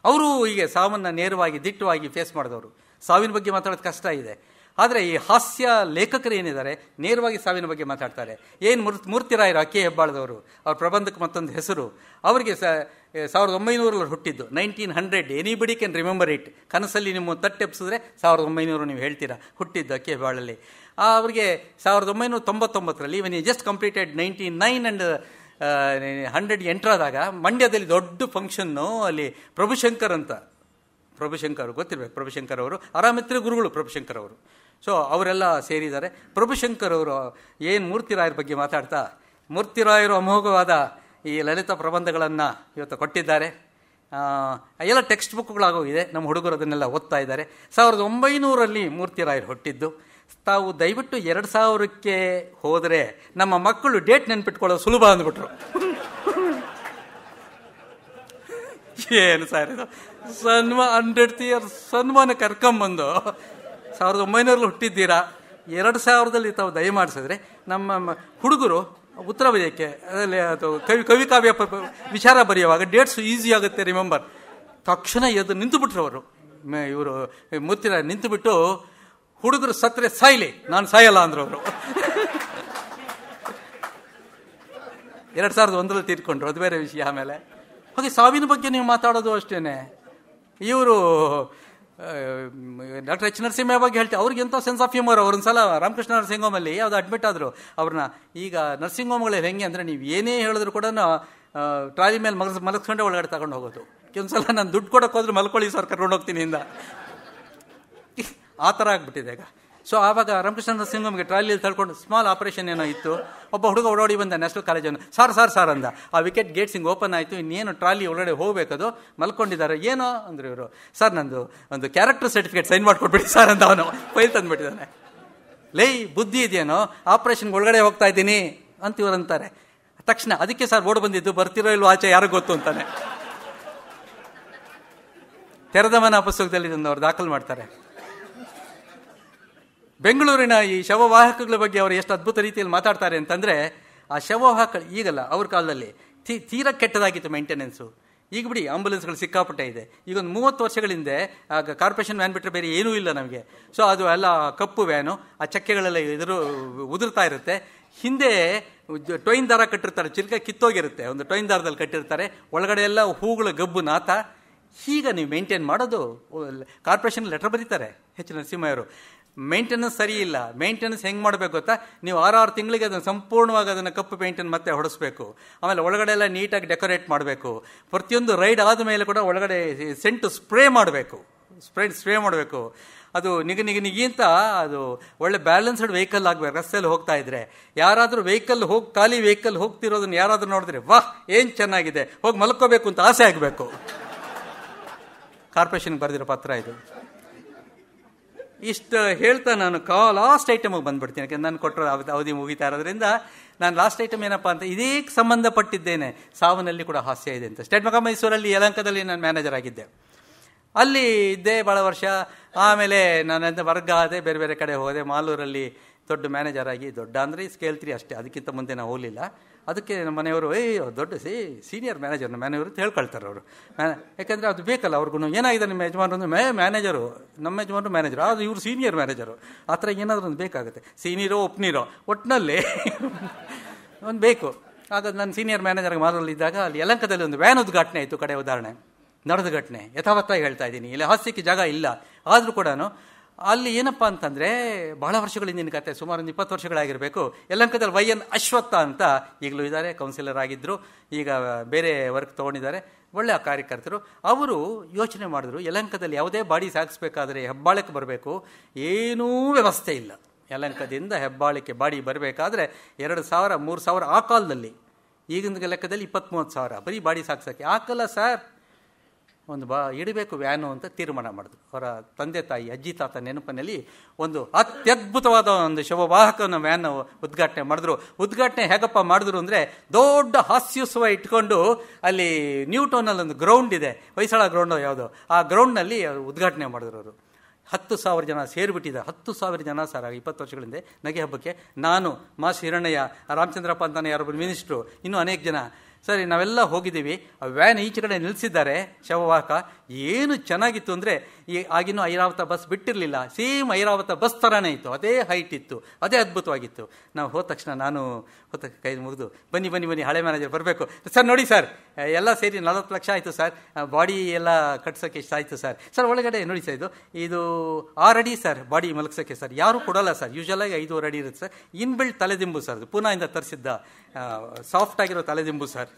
ಅವರು ಹೀಗೆ ಸಾವನ್ನು ನೇರವಾಗಿ ದಿಟ್ಟವಾಗಿ ಫೇಸ್ ಮಾಡಿದವರು. ಸಾವಿನ ಬಗ್ಗೆ ಮಾತಾಡೋದು ಕಷ್ಟ ಇದೆ, ಆದರೆ ಈ ಹಾಸ್ಯ ಲೇಖಕರು ಏನಿದ್ದಾರೆ ನೇರವಾಗಿ ಸಾವಿನ ಬಗ್ಗೆ ಮಾತಾಡ್ತಾರೆ. ಏನು ಮೂರ್ತಿರಾಯರು, ಅಕ್ಕಿ ಹೆಬ್ಬಾಳದವರು, ಅವ್ರ ಪ್ರಬಂಧಕ್ಕೆ ಮತ್ತೊಂದು ಹೆಸರು. ಅವರಿಗೆ 1900 ಹುಟ್ಟಿದ್ದು, 1900. Anybody can remember it. ಕನಸಲ್ಲಿ ನಿಮ್ಮ ತಟ್ಟೆಪ್ಸಿದ್ರೆ 1900 ನೀವು ಹೇಳ್ತೀರಾ, ಹುಟ್ಟಿದ್ದು ಅಕ್ಕಿ ಹೆಬ್ಬಾಳಲ್ಲಿ. ಅವರಿಗೆ 1999 ಇವನ್ ಜಸ್ಟ್ ಕಂಪ್ಲೀಟೆಡ್ 99 and 100 ಎಂಟ್ರಾದಾಗ ಮಂಡ್ಯದಲ್ಲಿ ದೊಡ್ಡ ಫಂಕ್ಷನ್ನು. ಅಲ್ಲಿ ಪ್ರಭುಶಂಕರ್ ಅಂತ, ಪ್ರಭುಶಂಕರ್ ಗೊತ್ತಿರ್ಬೇಕು, ಪ್ರಭುಶಂಕರ್ ಅವರು ಆರಾಮಿತ್ರ ಗುರುಗಳು ಪ್ರಭುಶಂಕರ್ ಅವರು. ಸೊ ಅವರೆಲ್ಲ ಸೇರಿದ್ದಾರೆ. ಪ್ರಭುಶಂಕರ್ ಅವರು ಏನು ಮೂರ್ತಿರಾಯರ ಬಗ್ಗೆ ಮಾತಾಡ್ತಾ, ಮೂರ್ತಿರಾಯರು ಅಮೋಘವಾದ ಈ ಲಲಿತ ಪ್ರಬಂಧಗಳನ್ನು ಇವತ್ತು ಕೊಟ್ಟಿದ್ದಾರೆ. ಎಲ್ಲ ಟೆಕ್ಸ್ಟ್ ಬುಕ್ಗಳಾಗೋಗಿದೆ, ನಮ್ಮ ಹುಡುಗರು ಅದನ್ನೆಲ್ಲ ಓದ್ತಾ ಇದ್ದಾರೆ. 1900 ಮೂರ್ತಿರಾಯರು ಹುಟ್ಟಿದ್ದು. ತಾವು ದಯವಿಟ್ಟು 2000 ಹೋದರೆ ನಮ್ಮ ಮಕ್ಕಳು ಡೇಟ್ ನೆನ್ಪಿಟ್ಕೊಳ್ಳೋದು ಸುಲಭ ಅಂದ್ಬಿಟ್ರು. ಏನು ಸರ್ ಇದು, 100th year ಸನ್ಮಾನ ಕರ್ಕೊಂಬಂದು 1900 ಹುಟ್ಟಿದ್ದೀರಾ, 2000 ತಾವು ದಯಮಾಡಿಸಿದ್ರೆ ನಮ್ಮ ಹುಡುಗರು ಉತ್ತರ ಬರೆಯೋಕ್ಕೆ, ಅದರಲ್ಲಿ ಅದು ಕವಿ ಕಾವ್ಯ ವಿಚಾರ ಬರೆಯುವಾಗ ಡೇಟ್ಸ್ ಈಸಿ ಆಗುತ್ತೆ ರಿಮೆಂಬರ್. ತಕ್ಷಣ ಎದ್ದು ನಿಂತುಬಿಟ್ರು ಅವರು, ಇವರು ಮೂರ್ತಿರಾಯ ನಿಂತುಬಿಟ್ಟು, ಹುಡುಗರು ಸತ್ತರೆ ಸಾಯ್ಲಿ, ನಾನು ಸಾಯಲ್ಲ ಅಂದ್ರು ಅವರು. 2001 ತೀರ್ಕೊಂಡ್ರು, ಅದು ಬೇರೆ ವಿಷಯ. ಆಮೇಲೆ ಹಾಗೆ ಸಾವಿನ ಬಗ್ಗೆ ನೀವು ಮಾತಾಡೋದು ಅಷ್ಟೇನೆ. ಇವರು ಡಾಕ್ಟರ್ ಎಚ್ ನರಸಿಂಹ ಬಗ್ಗೆ ಹೇಳ್ತೀವಿ, ಅವ್ರಿಗೆ ಎಂಥ ಸೆನ್ಸ್ ಆಫ್ ಹ್ಯೂಮರ್. ಅವ್ರೊಂದ್ಸಲ ರಾಮಕೃಷ್ಣ ನರ್ಸಿಂಗ್ ಹೋಮಲ್ಲಿ ಯಾವುದು ಅಡ್ಮಿಟ್ ಆದರು ಅವ್ರನ್ನ. ಈಗ ನರ್ಸಿಂಗ್ ಹೋಮ್ಗಳಲ್ಲಿ ಹೆಂಗೆ ಅಂದರೆ, ನೀವು ಏನೇ ಹೇಳಿದ್ರು ಕೂಡ ಟ್ರಾಲಿ ಮೇಲೆ ಮಲಗಿಸ್ಕೊಂಡೆ ಒಳಗಡೆ ತಗೊಂಡು ಹೋಗೋದು. ಕೆಲವೊಂದ್ಸಲ ನಾನು ದುಡ್ಡು ಕೊಡೋಕೆ ಹೋದ್ರೆ ಮಲ್ಕೊಳ್ಳಿ ಸರ್, ಕರ್ಕೊಂಡು ಹೋಗ್ತೀನಿ ಇಂದ, ಆ ಥರ ಆಗ್ಬಿಟ್ಟಿದೆ ಈಗ. ಸೊ ಆವಾಗ ರಾಮಕೃಷ್ಣ ನರ್ಸಿಂಗ್ ಹೋಮ್ಗೆ ಟ್ರಾಲಿಯಲ್ಲಿ ತಳ್ಕೊಂಡು ಸ್ಮಾಲ್ ಆಪರೇಷನ್ ಏನೋ ಇತ್ತು. ಒಬ್ಬ ಹುಡುಗ ಓಡಾಡಿ ಬಂದ ನ್ಯಾಷನಲ್ ಕಾಲೇಜನ್ನು, ಸಾರ್ ಅಂದ. ಆ ವಿಕೆಟ್ ಗೇಟ್ಸ್ ಹಿಂಗೆ ಓಪನ್ ಆಯಿತು, ಇನ್ನೇನು ಟ್ರಾಲಿ ಒಳಗಡೆ ಹೋಗಬೇಕದು, ಮಲ್ಕೊಂಡಿದ್ದಾರೆ. ಏನೋ ಅಂದ್ರೆ ಇವರು, ಸರ್ ನಂದು ಒಂದು ಕ್ಯಾರೆಕ್ಟರ್ ಸರ್ಟಿಫಿಕೇಟ್ ಸೈನ್ ಮಾಡಿಕೊಟ್ಬಿಡಿ ಸರ್ ಅಂತ ಅವನು ಫೈಲ್ ತಂದುಬಿಟ್ಟಿದ್ದಾನೆ. ಲೈ ಬುದ್ಧಿ ಇದೆಯೇನೋ, ಆಪರೇಷನ್ಗೆ ಒಳಗಡೆ ಹೋಗ್ತಾ ಇದ್ದೀನಿ ಅಂತ ಇವರು ಅಂತಾರೆ. ತಕ್ಷಣ ಅದಕ್ಕೆ ಸರ್ ಓಡ್ ಬಂದಿದ್ದು, ಬರ್ತಿರೋ ಇಲ್ವೋ ಆಚೆ ಯಾರಿಗೂ ಗೊತ್ತು ಅಂತಾನೆ. ತೆರೆದ ಮನ ಪುಸ್ತಕದಲ್ಲಿ ಇದನ್ನು ಅವ್ರು ದಾಖಲು ಮಾಡ್ತಾರೆ. ಬೆಂಗಳೂರಿನ ಈ ಶವವಾಹಕಗಳ ಬಗ್ಗೆ ಅವರು ಎಷ್ಟು ಅದ್ಭುತ ರೀತಿಯಲ್ಲಿ ಮಾತಾಡ್ತಾರೆ ಅಂತಂದರೆ, ಆ ಶವವಾಹಕ ಈಗಲ್ಲ, ಅವ್ರ ಕಾಲದಲ್ಲಿ ತೀರಾ ಕೆಟ್ಟದಾಗಿತ್ತು ಮೇಂಟೆನೆನ್ಸು. ಈಗ ಬಿಡಿ ಆಂಬುಲೆನ್ಸ್ಗಳು ಸಿಕ್ಕಾಪಟ್ಟೆ ಇದೆ. ಈಗ ಒಂದು 30 ವರ್ಷಗಳ ಹಿಂದೆ ಆಗ ಕಾರ್ಪೊರೇಷನ್ ವ್ಯಾನ್ ಬಿಟ್ಟರೆ ಬೇರೆ ಏನೂ ಇಲ್ಲ ನಮಗೆ. ಸೊ ಅದು ಎಲ್ಲ ಕಪ್ಪು ವ್ಯಾನು, ಆ ಚಕ್ಕೆಗಳೆಲ್ಲ ಉದುರ್ತಾ ಇರುತ್ತೆ. ಹಿಂದೆ ಟೊಯ್ನ್ ದಾರ ಕಟ್ಟಿರ್ತಾರೆ, ಚಿಲ್ಕ ಕಿತ್ತೋಗಿರುತ್ತೆ, ಒಂದು ಟೊಯ್ನ್ ದಾರದಲ್ಲಿ ಕಟ್ಟಿರ್ತಾರೆ, ಒಳಗಡೆ ಎಲ್ಲ ಹೂಗಳ ಗಬ್ಬು ನಾತ. ಈಗ ನೀವು ಮೇಂಟೈನ್ ಮಾಡೋದು, ಕಾರ್ಪೊರೇಷನ್ ಲೆಟರ್ ಬರೀತಾರೆ ಎಚ್ ನರಸಿಂಹಯ್ಯವರು, ಮೇಂಟೆನೆನ್ಸ್ ಸರಿ ಇಲ್ಲ. ಮೇಂಟೆನೆನ್ಸ್ ಹೆಂಗೆ ಮಾಡಬೇಕು ಗೊತ್ತಾ, ನೀವು 6 ತಿಂಗಳಿಗೆ ಅದನ್ನು ಸಂಪೂರ್ಣವಾಗಿ ಅದನ್ನು ಕಪ್ಪು ಪೇಂಟನ್ನು ಮತ್ತೆ ಹೊಡಿಸ್ಬೇಕು. ಆಮೇಲೆ ಒಳಗಡೆ ಎಲ್ಲ ನೀಟಾಗಿ ಡೆಕೋರೇಟ್ ಮಾಡಬೇಕು. ಪ್ರತಿಯೊಂದು ರೈಡ್ ಆದ ಮೇಲೆ ಕೂಡ ಒಳಗಡೆ ಸೆಂಟು ಸ್ಪ್ರೇ ಮಾಡಬೇಕು. ಅದು ನಿಗಿ ಅಂತ ಅದು ಒಳ್ಳೆ ಬ್ಯಾಲೆನ್ಸ್ಡ್ ವೆಹಿಕಲ್ ಆಗಬೇಕು. ರಸ್ತೆಯಲ್ಲಿ ಹೋಗ್ತಾ ಇದ್ರೆ ಯಾರಾದರೂ ಖಾಲಿ ವೆಹಿಕಲ್ ಹೋಗ್ತಿರೋದನ್ನ ಯಾರಾದರೂ ನೋಡಿದ್ರೆ, ವಾಹ್ ಏನು ಚೆನ್ನಾಗಿದೆ, ಹೋಗಿ ಮಲ್ಕೋಬೇಕು ಅಂತ ಆಸೆ ಆಗಬೇಕು. ಕಾರ್ಪೊರೇಷನ್ಗೆ ಬರೆದಿರೋ ಪತ್ರ ಇದು. ಇಷ್ಟು ಹೇಳ್ತಾ ನಾನು ಲಾಸ್ಟ್ ಐಟಮಿಗೆ ಬಂದ್ಬಿಡ್ತೀನಿ, ಯಾಕೆಂದ್ರೆ ನಾನು ಕೊಟ್ಟರು ಅವಧಿ ಮುಗಿತಾ ಇರೋದ್ರಿಂದ. ನಾನು ಲಾಸ್ಟ್ ಐಟಮ್ ಏನಪ್ಪ ಅಂತ, ಇದೇ ಸಂಬಂಧಪಟ್ಟಿದ್ದೇನೆ, ಸಾವನಲ್ಲಿ ಕೂಡ ಹಾಸ್ಯ ಇದೆ ಅಂತ. ಸ್ಟೇಟ್ ಬ್ಯಾಂಕ್ ಆಫ್ ಮೈಸೂರಲ್ಲಿ ಯಲಹಂಕದಲ್ಲಿ ನಾನು ಮ್ಯಾನೇಜರ್ ಆಗಿದ್ದೆ. ಅಲ್ಲಿ ಇದ್ದೆ ಭಾಳ ವರ್ಷ. ಆಮೇಲೆ ನಾನು ವರ್ಗ ಆದೆ, ಬೇರೆ ಬೇರೆ ಕಡೆ ಹೋದೆ. ಮಾಲೂರಲ್ಲಿ ದೊಡ್ಡ ಮ್ಯಾನೇಜರ್ ಆಗಿ, ದೊಡ್ಡ ಅಂದರೆ ಸ್ಕೇಲ್ 3 ಅಷ್ಟೇ, ಅದಕ್ಕಿಂತ ಮುಂದೆ ನಾವು ಹೋಗಲಿಲ್ಲ. ಅದಕ್ಕೆ ನಮ್ಮ ಮನೆಯವರು ದೊಡ್ಡ ಸೀನಿಯರ್ ಮ್ಯಾನೇಜರ್ ನಮ್ಮ ಮನೆಯವರು ಅಂತ ಹೇಳ್ಕೊಳ್ತಾರೆ ಅವರು. ಯಾಕಂದರೆ ಅದು ಬೇಕಲ್ಲ ಅವ್ರಿಗೂ. ಏನಾಗಿದೆ ನಿಮ್ಮ ಯಜಮಾನರು ಮ್ಯಾನೇಜರು, ನಮ್ಮ ಯಜಮಾನರು ಮ್ಯಾನೇಜರು, ಅದು ಇವರು ಸೀನಿಯರ್ ಮ್ಯಾನೇಜರು. ಆ ಥರ ಏನಾದರೂ ಒಂದು ಬೇಕಾಗುತ್ತೆ, ಸೀನಿಯರೋ ಒಪ್ನೀರೋ ಒಟ್ಟಿನಲ್ಲಿ ಒಂದು ಬೇಕು. ಆಗ ನನ್ನ ಸೀನಿಯರ್ ಮ್ಯಾನೇಜರ್ ಮಾರಲ್ಲಿದ್ದಾಗ ಅಲ್ಲಿ ಯಲಹಂಕದಲ್ಲಿ ಒಂದು ವ್ಯಾನ್ ಉದ್ಘಾಟನೆ ಆಯಿತು. ಕಡೆ ಉದಾಹರಣೆ ನಡೆದ ಘಟನೆ ಯಥಾವತ್ತಾಗಿ ಹೇಳ್ತಾ ಇದ್ದೀನಿ. ಇಲ್ಲಿ ಹಾಸ್ಯಕ್ಕೆ ಜಾಗ ಇಲ್ಲ. ಆದರೂ ಕೂಡ ಅಲ್ಲಿ ಏನಪ್ಪ ಅಂತಂದರೆ ಬಹಳ ವರ್ಷಗಳ ಹಿಂದಿನ ಕತೆ, ಸುಮಾರು ಒಂದು 20 ವರ್ಷಗಳಾಗಿರಬೇಕು. ಯಲಹಂಕದಲ್ಲಿ YN ಅಶ್ವತ್ಥ ಅಂತ ಈಗಲೂ ಇದ್ದಾರೆ, ಕೌನ್ಸಿಲರ್ ಆಗಿದ್ದರು, ಈಗ ಬೇರೆ ವರ್ಕ್ ತೊಗೊಂಡಿದ್ದಾರೆ, ಒಳ್ಳೆಯ ಕಾರ್ಯಕರ್ತರು. ಅವರು ಯೋಚನೆ ಮಾಡಿದ್ರು, ಯಲಹಂಕದಲ್ಲಿ ಯಾವುದೇ ಬಾಡಿ ಸಾಗಿಸ್ಬೇಕಾದ್ರೆ ಹೆಬ್ಬಾಳಕ್ಕೆ ಬರಬೇಕು, ಏನೂ ವ್ಯವಸ್ಥೆ ಇಲ್ಲ. ಯಲಹಂಕದಿಂದ ಹೆಬ್ಬಾಳಕ್ಕೆ ಬಾಡಿ ಬರಬೇಕಾದ್ರೆ 2,000 3,000 ಆ ಕಾಲದಲ್ಲಿ, ಈಗಿನ ಲೆಕ್ಕದಲ್ಲಿ 20-30 ಸಾವಿರ ಬರೀ ಬಾಡಿ ಸಾಗಿಸೋಕ್ಕೆ ಆಗಲ್ಲ ಸರ್, ಒಂದು ಇಡಬೇಕು ವ್ಯಾನು ಅಂತ ತೀರ್ಮಾನ ಮಾಡಿದ್ರು. ಅವರ ತಂದೆ ತಾಯಿ ಅಜ್ಜಿ ತಾತ ನೆನಪಿನಲ್ಲಿ ಒಂದು ಅತ್ಯದ್ಭುತವಾದ ಒಂದು ಶವವಾಹಕನ ವ್ಯಾನ್ ಉದ್ಘಾಟನೆ ಮಾಡಿದ್ರು. ಉದ್ಘಾಟನೆ ಹೇಗಪ್ಪ ಮಾಡಿದ್ರು ಅಂದರೆ, ದೊಡ್ಡ ಹಾಸ್ಯೋತ್ಸವ ಇಟ್ಕೊಂಡು ಅಲ್ಲಿ ನ್ಯೂ ಟೌನಲ್ಲಿ ಒಂದು ಗ್ರೌಂಡ್ ಇದೆ, ಹೊಯ್ಸಳ ಗ್ರೌಂಡ್ ಯಾವುದೋ, ಆ ಗ್ರೌಂಡ್ನಲ್ಲಿ ಉದ್ಘಾಟನೆ ಮಾಡಿದ್ರು. ಅವರು 10,000 ಜನ ಸೇರಿಬಿಟ್ಟಿದ್ದಾರೆ. 10,000 ಜನ ಸರ್ 20 ವರ್ಷಗಳಿಂದ ನಗೆ ಹಬ್ಬಕ್ಕೆ. ನಾನು, ಮಾಸ್ ಹಿರಣ್ಣಯ್ಯ, ರಾಮಚಂದ್ರಪ್ಪ ಅಂತಾನೆ ಯಾರೊಬ್ಬರು ಮಿನಿಸ್ಟ್ರು, ಇನ್ನೂ ಅನೇಕ ಜನ. ಸರಿ, ನಾವೆಲ್ಲ ಹೋಗಿದ್ದೀವಿ. ಆ ವ್ಯಾನ್ ಈಚೆ ಕಡೆ ನಿಲ್ಲಿಸಿದ್ದಾರೆ, ಶವವಾಹಕ. ಏನು ಚೆನ್ನಾಗಿತ್ತು ಅಂದರೆ, ಈ ಆಗಿನೂ ಐರಾವತ ಬಸ್ ಬಿಟ್ಟಿರಲಿಲ್ಲ, ಸೇಮ್ ಐರಾವತ ಬಸ್ ಥರನೇ ಇತ್ತು, ಅದೇ ಹೈಟ್ ಇತ್ತು, ಅದೇ ಅದ್ಭುತವಾಗಿತ್ತು. ನಾವು ಹೋದ ತಕ್ಷಣ ನಾನು ಕೈ ಮುಗಿದು, ಬನ್ನಿ ಬನ್ನಿ ಬನ್ನಿ ಹಳೆ ಮ್ಯಾನೇಜರ್ ಬರಬೇಕು ಸರ್, ನೋಡಿ ಸರ್ ಎಲ್ಲ ಸೇರಿ 40 ಲಕ್ಷ ಆಯಿತು ಸರ್, ಬಾಡಿ ಎಲ್ಲ ಕಟ್ಸೋಕ್ಕೆ ಇಷ್ಟ ಆಯಿತು ಸರ್. ಸರ್ ಒಳಗಡೆ ನೋಡಿ ಸರ್, ಇದು 6 ಅಡಿ ಸರ್ ಬಾಡಿ ಮಲಗಿಸೋಕ್ಕೆ ಸರ್, ಯಾರೂ ಕೊಡೋಲ್ಲ ಸರ್, ಯೂಶಲಾಗಿ 5.5 ಅಡಿ ಇರುತ್ತೆ ಸರ್. ಇನ್ಬಿಲ್ಟ್ ತಲೆದಿಂಬು ಸರ್, ಅದು ಪೂನಾಯಿಂದ ತರಿಸಿದ್ದ ಸಾಫ್ಟ್ ಆಗಿರೋ ತಲೆದಿಂಬು ಸರ್,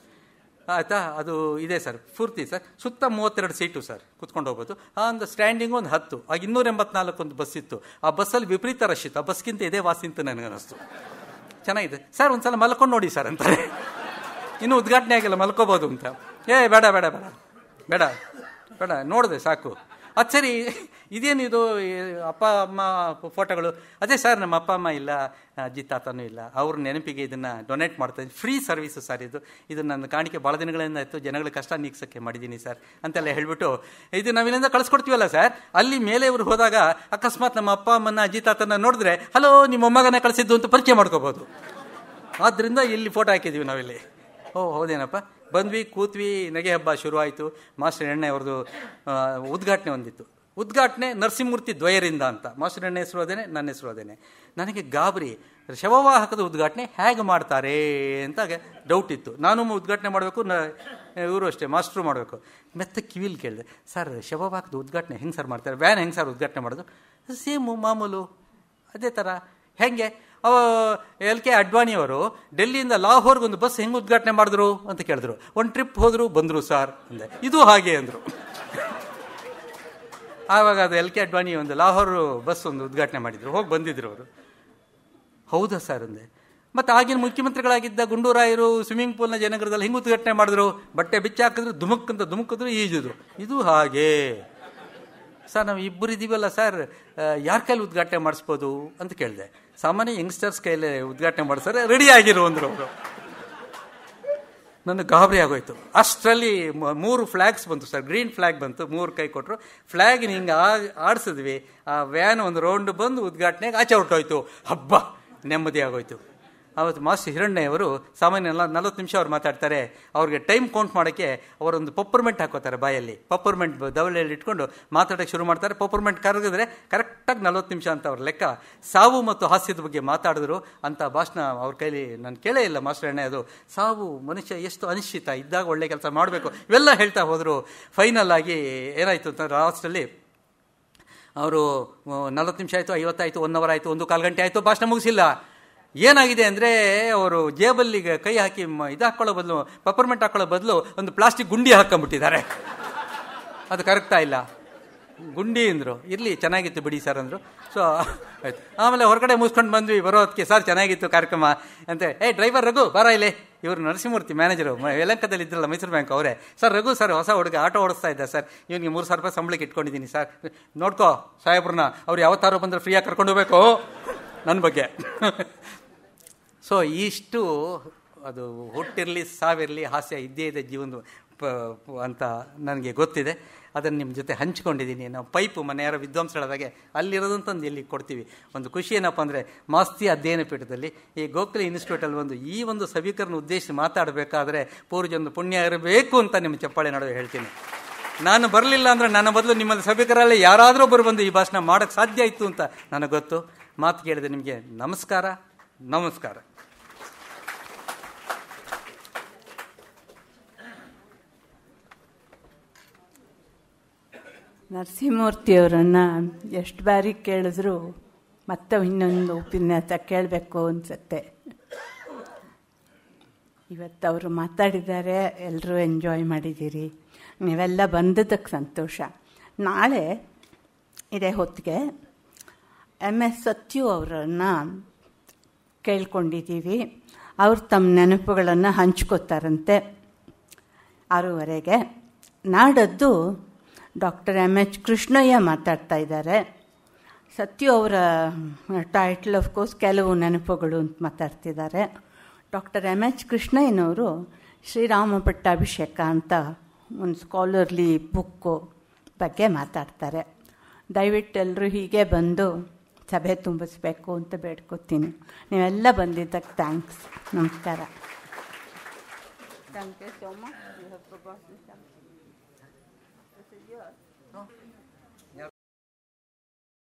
ಆಯಿತಾ, ಅದು ಇದೆ ಸರ್ ಪೂರ್ತಿ ಸರ್. ಸುತ್ತ 32 ಸೀಟು ಸರ್, ಕುತ್ಕೊಂಡು ಹೋಗ್ಬೋದು. ಒಂದು ಸ್ಟ್ಯಾಂಡಿಂಗು ಒಂದು 10. ಆಗ 284 ಒಂದು ಬಸ್ ಇತ್ತು. ಆ ಬಸ್ಸಲ್ಲಿ ವಿಪರೀತ ರಶ್ ಇತ್ತು. ಆ ಬಸ್ಗಿಂತ ಇದೇ ವಾಸಿ ಅಂತ ನನಗನ್ನಿಸ್ತು. ಚೆನ್ನಾಗಿದೆ ಸರ್, ಒಂದ್ಸಲ ಮಲ್ಕೊಂಡು ನೋಡಿ ಸರ್ ಅಂತಾರೆ. ಇನ್ನೂ ಉದ್ಘಾಟನೆ ಆಗಿಲ್ಲ, ಮಲ್ಕೋಬೋದು ಅಂತ. ಬೇಡ ಬೇಡ ಬೇಡ ಬೇಡ ಬೇಡ ನೋಡಿದೆ ಸಾಕು. ಅದು ಸರಿ, ಇದೇನಿದು ಅಪ್ಪ ಅಮ್ಮ ಫೋಟೋಗಳು? ಅದೇ ಸರ್, ನಮ್ಮ ಅಪ್ಪ ಅಮ್ಮ ಇಲ್ಲ, ಅಜ್ಜಿ ತಾತನೂ ಇಲ್ಲ, ಅವ್ರ ನೆನಪಿಗೆ ಇದನ್ನು ಡೊನೇಟ್ ಮಾಡ್ತಾಯಿದ್ದೀನಿ. ಫ್ರೀ ಸರ್ವಿಸು ಸರ್ ಇದು ನನ್ನ ಕಾಣಿಕೆ ಭಾಳ ದಿನಗಳಿಂದ ಆಯಿತು, ಜನಗಳ ಕಷ್ಟ ನೀಗ್ಸೋಕ್ಕೆ ಮಾಡಿದ್ದೀನಿ ಸರ್ ಅಂತೆಲ್ಲ ಹೇಳ್ಬಿಟ್ಟು, ಇದು ನಾವಿಲ್ಲಿಂದ ಕಳಿಸ್ಕೊಡ್ತೀವಲ್ಲ ಸರ್, ಅಲ್ಲಿ ಮೇಲೆ ಇವ್ರು ಹೋದಾಗ ಅಕಸ್ಮಾತ್ ನಮ್ಮ ಅಪ್ಪ ಅಮ್ಮನ ಅಜ್ಜಿ ತಾತನ ನೋಡಿದ್ರೆ, ಹಲೋ ನಿಮ್ಮ ಮೊಮ್ಮಗನ ಕಳಿಸಿದ್ದು ಅಂತ ಪರಿಚಯ ಮಾಡ್ಕೋಬೋದು. ಆದ್ದರಿಂದ ಇಲ್ಲಿ ಫೋಟೋ ಹಾಕಿದ್ದೀವಿ ನಾವಿಲ್ಲಿ. ಹೌದೇನಪ್ಪ, ಬಂದ್ವಿ, ಕೂತ್ವಿ, ನಗೆ ಹಬ್ಬ ಶುರುವಾಯಿತು. ಮಾಸ್ಟರ್ ಎಣ್ಣೆ ಅವ್ರದ್ದು ಉದ್ಘಾಟನೆ ಹೊಂದಿತ್ತು. ಉದ್ಘಾಟನೆ ನರಸಿಂಹಮೂರ್ತಿ ದ್ವಯರಿಂದ ಅಂತ. ಮಾಸ್ಟರ್ ಎಣ್ಣೆ ಹೆಸರು ಅದೇನೆ, ನನ್ನ ಹೆಸರು ಅದೇನೆ. ನನಗೆ ಗಾಬರಿ, ಶವವಾಹಕದ ಉದ್ಘಾಟನೆ ಹೇಗೆ ಮಾಡ್ತಾರೆ ಅಂತ ಡೌಟ್ ಇತ್ತು. ನಾನು ಉದ್ಘಾಟನೆ ಮಾಡಬೇಕು, ಇವರು ಅಷ್ಟೇ ಮಾಸ್ಟ್ರು ಮಾಡಬೇಕು. ಮೆತ್ತ ಕಿವಿಲಿ ಕೇಳಿದೆ, ಸರ್ ಶವವಾಹಕದ ಉದ್ಘಾಟನೆ ಹೆಂಗೆ ಸರ್ ಮಾಡ್ತಾರೆ? ವ್ಯಾನ್ ಹೆಂಗೆ ಸರ್ ಉದ್ಘಾಟನೆ ಮಾಡೋದು? ಸೇಮು ಮಾಮೂಲು ಅದೇ ಥರ. ಹೇಗೆ LK ಅಡ್ವಾಣಿಯವರು ಡೆಲ್ಲಿಯಿಂದ ಲಾಹೋರ್ಗೆ ಒಂದು ಬಸ್ ಹೆಂಗೆ ಉದ್ಘಾಟನೆ ಮಾಡಿದ್ರು ಅಂತ ಕೇಳಿದ್ರು. ಒಂದು ಟ್ರಿಪ್ ಹೋದರು ಬಂದರು ಸರ್ ಅಂದೆ. ಇದು ಹಾಗೆ ಅಂದರು. ಆವಾಗ ಅದು LK ಅಡ್ವಾಣಿ ಒಂದು ಲಾಹೋರ್ ಬಸ್ ಒಂದು ಉದ್ಘಾಟನೆ ಮಾಡಿದ್ರು, ಹೋಗಿ ಬಂದಿದ್ರು ಅವರು. ಹೌದಾ ಸರ್ ಅಂದೆ. ಮತ್ತು ಆಗಿನ ಮುಖ್ಯಮಂತ್ರಿಗಳಾಗಿದ್ದ ಗುಂಡೂರಾಯರು ಸ್ವಿಮ್ಮಿಂಗ್ ಪೂಲ್ನ ಜಯನಗರದಲ್ಲಿ ಹೆಂಗೆ ಉದ್ಘಾಟನೆ ಮಾಡಿದ್ರು? ಬಟ್ಟೆ ಬಿಚ್ಚಿ ಹಾಕಿದ್ರು, ಧುಮುಕಿದ್ರು, ಈಜಿದ್ರು. ಇದು ಹಾಗೆ ಸರ್. ನಾವು ಇಬ್ಬರು ಇದ್ದೀವಲ್ಲ ಸರ್, ಯಾರ ಕೈಲಿ ಉದ್ಘಾಟನೆ ಮಾಡಿಸ್ಬೋದು ಅಂತ ಕೇಳಿದೆ. ಸಾಮಾನ್ಯ ಯಂಗ್ಸ್ಟರ್ಸ್ ಕೈಲಿ ಉದ್ಘಾಟನೆ ಮಾಡಿಸ್ತಾರೆ, ರೆಡಿ ಆಗಿರು ಅಂದರು ಅವರು. ನನಗೆ ಗಾಬರಿ ಆಗೋಯ್ತು. ಅಷ್ಟರಲ್ಲಿ 3 ಫ್ಲ್ಯಾಗ್ಸ್ ಬಂತು ಸರ್, ಗ್ರೀನ್ ಫ್ಲ್ಯಾಗ್ ಬಂತು, 3 ಕೈ ಕೊಟ್ಟರು. ಫ್ಲ್ಯಾಗಿನ ಹಿಂಗೆ ಆಡಿಸಿದ್ವಿ. ಆ ವ್ಯಾನ್ ಒಂದು ರೌಂಡ್ ಬಂದು ಉದ್ಘಾಟನೆಗೆ ಆಚೆ ಹೊರಟೋಯ್ತು. ಹಬ್ಬ, ನೆಮ್ಮದಿ ಆಗೋಯ್ತು. ಅವತ್ತು ಮಾಸ್ಟರ್ ಹಿರಣ್ಣಯ್ಯವರು ಸಾಮಾನ್ಯ 40 ನಿಮಿಷ ಅವ್ರು ಮಾತಾಡ್ತಾರೆ. ಅವ್ರಿಗೆ ಟೈಮ್ ಕೌಂಟ್ ಮಾಡೋಕ್ಕೆ ಅವರೊಂದು ಪಪ್ಪರ್ಮೆಂಟ್ ಹಾಕೋತಾರೆ ಬಾಯಲ್ಲಿ. ಪಪ್ಪರ್ಮೆಂಟ್ ದವಲೆಯಲ್ಲಿ ಇಟ್ಕೊಂಡು ಮಾತಾಡೋಕ್ಕೆ ಶುರು ಮಾಡ್ತಾರೆ. ಪಪ್ಪರ್ಮೆಂಟ್ ಕರಗಿದ್ರೆ ಕರೆಕ್ಟಾಗಿ 40 ನಿಮಿಷ ಅಂತ ಅವ್ರ ಲೆಕ್ಕ. ಸಾವು ಮತ್ತು ಹಾಸ್ಯದ ಬಗ್ಗೆ ಮಾತಾಡಿದ್ರು ಅಂತ ಭಾಷಣ ಅವ್ರ ಕೈಲಿ ನಾನು ಕೇಳೇ ಇಲ್ಲ. ಮಾಸ್ಟರ್ ಎಣ್ಣೆ ಅದು ಸಾವು, ಮನುಷ್ಯ ಎಷ್ಟು ಅನಿಶ್ಚಿತ, ಇದ್ದಾಗ ಒಳ್ಳೆ ಕೆಲಸ ಮಾಡಬೇಕು, ಇವೆಲ್ಲ ಹೇಳ್ತಾ ಹೋದರು. ಫೈನಲ್ ಆಗಿ ಏನಾಯಿತು ಅಂತ ಲಾಸ್ಟಲ್ಲಿ ಅವರು 40 ನಿಮಿಷ ಆಯಿತು, 50 ಆಯಿತು, 1 ಅವರ್ ಆಯಿತು, 1 ಕಾಲು ಗಂಟೆ ಆಯಿತು, ಭಾಷಣ ಮುಗಿಸಿಲ್ಲ. ಏನಾಗಿದೆ ಅಂದರೆ, ಅವರು ಜೇಬಲ್ಲಿಗೆ ಕೈ ಹಾಕಿ ಇದು ಹಾಕ್ಕೊಳ್ಳೋ ಬದಲು, ಪಪ್ಪರ್ಮೆಂಟ್ ಹಾಕ್ಕೊಳ್ಳೋ ಬದಲು ಒಂದು ಪ್ಲಾಸ್ಟಿಕ್ ಗುಂಡಿ ಹಾಕ್ಕೊಂಬಿಟ್ಟಿದ್ದಾರೆ. ಅದು ಕರೆಕ್ಟಾ ಇಲ್ಲ, ಗುಂಡಿ ಅಂದರು. ಇರಲಿ, ಚೆನ್ನಾಗಿತ್ತು ಬಿಡಿ ಸರ್ ಅಂದರು. ಸೊ ಆಯ್ತು. ಆಮೇಲೆ ಹೊರಗಡೆ ಮುಗಿಸ್ಕೊಂಡು ಬಂದ್ವಿ. ಬರೋದಕ್ಕೆ ಸರ್ ಚೆನ್ನಾಗಿತ್ತು ಕಾರ್ಯಕ್ರಮ ಅಂತ. ಡ್ರೈವರ್ ರಘು ಬಾರ ಇಲ್ಲಿ. ಇವರು ನರಸಿಂಹಮೂರ್ತಿ ಮ್ಯಾನೇಜರು, ಯಲಹಂಕದಲ್ಲಿ ಇದ್ರಲ್ಲ ಮೈಸೂರು ಬ್ಯಾಂಕ್ ಅವರೇ. ಸರ್ ರಘು ಸರ್ ಹೊಸ ಹುಡುಗ ಆಟೋ ಓಡಿಸ್ತಾ ಇದ್ದ ಸರ್, ಇವನಿಗೆ 3,000 ರೂಪಾಯಿ ಸಂಬಳಕ್ಕೆ ಇಟ್ಕೊಂಡಿದ್ದೀನಿ ಸರ್, ನೋಡ್ಕೋ ಸಾಹೇಬ್ರನ್ನ, ಅವ್ರು ಯಾವತ್ತಾರು ಬಂದರೆ ಫ್ರೀಯಾಗಿ ಕರ್ಕೊಂಡು ಹೋಗ್ಬೇಕು ನನ್ನ ಬಗ್ಗೆ. ಸೊ ಇಷ್ಟು ಅದು ಹುಟ್ಟಿರಲಿ ಸಾವಿರಲಿ ಹಾಸ್ಯ ಇದ್ದೇ ಇದೆ ಜೀವನ ಅಂತ ನನಗೆ ಗೊತ್ತಿದೆ. ಅದನ್ನು ನಿಮ್ಮ ಜೊತೆ ಹಂಚ್ಕೊಂಡಿದ್ದೀನಿ. ನಾವು ಪೈಪು ಮನೆ ಯಾರೋ ವಿದ್ವಾಂಸರಾದಾಗೆ ಅಲ್ಲಿರೋದಂತಂದು ಇಲ್ಲಿ ಕೊಡ್ತೀವಿ. ಒಂದು ಖುಷಿ ಏನಪ್ಪ ಅಂದರೆ, ಮಾಸ್ತಿ ಅಧ್ಯಯನ ಪೀಠದಲ್ಲಿ ಈ ಗೋಖಲೆ ಇನ್ಸ್ಟಿಟ್ಯೂಟಲ್ಲಿ ಈ ಒಂದು ಸಭಿಕರನ್ನು ಉದ್ದೇಶಿಸಿ ಮಾತಾಡಬೇಕಾದ್ರೆ ಪೂರ್ವಜನ ಪುಣ್ಯ ಇರಬೇಕು ಅಂತ ನಿಮ್ಮ ಚಪ್ಪಾಳೆ ನಡುವೆ ಹೇಳ್ತೀನಿ. ನಾನು ಬರಲಿಲ್ಲ ಅಂದರೆ ನನ್ನ ಬದಲು ನಿಮ್ಮ ಸಭಿಕರಲ್ಲಿ ಯಾರಾದರೂ ಒಬ್ಬರು ಬಂದು ಈ ಭಾಷಣ ಮಾಡೋಕ್ಕೆ ಸಾಧ್ಯ ಇತ್ತು ಅಂತ ನನಗೆ ಗೊತ್ತು. ಮಾತು ಕೇಳಿದೆ ನಿಮಗೆ ನಮಸ್ಕಾರ. ನರಸಿಂಹಮೂರ್ತಿಯವರನ್ನು ಎಷ್ಟು ಬಾರಿ ಕೇಳಿದ್ರು ಮತ್ತೆ ಇನ್ನೊಂದು ಉಪನ್ಯಾಸ ಕೇಳಬೇಕು ಅನಿಸುತ್ತೆ. ಇವತ್ತು ಅವರು ಮಾತಾಡಿದ್ದಾರೆ, ಎಲ್ಲರೂ ಎಂಜಾಯ್ ಮಾಡಿದ್ದೀರಿ, ನೀವೆಲ್ಲ ಬಂದದ್ದಕ್ಕೆ ಸಂತೋಷ. ನಾಳೆ ಇದೇ ಹೊತ್ತಿಗೆ MS ಸತ್ಯು ಅವರನ್ನು ಕೇಳ್ಕೊಂಡಿದ್ದೀವಿ. ಅವರು ತಮ್ಮ ನೆನಪುಗಳನ್ನು ಹಂಚ್ಕೋತಾರಂತೆ 6:30. ನಾಡದ್ದು ಡಾಕ್ಟರ್ MS ಕೃಷ್ಣಯ್ಯ ಮಾತಾಡ್ತಾ ಇದ್ದಾರೆ. ಸತ್ಯು ಅವರ ಟೈಟ್ಲ್ ಆಫ್ ಕೋರ್ಸ್ ಕೆಲವು ನೆನಪುಗಳು ಅಂತ ಮಾತಾಡ್ತಿದ್ದಾರೆ. ಡಾಕ್ಟರ್ MS ಕೃಷ್ಣಯ್ಯನವರು ಶ್ರೀರಾಮ ಪಟ್ಟಾಭಿಷೇಕ ಅಂತ ಒಂದು ಸ್ಕಾಲರ್ಲಿ ಬುಕ್ಕು ಬಗ್ಗೆ ಮಾತಾಡ್ತಾರೆ. ದಯವಿಟ್ಟು ಎಲ್ಲರೂ ಹೀಗೆ ಬಂದು ಸಭೆ ತುಂಬಿಸ್ಬೇಕು ಅಂತ ಬೇಡ್ಕೊತೀನಿ. ನೀವೆಲ್ಲ ಬಂದಿದ್ದಕ್ಕೆ ಥ್ಯಾಂಕ್ಸ್. ನಮಸ್ಕಾರ. Thank you so much.